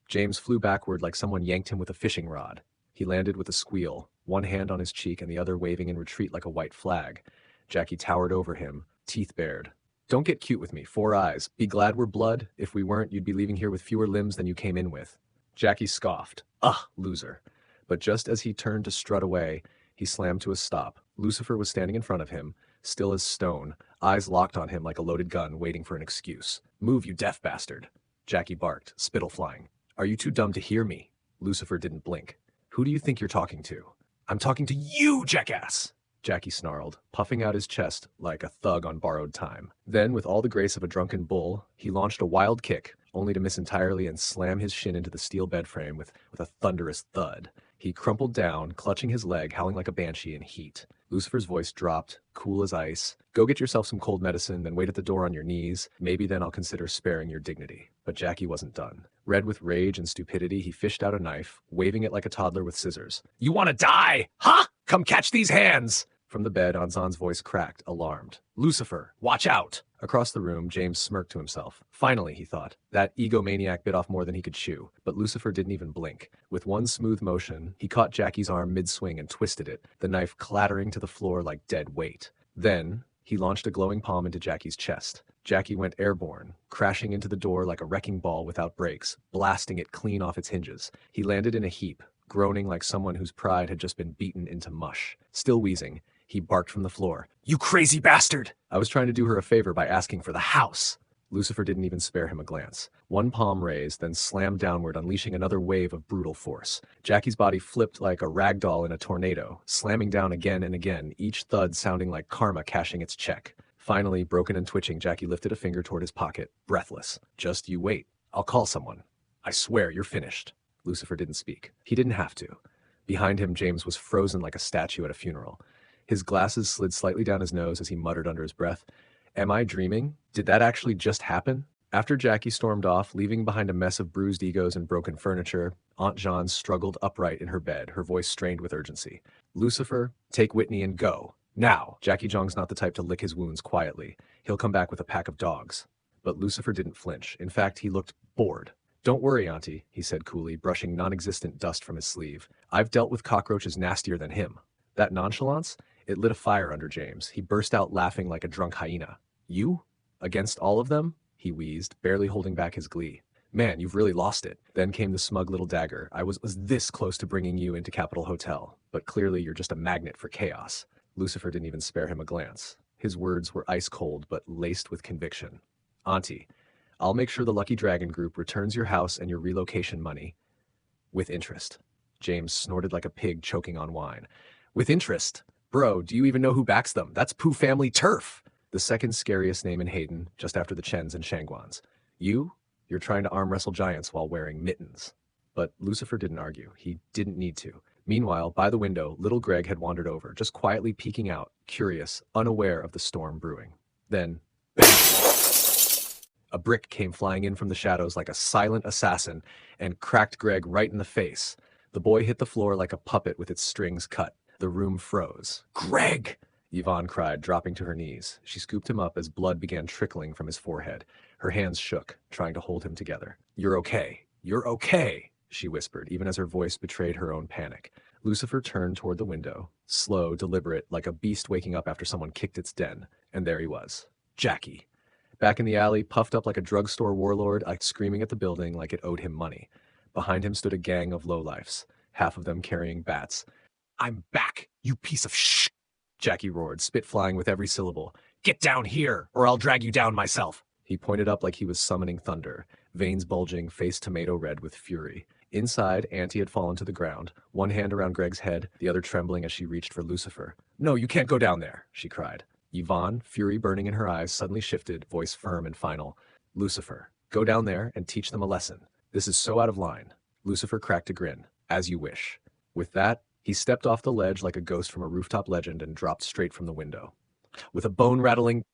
James flew backward like someone yanked him with a fishing rod. He landed with a squeal, one hand on his cheek and the other waving in retreat like a white flag. Jackie towered over him, teeth bared. Don't get cute with me, 4 eyes. Be glad we're blood. If we weren't, you'd be leaving here with fewer limbs than you came in with. Jackie scoffed. Ugh, loser. But just as he turned to strut away, he slammed to a stop. Lucifer was standing in front of him, still as stone, eyes locked on him like a loaded gun, waiting for an excuse. Move, you deaf bastard. Jackie barked, spittle flying. Are you too dumb to hear me? Lucifer didn't blink. Who do you think you're talking to? I'm talking to you, jackass! Jackie snarled, puffing out his chest like a thug on borrowed time. Then, with all the grace of a drunken bull, he launched a wild kick, only to miss entirely and slam his shin into the steel bed frame with a thunderous thud. He crumpled down, clutching his leg, howling like a banshee in heat. Lucifer's voice dropped, cool as ice. Go get yourself some cold medicine, then wait at the door on your knees. Maybe then I'll consider sparing your dignity. But Jackie wasn't done. Red with rage and stupidity, he fished out a knife, waving it like a toddler with scissors. You want to die? Huh? Come catch these hands! From the bed, Anzan's voice cracked, alarmed. Lucifer, watch out! Across the room, James smirked to himself. Finally, he thought. That egomaniac bit off more than he could chew. But Lucifer didn't even blink. With one smooth motion, he caught Jackie's arm mid-swing and twisted it, the knife clattering to the floor like dead weight. Then, he launched a glowing palm into Jackie's chest. Jackie went airborne, crashing into the door like a wrecking ball without brakes, blasting it clean off its hinges. He landed in a heap, groaning like someone whose pride had just been beaten into mush. Still wheezing, he barked from the floor. You crazy bastard! I was trying to do her a favor by asking for the house. Lucifer didn't even spare him a glance. One palm raised, then slammed downward, unleashing another wave of brutal force. Jackie's body flipped like a rag doll in a tornado, slamming down again and again, each thud sounding like karma cashing its check. Finally, broken and twitching, Jackie lifted a finger toward his pocket, breathless. "Just you wait. I'll call someone. I swear you're finished." Lucifer didn't speak. He didn't have to. Behind him, James was frozen like a statue at a funeral. His glasses slid slightly down his nose as he muttered under his breath, "Am I dreaming? Did that actually just happen?" After Jackie stormed off, leaving behind a mess of bruised egos and broken furniture, Aunt Jean struggled upright in her bed, her voice strained with urgency. "Lucifer, take Whitney and go. Now!" Jackie Jong's not the type to lick his wounds quietly. He'll come back with a pack of dogs. But Lucifer didn't flinch. In fact, he looked bored. "Don't worry, Auntie," he said coolly, brushing non-existent dust from his sleeve. "I've dealt with cockroaches nastier than him." That nonchalance? It lit a fire under James. He burst out laughing like a drunk hyena. "You? Against all of them?" he wheezed, barely holding back his glee. "Man, you've really lost it." Then came the smug little dagger. "I was this close to bringing you into Capitol Hotel, but clearly you're just a magnet for chaos." Lucifer didn't even spare him a glance. His words were ice cold, but laced with conviction. "Auntie, I'll make sure the Lucky Dragon Group returns your house and your relocation money with interest." James snorted like a pig choking on wine. "With interest? Bro, do you even know who backs them? That's Pooh family turf!" The second scariest name in Hayden, just after the Chens and Shangguans. You're trying to arm wrestle giants while wearing mittens." But Lucifer didn't argue. He didn't need to. Meanwhile, by the window, little Greg had wandered over, just quietly peeking out, curious, unaware of the storm brewing. Then, bang! A brick came flying in from the shadows like a silent assassin and cracked Greg right in the face. The boy hit the floor like a puppet with its strings cut. The room froze. "Greg!" Yvonne cried, dropping to her knees. She scooped him up as blood began trickling from his forehead. Her hands shook, trying to hold him together. "You're okay. You're okay," she whispered, even as her voice betrayed her own panic. Lucifer turned toward the window, slow, deliberate, like a beast waking up after someone kicked its den. And there he was. Jackie. Back in the alley, puffed up like a drugstore warlord, screaming at the building like it owed him money. Behind him stood a gang of lowlifes, half of them carrying bats. "I'm back, you piece of shh!" Jackie roared, spit flying with every syllable. "Get down here, or I'll drag you down myself!" He pointed up like he was summoning thunder, veins bulging, face tomato red with fury. Inside, Auntie had fallen to the ground, one hand around Greg's head, the other trembling as she reached for Lucifer. "No, you can't go down there," she cried. Yvonne, fury burning in her eyes, suddenly shifted, voice firm and final. "Lucifer, go down there and teach them a lesson. This is so out of line." Lucifer cracked a grin. "As you wish." With that, he stepped off the ledge like a ghost from a rooftop legend and dropped straight from the window. With a bone-rattling,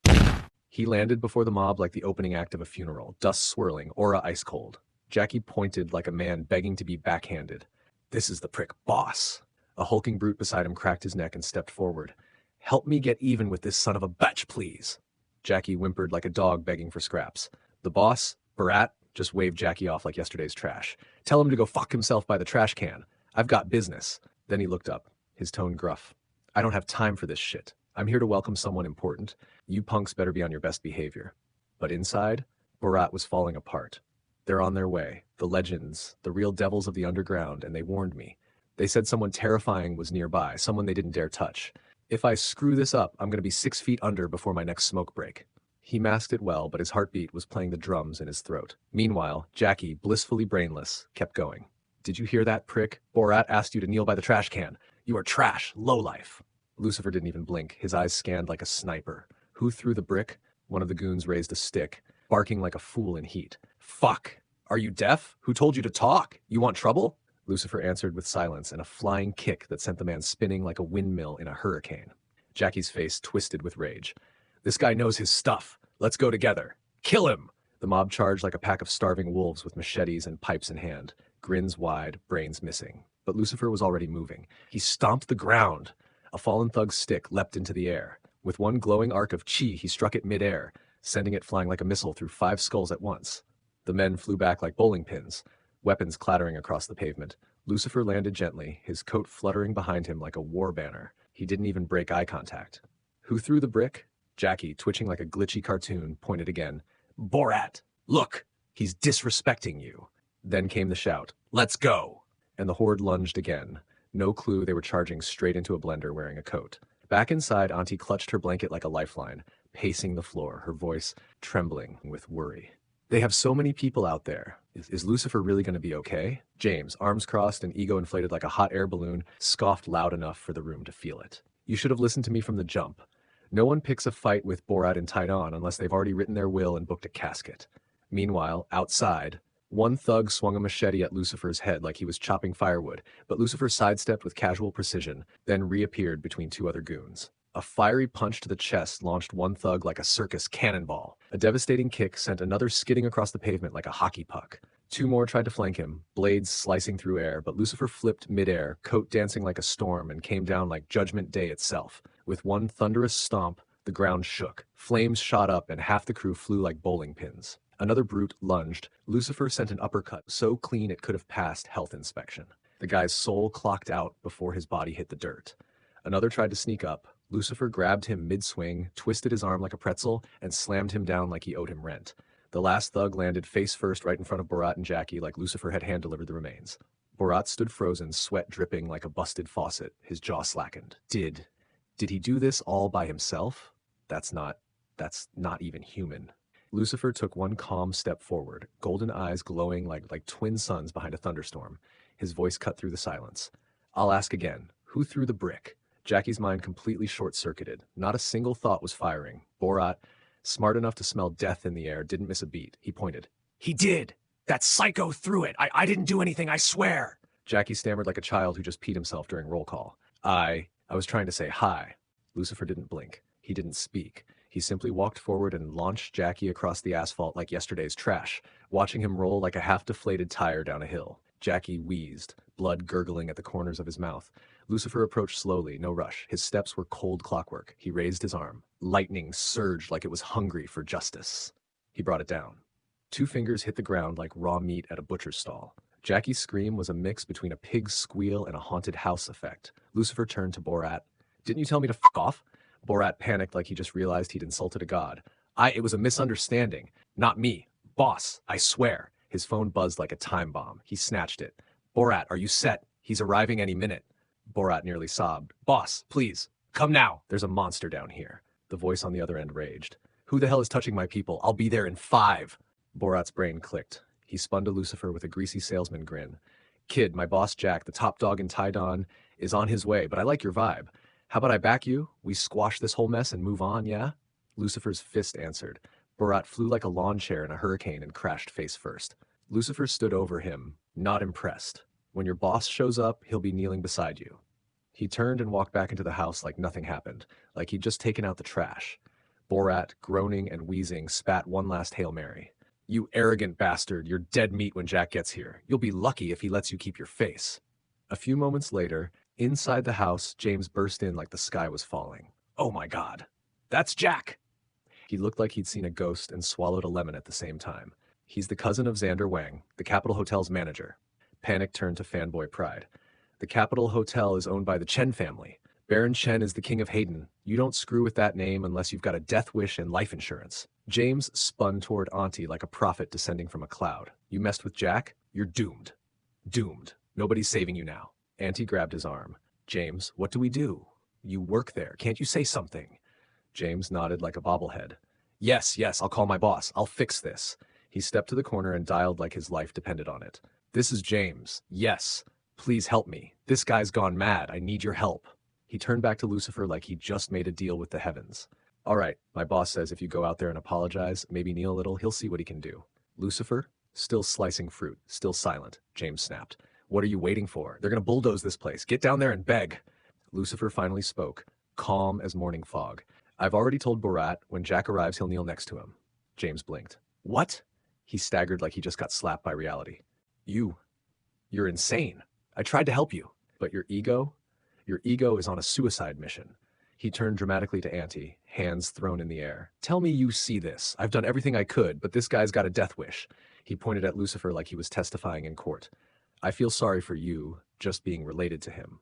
he landed before the mob like the opening act of a funeral, dust swirling, aura ice cold. Jackie pointed like a man begging to be backhanded. "This is the prick boss." A hulking brute beside him cracked his neck and stepped forward. "Help me get even with this son of a bitch, please." Jackie whimpered like a dog begging for scraps. The boss, Barat, just waved Jackie off like yesterday's trash. "Tell him to go fuck himself by the trash can. I've got business." Then he looked up, his tone gruff. "I don't have time for this shit. I'm here to welcome someone important. You punks better be on your best behavior." But inside, Barat was falling apart. "They're on their way. The legends, the real devils of the underground, and they warned me. They said someone terrifying was nearby, someone they didn't dare touch. If I screw this up, I'm going to be 6 feet under before my next smoke break." He masked it well, but his heartbeat was playing the drums in his throat. Meanwhile, Jackie, blissfully brainless, kept going. "Did you hear that, prick? Borat asked you to kneel by the trash can. You are trash, lowlife." Lucifer didn't even blink, his eyes scanned like a sniper. "Who threw the brick?" One of the goons raised a stick, barking like a fool in heat. "Fuck! Are you deaf? Who told you to talk? You want trouble?" Lucifer answered with silence and a flying kick that sent the man spinning like a windmill in a hurricane. Jackie's face twisted with rage. "This guy knows his stuff. Let's go together. Kill him!" The mob charged like a pack of starving wolves with machetes and pipes in hand, grins wide, brains missing. But Lucifer was already moving. He stomped the ground. A fallen thug's stick leapt into the air. With one glowing arc of chi, he struck it midair, sending it flying like a missile through 5 skulls at once. The men flew back like bowling pins, weapons clattering across the pavement. Lucifer landed gently, his coat fluttering behind him like a war banner. He didn't even break eye contact. "Who threw the brick?" Jackie, twitching like a glitchy cartoon, pointed again. "Borat! Look! He's disrespecting you." Then came the shout, "Let's go!" And the horde lunged again. No clue they were charging straight into a blender wearing a coat. Back inside, Auntie clutched her blanket like a lifeline. pacing the floor, her voice trembling with worry. They have so many people out there. Is Lucifer really going to be okay? James, arms crossed and ego inflated like a hot air balloon, scoffed loud enough for the room to feel it. You should have listened to me from the jump. No one picks a fight with Borat and tied on unless they've already written their will and booked a casket. Meanwhile, outside, one thug swung a machete at Lucifer's head like he was chopping firewood, but Lucifer sidestepped with casual precision, then reappeared between two other goons. A fiery punch to the chest launched one thug like a circus cannonball. A devastating kick sent another skidding across the pavement like a hockey puck. Two more tried to flank him, blades slicing through air, but Lucifer flipped midair, coat dancing like a storm, and came down like Judgment Day itself. With one thunderous stomp, the ground shook. Flames shot up and half the crew flew like bowling pins. Another brute lunged. Lucifer sent an uppercut so clean it could have passed health inspection. The guy's soul clocked out before his body hit the dirt. Another tried to sneak up. Lucifer grabbed him mid-swing, twisted his arm like a pretzel, and slammed him down like he owed him rent. The last thug landed face first right in front of Borat and Jackie like Lucifer had hand-delivered the remains. Borat stood frozen, sweat dripping like a busted faucet, his jaw slackened. Did he do this all by himself? That's not even human. Lucifer took one calm step forward, golden eyes glowing like twin suns behind a thunderstorm. His voice cut through the silence. I'll ask again, who threw the brick? Jackie's mind completely short-circuited. Not a single thought was firing. Borat, smart enough to smell death in the air, didn't miss a beat. He pointed. He did! That psycho threw it! I didn't do anything, I swear! Jackie stammered like a child who just peed himself during roll call. I was trying to say hi. Lucifer didn't blink. He didn't speak. He simply walked forward and launched Jackie across the asphalt like yesterday's trash, watching him roll like a half-deflated tire down a hill. Jackie wheezed, blood gurgling at the corners of his mouth. Lucifer approached slowly, no rush. His steps were cold clockwork. He raised his arm. Lightning surged like it was hungry for justice. He brought it down. Two fingers hit the ground like raw meat at a butcher's stall. Jackie's scream was a mix between a pig's squeal and a haunted house effect. Lucifer turned to Borat. Didn't you tell me to f*** off? Borat panicked like he just realized he'd insulted a god. It was a misunderstanding. Not me. Boss, I swear. His phone buzzed like a time bomb. He snatched it. Borat, are you set? He's arriving any minute. Borat nearly sobbed. Boss, please, come now. There's a monster down here. The voice on the other end raged. Who the hell is touching my people? I'll be there in 5. Borat's brain clicked. He spun to Lucifer with a greasy salesman grin. Kid, my boss Jack, the top dog in Taidon, is on his way, but I like your vibe. How about I back you? We squash this whole mess and move on, yeah? Lucifer's fist answered. Borat flew like a lawn chair in a hurricane and crashed face first. Lucifer stood over him, not impressed. When your boss shows up, he'll be kneeling beside you. He turned and walked back into the house like nothing happened, like he'd just taken out the trash. Borat, groaning and wheezing, spat one last Hail Mary. You arrogant bastard, you're dead meat when Jack gets here. You'll be lucky if he lets you keep your face. A few moments later, inside the house, James burst in like the sky was falling. Oh my God, that's Jack! He looked like he'd seen a ghost and swallowed a lemon at the same time. He's the cousin of Xander Wang, the Capitol Hotel's manager. Panic turned to fanboy pride. The Capitol Hotel is owned by the Chen family. Baron Chen is the king of Hayden. You don't screw with that name unless you've got a death wish and life insurance. James spun toward Auntie like a prophet descending from a cloud. You messed with Jack? You're doomed. Doomed. Nobody's saving you now. Auntie grabbed his arm. James, what do we do? You work there. Can't you say something? James nodded like a bobblehead. Yes, I'll call my boss. I'll fix this. He stepped to the corner and dialed like his life depended on it. This is James. Yes. Please help me. This guy's gone mad. I need your help. He turned back to Lucifer like he'd just made a deal with the heavens. All right, my boss says if you go out there and apologize, maybe kneel a little, he'll see what he can do. Lucifer, still slicing fruit, still silent, James snapped. What are you waiting for? They're gonna bulldoze this place. Get down there and beg. Lucifer finally spoke, calm as morning fog. I've already told Borat when Jack arrives, he'll kneel next to him. James blinked. What? He staggered like he just got slapped by reality. You're insane. I tried to help you. But your ego is on a suicide mission. He turned dramatically to Auntie, hands thrown in the air. Tell me you see this. I've done everything I could, but this guy's got a death wish. He pointed at Lucifer like he was testifying in court. I feel sorry for you, just being related to him.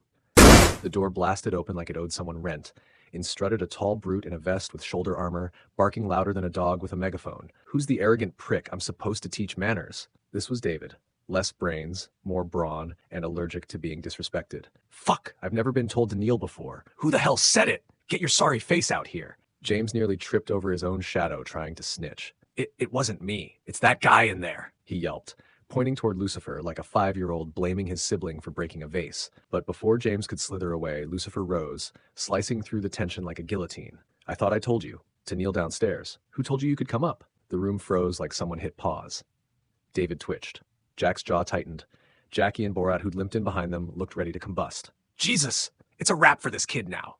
The door blasted open like it owed someone rent. In strutted a tall brute in a vest with shoulder armor, barking louder than a dog with a megaphone. Who's the arrogant prick I'm supposed to teach manners? This was David. Less brains, more brawn, and allergic to being disrespected. Fuck! I've never been told to kneel before. Who the hell said it? Get your sorry face out here. James nearly tripped over his own shadow trying to snitch. It wasn't me. It's that guy in there, he yelped, pointing toward Lucifer like a 5-year-old blaming his sibling for breaking a vase. But before James could slither away, Lucifer rose, slicing through the tension like a guillotine. I thought I told you to kneel downstairs. Who told you could come up? The room froze like someone hit pause. David twitched. Jack's jaw tightened. Jackie and Borat, who'd limped in behind them, looked ready to combust. Jesus! It's a wrap for this kid now!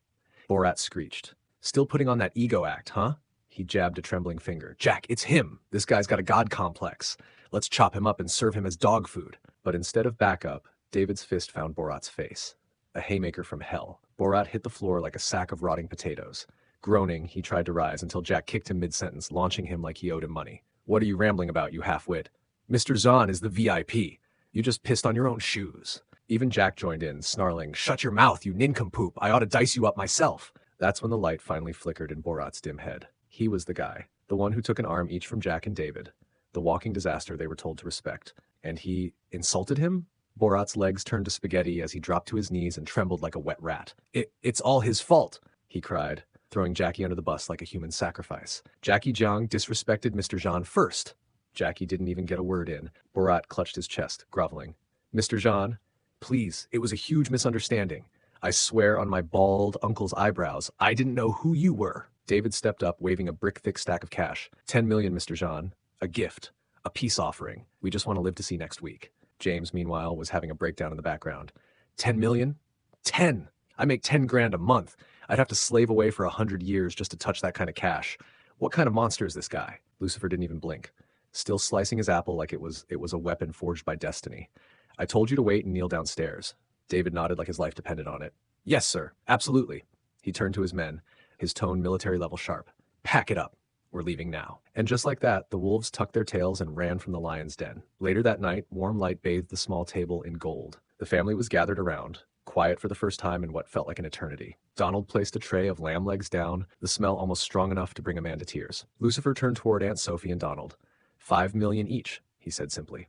Borat screeched. Still putting on that ego act, huh? He jabbed a trembling finger. Jack, it's him! This guy's got a god complex. Let's chop him up and serve him as dog food. But instead of backup, David's fist found Borat's face. A haymaker from hell. Borat hit the floor like a sack of rotting potatoes. Groaning, he tried to rise until Jack kicked him mid-sentence, launching him like he owed him money. What are you rambling about, you half-wit? Mr. Zhan is the VIP. You just pissed on your own shoes. Even Jack joined in, snarling, Shut your mouth, you nincompoop. I ought to dice you up myself. That's when the light finally flickered in Borat's dim head. He was the guy. The one who took an arm each from Jack and David. The walking disaster they were told to respect. And he insulted him? Borat's legs turned to spaghetti as he dropped to his knees and trembled like a wet rat. It's all his fault, he cried, throwing Jackie under the bus like a human sacrifice. Jackie Jiang disrespected Mr. Zhan first. Jackie didn't even get a word in. Borat clutched his chest, groveling. Mr. Zhan, please, it was a huge misunderstanding. I swear on my bald uncle's eyebrows, I didn't know who you were. David stepped up, waving a brick-thick stack of cash. 10 million, Mr. Zhan. A gift. A peace offering. We just want to live to see next week. James, meanwhile, was having a breakdown in the background. 10 million? 10! I make 10 grand a month. I'd have to slave away for 100 years just to touch that kind of cash. What kind of monster is this guy? Lucifer didn't even blink, still slicing his apple like it was a weapon forged by destiny. I told you to wait and kneel downstairs. David nodded like his life depended on it. Yes, sir. Absolutely. He turned to his men, his tone military level sharp. Pack it up. We're leaving now. And just like that, the wolves tucked their tails and ran from the lion's den. Later that night, warm light bathed the small table in gold. The family was gathered around, quiet for the first time in what felt like an eternity. Donald placed a tray of lamb legs down, the smell almost strong enough to bring a man to tears. Lucifer turned toward Aunt Sophie and Donald. 5 million each, he said simply.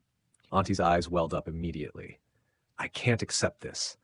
Auntie's eyes welled up immediately. I can't accept this.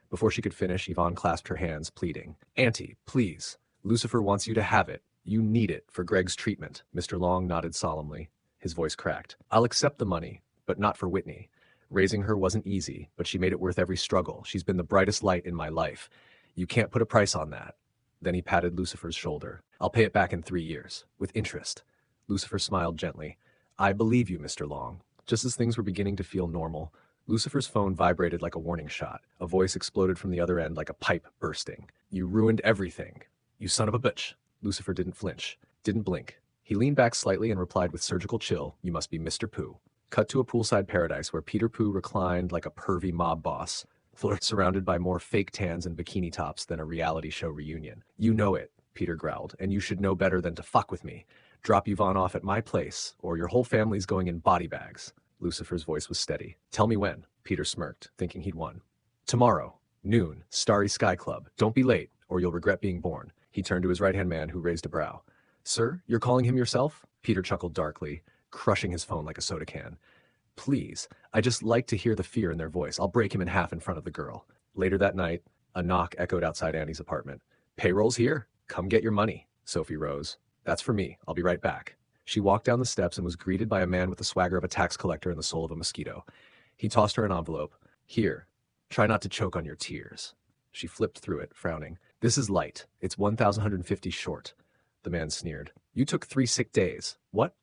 Before she could finish, Yvonne clasped her hands, pleading. Auntie, please. Lucifer wants you to have it. You need it for Greg's treatment. Mr. Long nodded solemnly. His voice cracked. I'll accept the money, but not for Whitney. Raising her wasn't easy, but she made it worth every struggle. She's been the brightest light in my life. You can't put a price on that. Then he patted Lucifer's shoulder. I'll pay it back in 3 years, with interest. Lucifer smiled gently. I believe you, Mr. Long. Just as things were beginning to feel normal, Lucifer's phone vibrated like a warning shot. A voice exploded from the other end like a pipe bursting. You ruined everything. You son of a bitch. Lucifer didn't flinch, didn't blink. He leaned back slightly and replied with surgical chill, You must be Mr. Pooh. Cut to a poolside paradise where Peter Pooh reclined like a pervy mob boss, surrounded by more fake tans and bikini tops than a reality show reunion. You know it, Peter growled, and you should know better than to fuck with me. Drop Yvonne off at my place, or your whole family's going in body bags. Lucifer's voice was steady. Tell me when, Peter smirked, thinking he'd won. Tomorrow, noon, Starry Sky Club. Don't be late, or you'll regret being born. He turned to his right-hand man, who raised a brow. Sir, you're calling him yourself? Peter chuckled darkly, crushing his phone like a soda can. Please, I just like to hear the fear in their voice. I'll break him in half in front of the girl. Later that night, a knock echoed outside Annie's apartment. Payroll's here. Come get your money. Sophie rose. That's for me. I'll be right back. She walked down the steps and was greeted by a man with the swagger of a tax collector and the soul of a mosquito. He tossed her an envelope. Here, try not to choke on your tears. She flipped through it, frowning. This is light. It's 1,150 short. The man sneered. You took 3 sick days. What?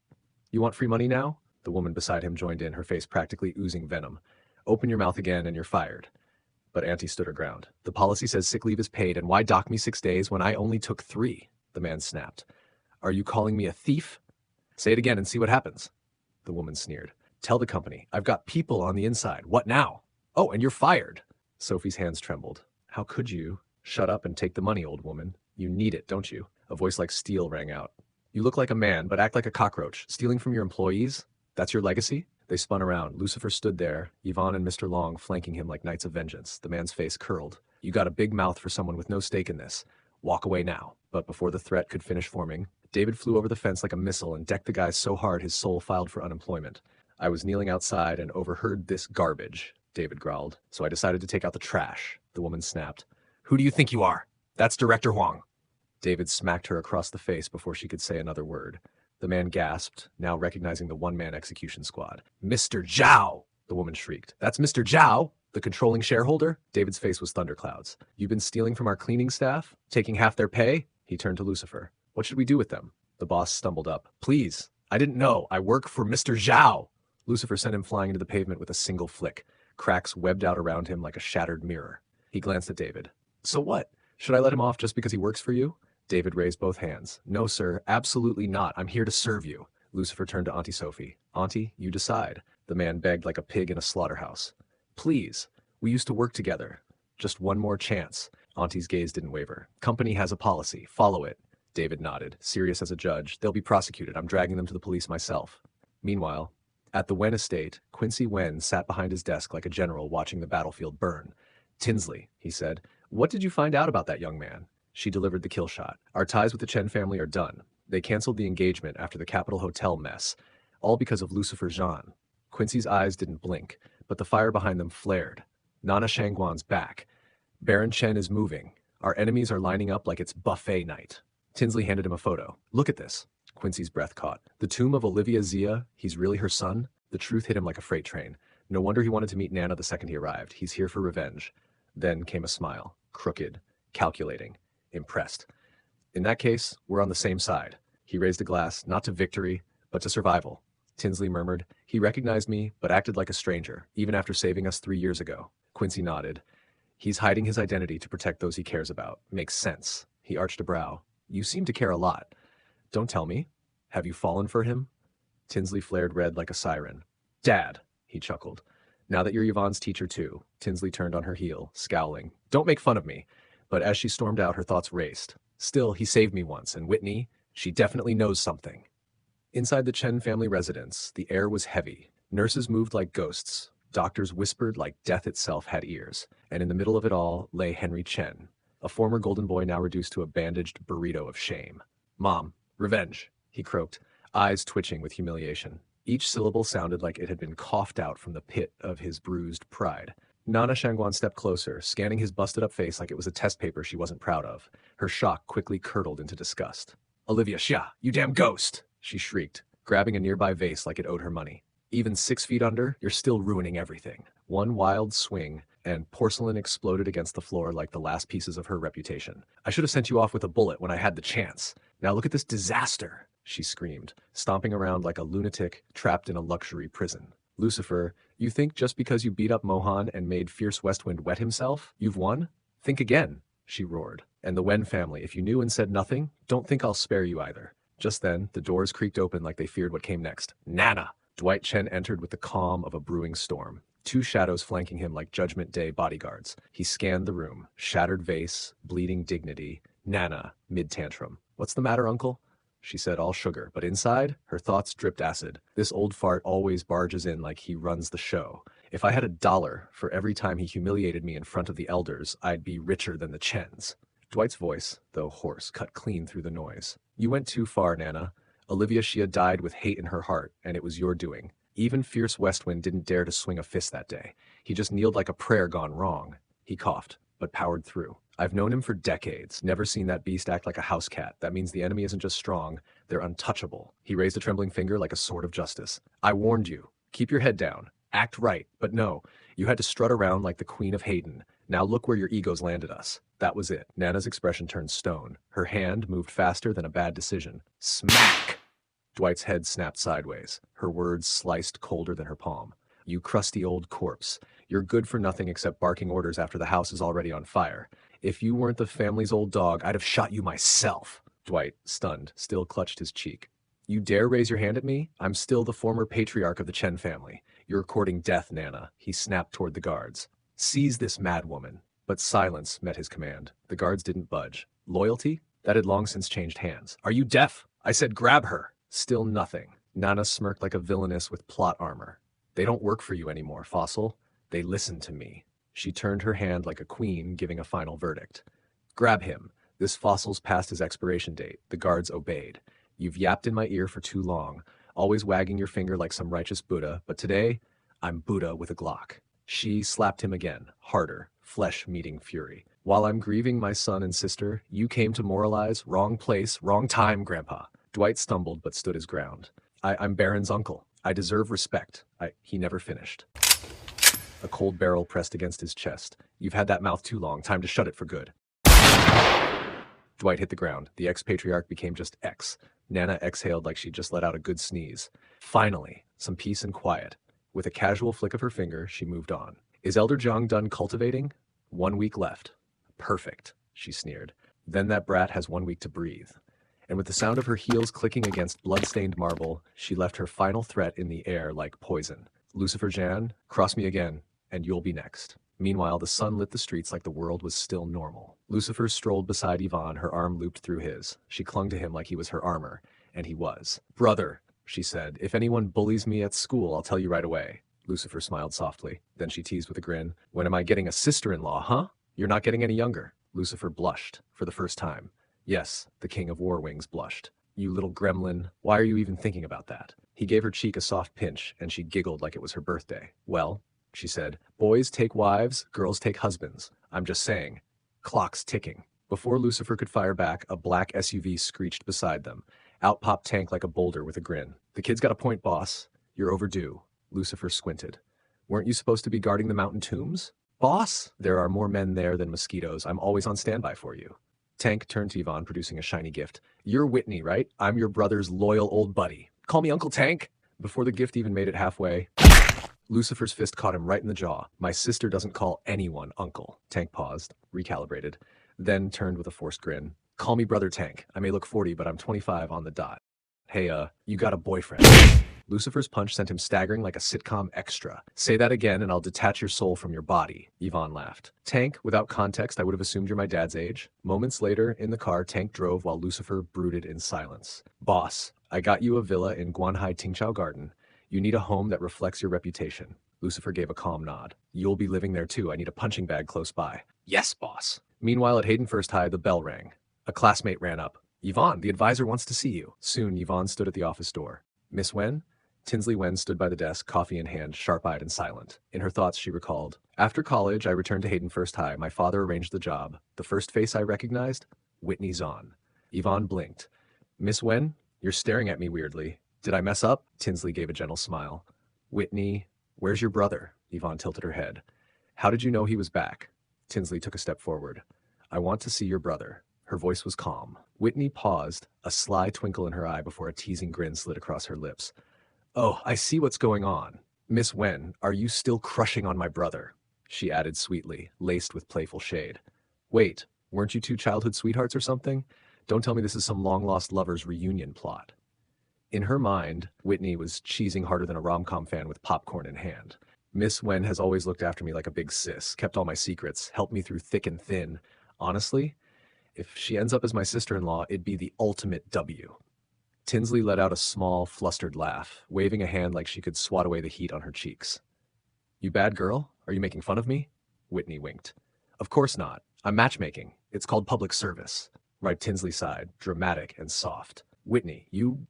You want free money now? The woman beside him joined in, her face practically oozing venom. Open your mouth again and you're fired. But Auntie stood her ground. The policy says sick leave is paid, and why dock me 6 days when I only took 3? The man snapped. Are you calling me a thief? Say it again and see what happens. The woman sneered. Tell the company. I've got people on the inside. What now? Oh, and you're fired. Sophie's hands trembled. How could you? Shut up and take the money, old woman. You need it, don't you? A voice like steel rang out. You look like a man, but act like a cockroach. Stealing from your employees? That's your legacy? They spun around. Lucifer stood there, Yvonne and Mr. Long flanking him like knights of vengeance. The man's face curled. You got a big mouth for someone with no stake in this. Walk away now. But before the threat could finish forming, David flew over the fence like a missile and decked the guy so hard his soul filed for unemployment. I was kneeling outside and overheard this garbage, David growled, so I decided to take out the trash. The woman snapped. Who do you think you are? That's Director Huang. David smacked her across the face before she could say another word. The man gasped, now recognizing the one-man execution squad. "Mr. Zhao!" the woman shrieked. "That's Mr. Zhao, the controlling shareholder?" David's face was thunderclouds. "You've been stealing from our cleaning staff? Taking half their pay?" He turned to Lucifer. "What should we do with them?" The boss stumbled up. "Please, I didn't know. I work for Mr. Zhao." Lucifer sent him flying into the pavement with a single flick. Cracks webbed out around him like a shattered mirror. He glanced at David. "So what? Should I let him off just because he works for you?" David raised both hands. "No, sir, absolutely not. I'm here to serve you." Lucifer turned to Auntie Sophie. "Auntie, you decide." The man begged like a pig in a slaughterhouse. "Please, we used to work together. Just one more chance." Auntie's gaze didn't waver. "Company has a policy. Follow it." David nodded, serious as a judge. "They'll be prosecuted. I'm dragging them to the police myself." Meanwhile, at the Wen estate, Quincy Wen sat behind his desk like a general watching the battlefield burn. "Tinsley," he said, "what did you find out about that young man?" She delivered the kill shot. "Our ties with the Chen family are done. They canceled the engagement after the Capitol Hotel mess, all because of Mucifer Zhan." Quincy's eyes didn't blink, but the fire behind them flared. "Nana Shangguan's back. Baron Chen is moving. Our enemies are lining up like it's buffet night." Tinsley handed him a photo. "Look at this." Quincy's breath caught. "The tomb of Olivia Zia? He's really her son?" The truth hit him like a freight train. No wonder he wanted to meet Nana the second he arrived. He's here for revenge. Then came a smile. Crooked. Calculating. Impressed. "In that case, we're on the same side." He raised a glass, not to victory, but to survival. Tinsley murmured. "He recognized me, but acted like a stranger, even after saving us 3 years ago." Quincy nodded. "He's hiding his identity to protect those he cares about. Makes sense." He arched a brow. "You seem to care a lot. Don't tell me. Have you fallen for him?" Tinsley flared red like a siren. "Dad," he chuckled. "Now that you're Yvonne's teacher too." Tinsley turned on her heel, scowling. "Don't make fun of me." But as she stormed out, her thoughts raced. Still, he saved me once, and Whitney, she definitely knows something. Inside the Chen family residence, the air was heavy. Nurses moved like ghosts. Doctors whispered like death itself had ears. And in the middle of it all lay Henry Chen, a former golden boy now reduced to a bandaged burrito of shame. "Mom, revenge," he croaked, eyes twitching with humiliation. Each syllable sounded like it had been coughed out from the pit of his bruised pride. Nana Shangguan stepped closer, scanning his busted-up face like it was a test paper she wasn't proud of. Her shock quickly curdled into disgust. "Olivia Xia, you damn ghost!" she shrieked, grabbing a nearby vase like it owed her money. "Even 6 feet under, you're still ruining everything." One wild swing, and porcelain exploded against the floor like the last pieces of her reputation. "I should have sent you off with a bullet when I had the chance. Now look at this disaster!" she screamed, stomping around like a lunatic trapped in a luxury prison. "Lucifer, you think just because you beat up Mohan and made Fierce Westwind wet himself, you've won? Think again," she roared. "And the Wen family, if you knew and said nothing, don't think I'll spare you either." Just then, the doors creaked open like they feared what came next. "Nana!" Dwight Chen entered with the calm of a brewing storm. 2 shadows flanking him like Judgment Day bodyguards. He scanned the room. Shattered vase, bleeding dignity. Nana, mid-tantrum. "What's the matter, uncle?" she said, all sugar, but inside, her thoughts dripped acid. "This old fart always barges in like he runs the show. If I had $1 for every time he humiliated me in front of the elders, I'd be richer than the Chens." Dwight's voice, though hoarse, cut clean through the noise. "You went too far, Nana. Olivia Xia died with hate in her heart, and it was your doing. Even Fierce Westwind didn't dare to swing a fist that day. He just kneeled like a prayer gone wrong." He coughed, but powered through. "I've known him for decades, never seen that beast act like a house cat. That means the enemy isn't just strong, they're untouchable." He raised a trembling finger like a sword of justice. "I warned you. Keep your head down. Act right. But no, you had to strut around like the Queen of Hayden. Now look where your egos landed us." That was it. Nana's expression turned stone. Her hand moved faster than a bad decision. Smack! Dwight's head snapped sideways. Her words sliced colder than her palm. "You crusty old corpse. You're good for nothing except barking orders after the house is already on fire. If you weren't the family's old dog, I'd have shot you myself." Dwight, stunned, still clutched his cheek. "You dare raise your hand at me? I'm still the former patriarch of the Chen family. You're courting death, Nana." He snapped toward the guards. "Seize this mad woman." But silence met his command. The guards didn't budge. Loyalty? That had long since changed hands. "Are you deaf? I said grab her." Still nothing. Nana smirked like a villainess with plot armor. "They don't work for you anymore, Fossil. They listen to me." She turned her hand like a queen giving a final verdict. "Grab him. This Fossil's past his expiration date." The guards obeyed. "You've yapped in my ear for too long, always wagging your finger like some righteous Buddha, but today, I'm Buddha with a Glock." She slapped him again, harder, flesh meeting fury. While I'm grieving my son and sister, you came to moralize. Wrong place, wrong time, Grandpa. Dwight stumbled but stood his ground. I'm Baron's uncle. I deserve respect. He never finished. A cold barrel pressed against his chest. You've had that mouth too long. Time to shut it for good. Dwight hit the ground. The ex-patriarch became just X. Nana exhaled like she'd just let out a good sneeze. Finally, some peace and quiet. With a casual flick of her finger, she moved on. Is Elder Jiang done cultivating? 1 week left. Perfect, she sneered. Then that brat has 1 week to breathe. And with the sound of her heels clicking against blood-stained marble, she left her final threat in the air like poison. Mucifer Zhan, cross me again, and you'll be next. Meanwhile, the sun lit the streets like the world was still normal. Mucifer strolled beside Yvonne, her arm looped through his. She clung to him like he was her armor, and he was. Brother, she said, if anyone bullies me at school, I'll tell you right away. Mucifer smiled softly. Then she teased with a grin. When am I getting a sister-in-law, huh? You're not getting any younger. Mucifer blushed, for the first time. Yes, the king of war wings blushed. You little gremlin, why are you even thinking about that? He gave her cheek a soft pinch, and she giggled like it was her birthday. Well, she said, boys take wives, girls take husbands. I'm just saying. Clock's ticking. Before Mucifer could fire back, a black SUV screeched beside them. Out popped Tank like a boulder with a grin. The kid's got a point, boss. You're overdue. Mucifer squinted. Weren't you supposed to be guarding the mountain tombs? Boss? There are more men there than mosquitoes. I'm always on standby for you. Tank turned to Yvonne, producing a shiny gift. You're Whitney, right? I'm your brother's loyal old buddy. Call me Uncle Tank. Before the gift even made it halfway, Lucifer's fist caught him right in the jaw. My sister doesn't call anyone uncle. Tank paused, recalibrated, then turned with a forced grin. Call me Brother Tank. I may look 40, but I'm 25 on the dot. Hey, you got a boyfriend. Lucifer's punch sent him staggering like a sitcom extra. Say that again and I'll detach your soul from your body. Yvonne laughed. Tank, without context, I would have assumed you're my dad's age. Moments later, in the car, Tank drove while Lucifer brooded in silence. Boss, I got you a villa in Guanhai Tingchao Garden. You need a home that reflects your reputation. Lucifer gave a calm nod. You'll be living there too. I need a punching bag close by. Yes, boss. Meanwhile, at Hayden First High, the bell rang. A classmate ran up. Yvonne, the advisor wants to see you. Soon, Yvonne stood at the office door. Miss Wen? Tinsley Wen stood by the desk, coffee in hand, sharp-eyed and silent. In her thoughts, she recalled. After college, I returned to Hayden First High. My father arranged the job. The first face I recognized? Whitney Zhan. Yvonne blinked. Miss Wen, you're staring at me weirdly. Did I mess up? Tinsley gave a gentle smile. Whitney, where's your brother? Yvonne tilted her head. How did you know he was back? Tinsley took a step forward. I want to see your brother. Her voice was calm. Whitney paused, a sly twinkle in her eye before a teasing grin slid across her lips. Oh, I see what's going on. Miss Wen, are you still crushing on my brother? She added sweetly, laced with playful shade. Wait, weren't you two childhood sweethearts or something? Don't tell me this is some long-lost lovers reunion plot. In her mind, Whitney was cheesing harder than a rom-com fan with popcorn in hand. Miss Wen has always looked after me like a big sis, kept all my secrets, helped me through thick and thin. Honestly, if she ends up as my sister-in-law, it'd be the ultimate W. Tinsley let out a small, flustered laugh, waving a hand like she could swat away the heat on her cheeks. You bad girl? Are you making fun of me? Whitney winked. Of course not. I'm matchmaking. It's called public service. Right, Tinsley sighed, dramatic and soft. Whitney,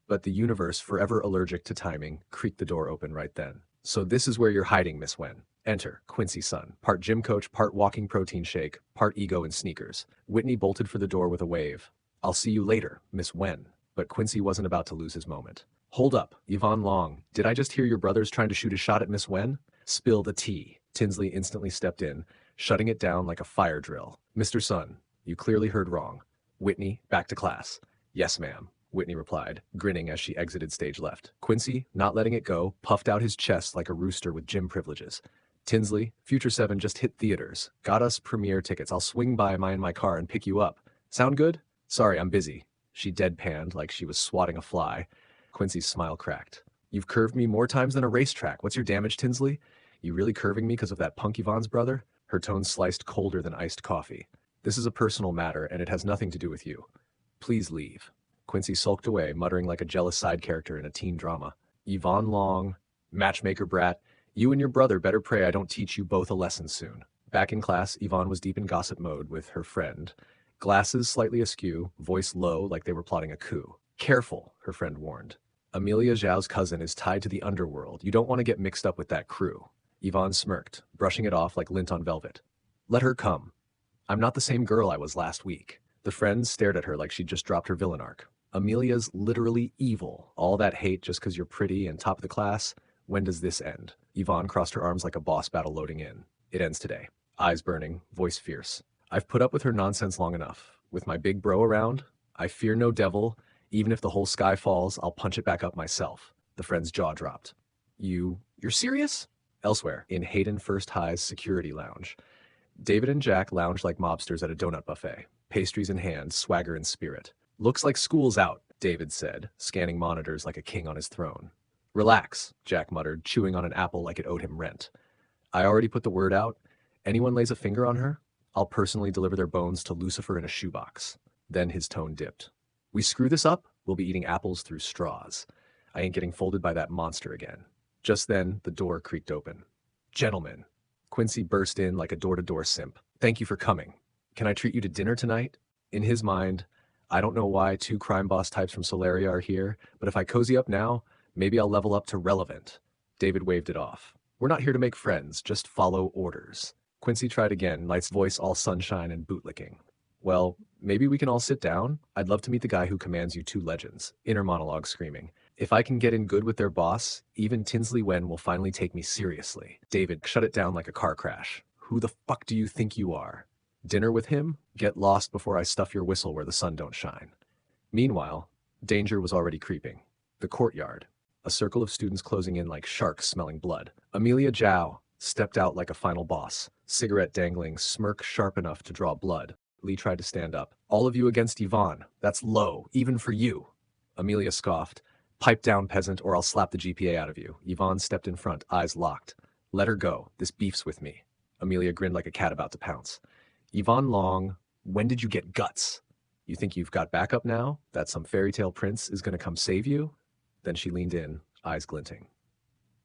but the universe, forever allergic to timing, creaked the door open right then. So this is where you're hiding, Miss Wen. Enter, Quincy Sun, part gym coach, part walking protein shake, part ego in sneakers. Whitney bolted for the door with a wave. I'll see you later, Miss Wen. But Quincy wasn't about to lose his moment. Hold up, Yvonne Long. Did I just hear your brother's trying to shoot a shot at Miss Wen? Spill the tea. Tinsley instantly stepped in, shutting it down like a fire drill. Mr. Sun, you clearly heard wrong. Whitney, back to class. Yes, ma'am, Whitney replied, grinning as she exited stage left. Quincy, not letting it go, puffed out his chest like a rooster with gym privileges. Tinsley, Future 7 just hit theaters. Got us premiere tickets. I'll swing by mine in my car and pick you up. Sound good? Sorry, I'm busy. She deadpanned like she was swatting a fly. Quincy's smile cracked. You've curved me more times than a racetrack. What's your damage, Tinsley? You really curving me because of that punk Yvonne's brother? Her tone sliced colder than iced coffee. This is a personal matter, and it has nothing to do with you. Please leave. Quincy sulked away, muttering like a jealous side character in a teen drama. Yvonne Long, matchmaker brat, you and your brother better pray I don't teach you both a lesson soon. Back in class, Yvonne was deep in gossip mode with her friend. Glasses slightly askew, voice low like they were plotting a coup. Careful, her friend warned. Amelia Zhao's cousin is tied to the underworld. You don't want to get mixed up with that crew. Yvonne smirked, brushing it off like lint on velvet. Let her come. I'm not the same girl I was last week. The friends stared at her like she'd just dropped her villain arc. Amelia's literally evil. All that hate just because you're pretty and top of the class? When does this end? Yvonne crossed her arms like a boss battle loading in. It ends today. Eyes burning, voice fierce. I've put up with her nonsense long enough. With my big bro around, I fear no devil. Even if the whole sky falls, I'll punch it back up myself. The friend's jaw dropped. You're serious? Elsewhere, in Hayden First High's security lounge, David and Jack lounged like mobsters at a donut buffet, pastries in hand, swagger in spirit. Looks like school's out, David said, scanning monitors like a king on his throne. Relax, Jack muttered, chewing on an apple like it owed him rent. I already put the word out. Anyone lays a finger on her, I'll personally deliver their bones to Lucifer in a shoebox. Then his tone dipped. We screw this up, we'll be eating apples through straws. I ain't getting folded by that monster again. Just then, the door creaked open. Gentlemen, Quincy burst in like a door-to-door simp. Thank you for coming. Can I treat you to dinner tonight? In his mind, I don't know why two crime boss types from Solaria are here, but if I cozy up now, maybe I'll level up to relevant. David waved it off. We're not here to make friends, just follow orders. Quincy tried again, Light's voice all sunshine and bootlicking. Well, maybe we can all sit down? I'd love to meet the guy who commands you two legends. Inner monologue screaming. If I can get in good with their boss, even Tinsley Wen will finally take me seriously. David shut it down like a car crash. Who the fuck do you think you are? Dinner with him? Get lost before I stuff your whistle where the sun don't shine. Meanwhile, danger was already creeping. The courtyard. A circle of students closing in like sharks smelling blood. Amelia Zhao stepped out like a final boss, cigarette dangling, smirk sharp enough to draw blood. Lee tried to stand up. All of you against Yvonne. That's low, even for you. Amelia scoffed. Pipe down, peasant, or I'll slap the GPA out of you. Yvonne stepped in front, eyes locked. Let her go. This beef's with me. Amelia grinned like a cat about to pounce. Yvonne Long, when did you get guts? You think you've got backup now? That some fairy tale prince is going to come save you? Then she leaned in, eyes glinting.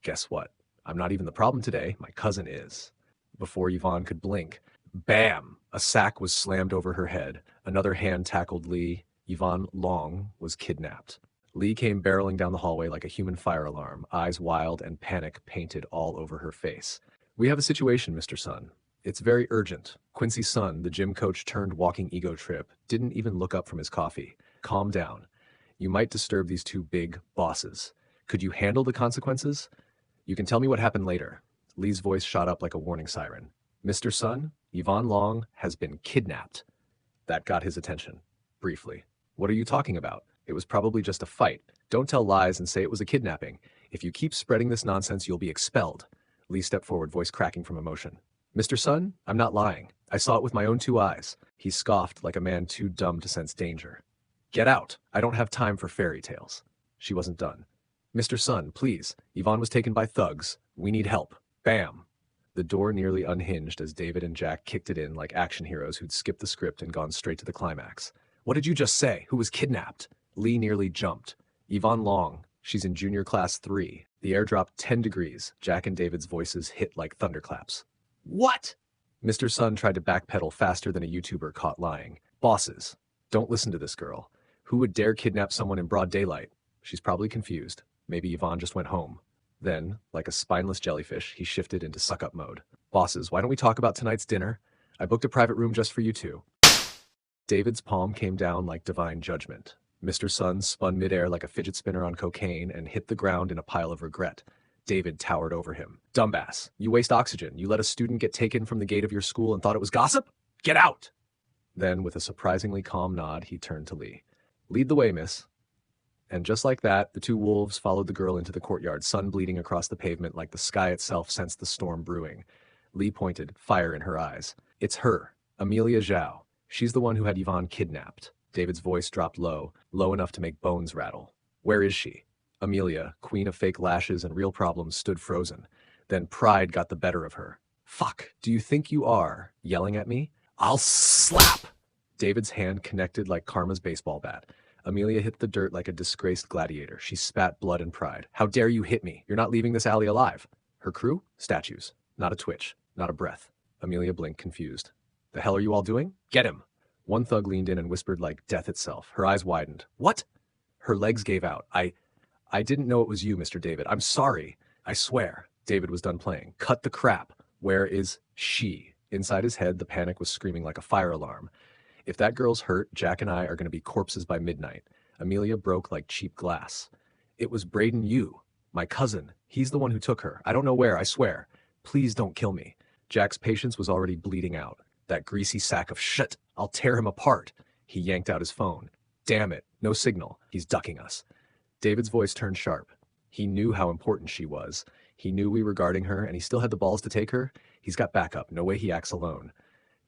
Guess what? I'm not even the problem today. My cousin is. Before Yvonne could blink, bam! A sack was slammed over her head. Another hand tackled Lee. Yvonne Long was kidnapped. Lee came barreling down the hallway like a human fire alarm, eyes wild and panic painted all over her face. We have a situation, Mr. Sun. It's very urgent. Quincy's son, the gym coach turned walking ego trip, didn't even look up from his coffee. Calm down. You might disturb these two big bosses. Could you handle the consequences? You can tell me what happened later. Lee's voice shot up like a warning siren. Mr. Sun, Yvonne Long has been kidnapped. That got his attention. Briefly. What are you talking about? It was probably just a fight. Don't tell lies and say it was a kidnapping. If you keep spreading this nonsense, you'll be expelled. Lee stepped forward, voice cracking from emotion. Mr. Sun, I'm not lying. I saw it with my own two eyes. He scoffed like a man too dumb to sense danger. Get out. I don't have time for fairy tales. She wasn't done. Mr. Sun, please. Yvonne was taken by thugs. We need help. Bam. The door nearly unhinged as David and Jack kicked it in like action heroes who'd skipped the script and gone straight to the climax. What did you just say? Who was kidnapped? Lee nearly jumped. Yvonne Long. She's in junior class 3. The air dropped 10 degrees. Jack and David's voices hit like thunderclaps. What? Mr. Sun tried to backpedal faster than a YouTuber caught lying. Bosses. Don't listen to this girl. Who would dare kidnap someone in broad daylight? She's probably confused. Maybe Yvonne just went home. Then, like a spineless jellyfish, he shifted into suck-up mode. Bosses, why don't we talk about tonight's dinner? I booked a private room just for you two. David's palm came down like divine judgment. Mr. Sun spun midair like a fidget spinner on cocaine and hit the ground in a pile of regret. David towered over him. Dumbass, you waste oxygen. You let a student get taken from the gate of your school and thought it was gossip? Get out! Then, with a surprisingly calm nod, he turned to Lee. Lead the way, miss. And just like that, the two wolves followed the girl into the courtyard, sun bleeding across the pavement like the sky itself sensed the storm brewing. Lee pointed, fire in her eyes. It's her, Amelia Zhao. She's the one who had Yvonne kidnapped. David's voice dropped low, low enough to make bones rattle. Where is she? Amelia, queen of fake lashes and real problems, stood frozen. Then pride got the better of her. Fuck, do you think you are? Yelling at me? I'll slap! David's hand connected like Karma's baseball bat. Amelia hit the dirt like a disgraced gladiator. She spat blood and pride. How dare you hit me? You're not leaving this alley alive. Her crew? Statues. Not a twitch. Not a breath. Amelia blinked, confused. The hell are you all doing? Get him! One thug leaned in and whispered like death itself. Her eyes widened. What? Her legs gave out. I didn't know it was you, Mr. David. I'm sorry. I swear. David was done playing. Cut the crap. Where is she? Inside his head, the panic was screaming like a fire alarm. If that girl's hurt, Jack and I are going to be corpses by midnight. Amelia broke like cheap glass. It was Braden Yu, my cousin. He's the one who took her. I don't know where, I swear. Please don't kill me. Jack's patience was already bleeding out. That greasy sack of shit. I'll tear him apart. He yanked out his phone. Damn it, no signal. He's ducking us. David's voice turned sharp. He knew how important she was. He knew we were guarding her, and he still had the balls to take her. He's got backup. No way he acts alone.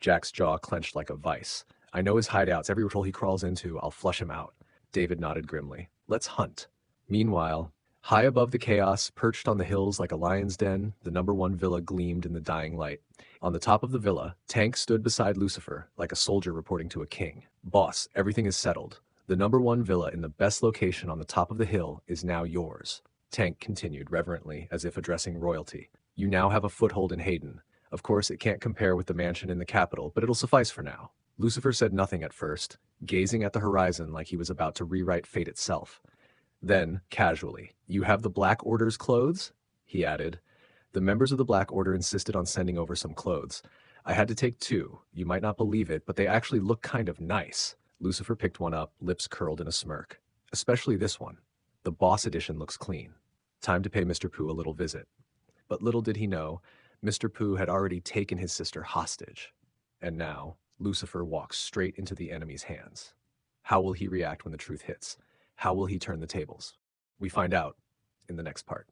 Jack's jaw clenched like a vice. I know his hideouts. Every ritual he crawls into, I'll flush him out. David nodded grimly. Let's hunt. Meanwhile, high above the chaos, perched on the hills like a lion's den, the #1 villa gleamed in the dying light. On the top of the villa, Tank stood beside Lucifer, like a soldier reporting to a king. Boss, everything is settled. The #1 villa in the best location on the top of the hill is now yours. Tank continued reverently, as if addressing royalty. You now have a foothold in Hayden. Of course, it can't compare with the mansion in the capital, but it'll suffice for now. Lucifer said nothing at first, gazing at the horizon like he was about to rewrite fate itself. Then, casually, you have the Black Order's clothes? He added. The members of the Black Order insisted on sending over some clothes. I had to take 2. You might not believe it, but they actually look kind of nice. Lucifer picked one up, lips curled in a smirk. Especially this one. The Boss Edition looks clean. Time to pay Mr. Pooh a little visit. But little did he know, Mr. Pooh had already taken his sister hostage. And now, Lucifer walks straight into the enemy's hands. How will he react when the truth hits? How will he turn the tables? We find out in the next part.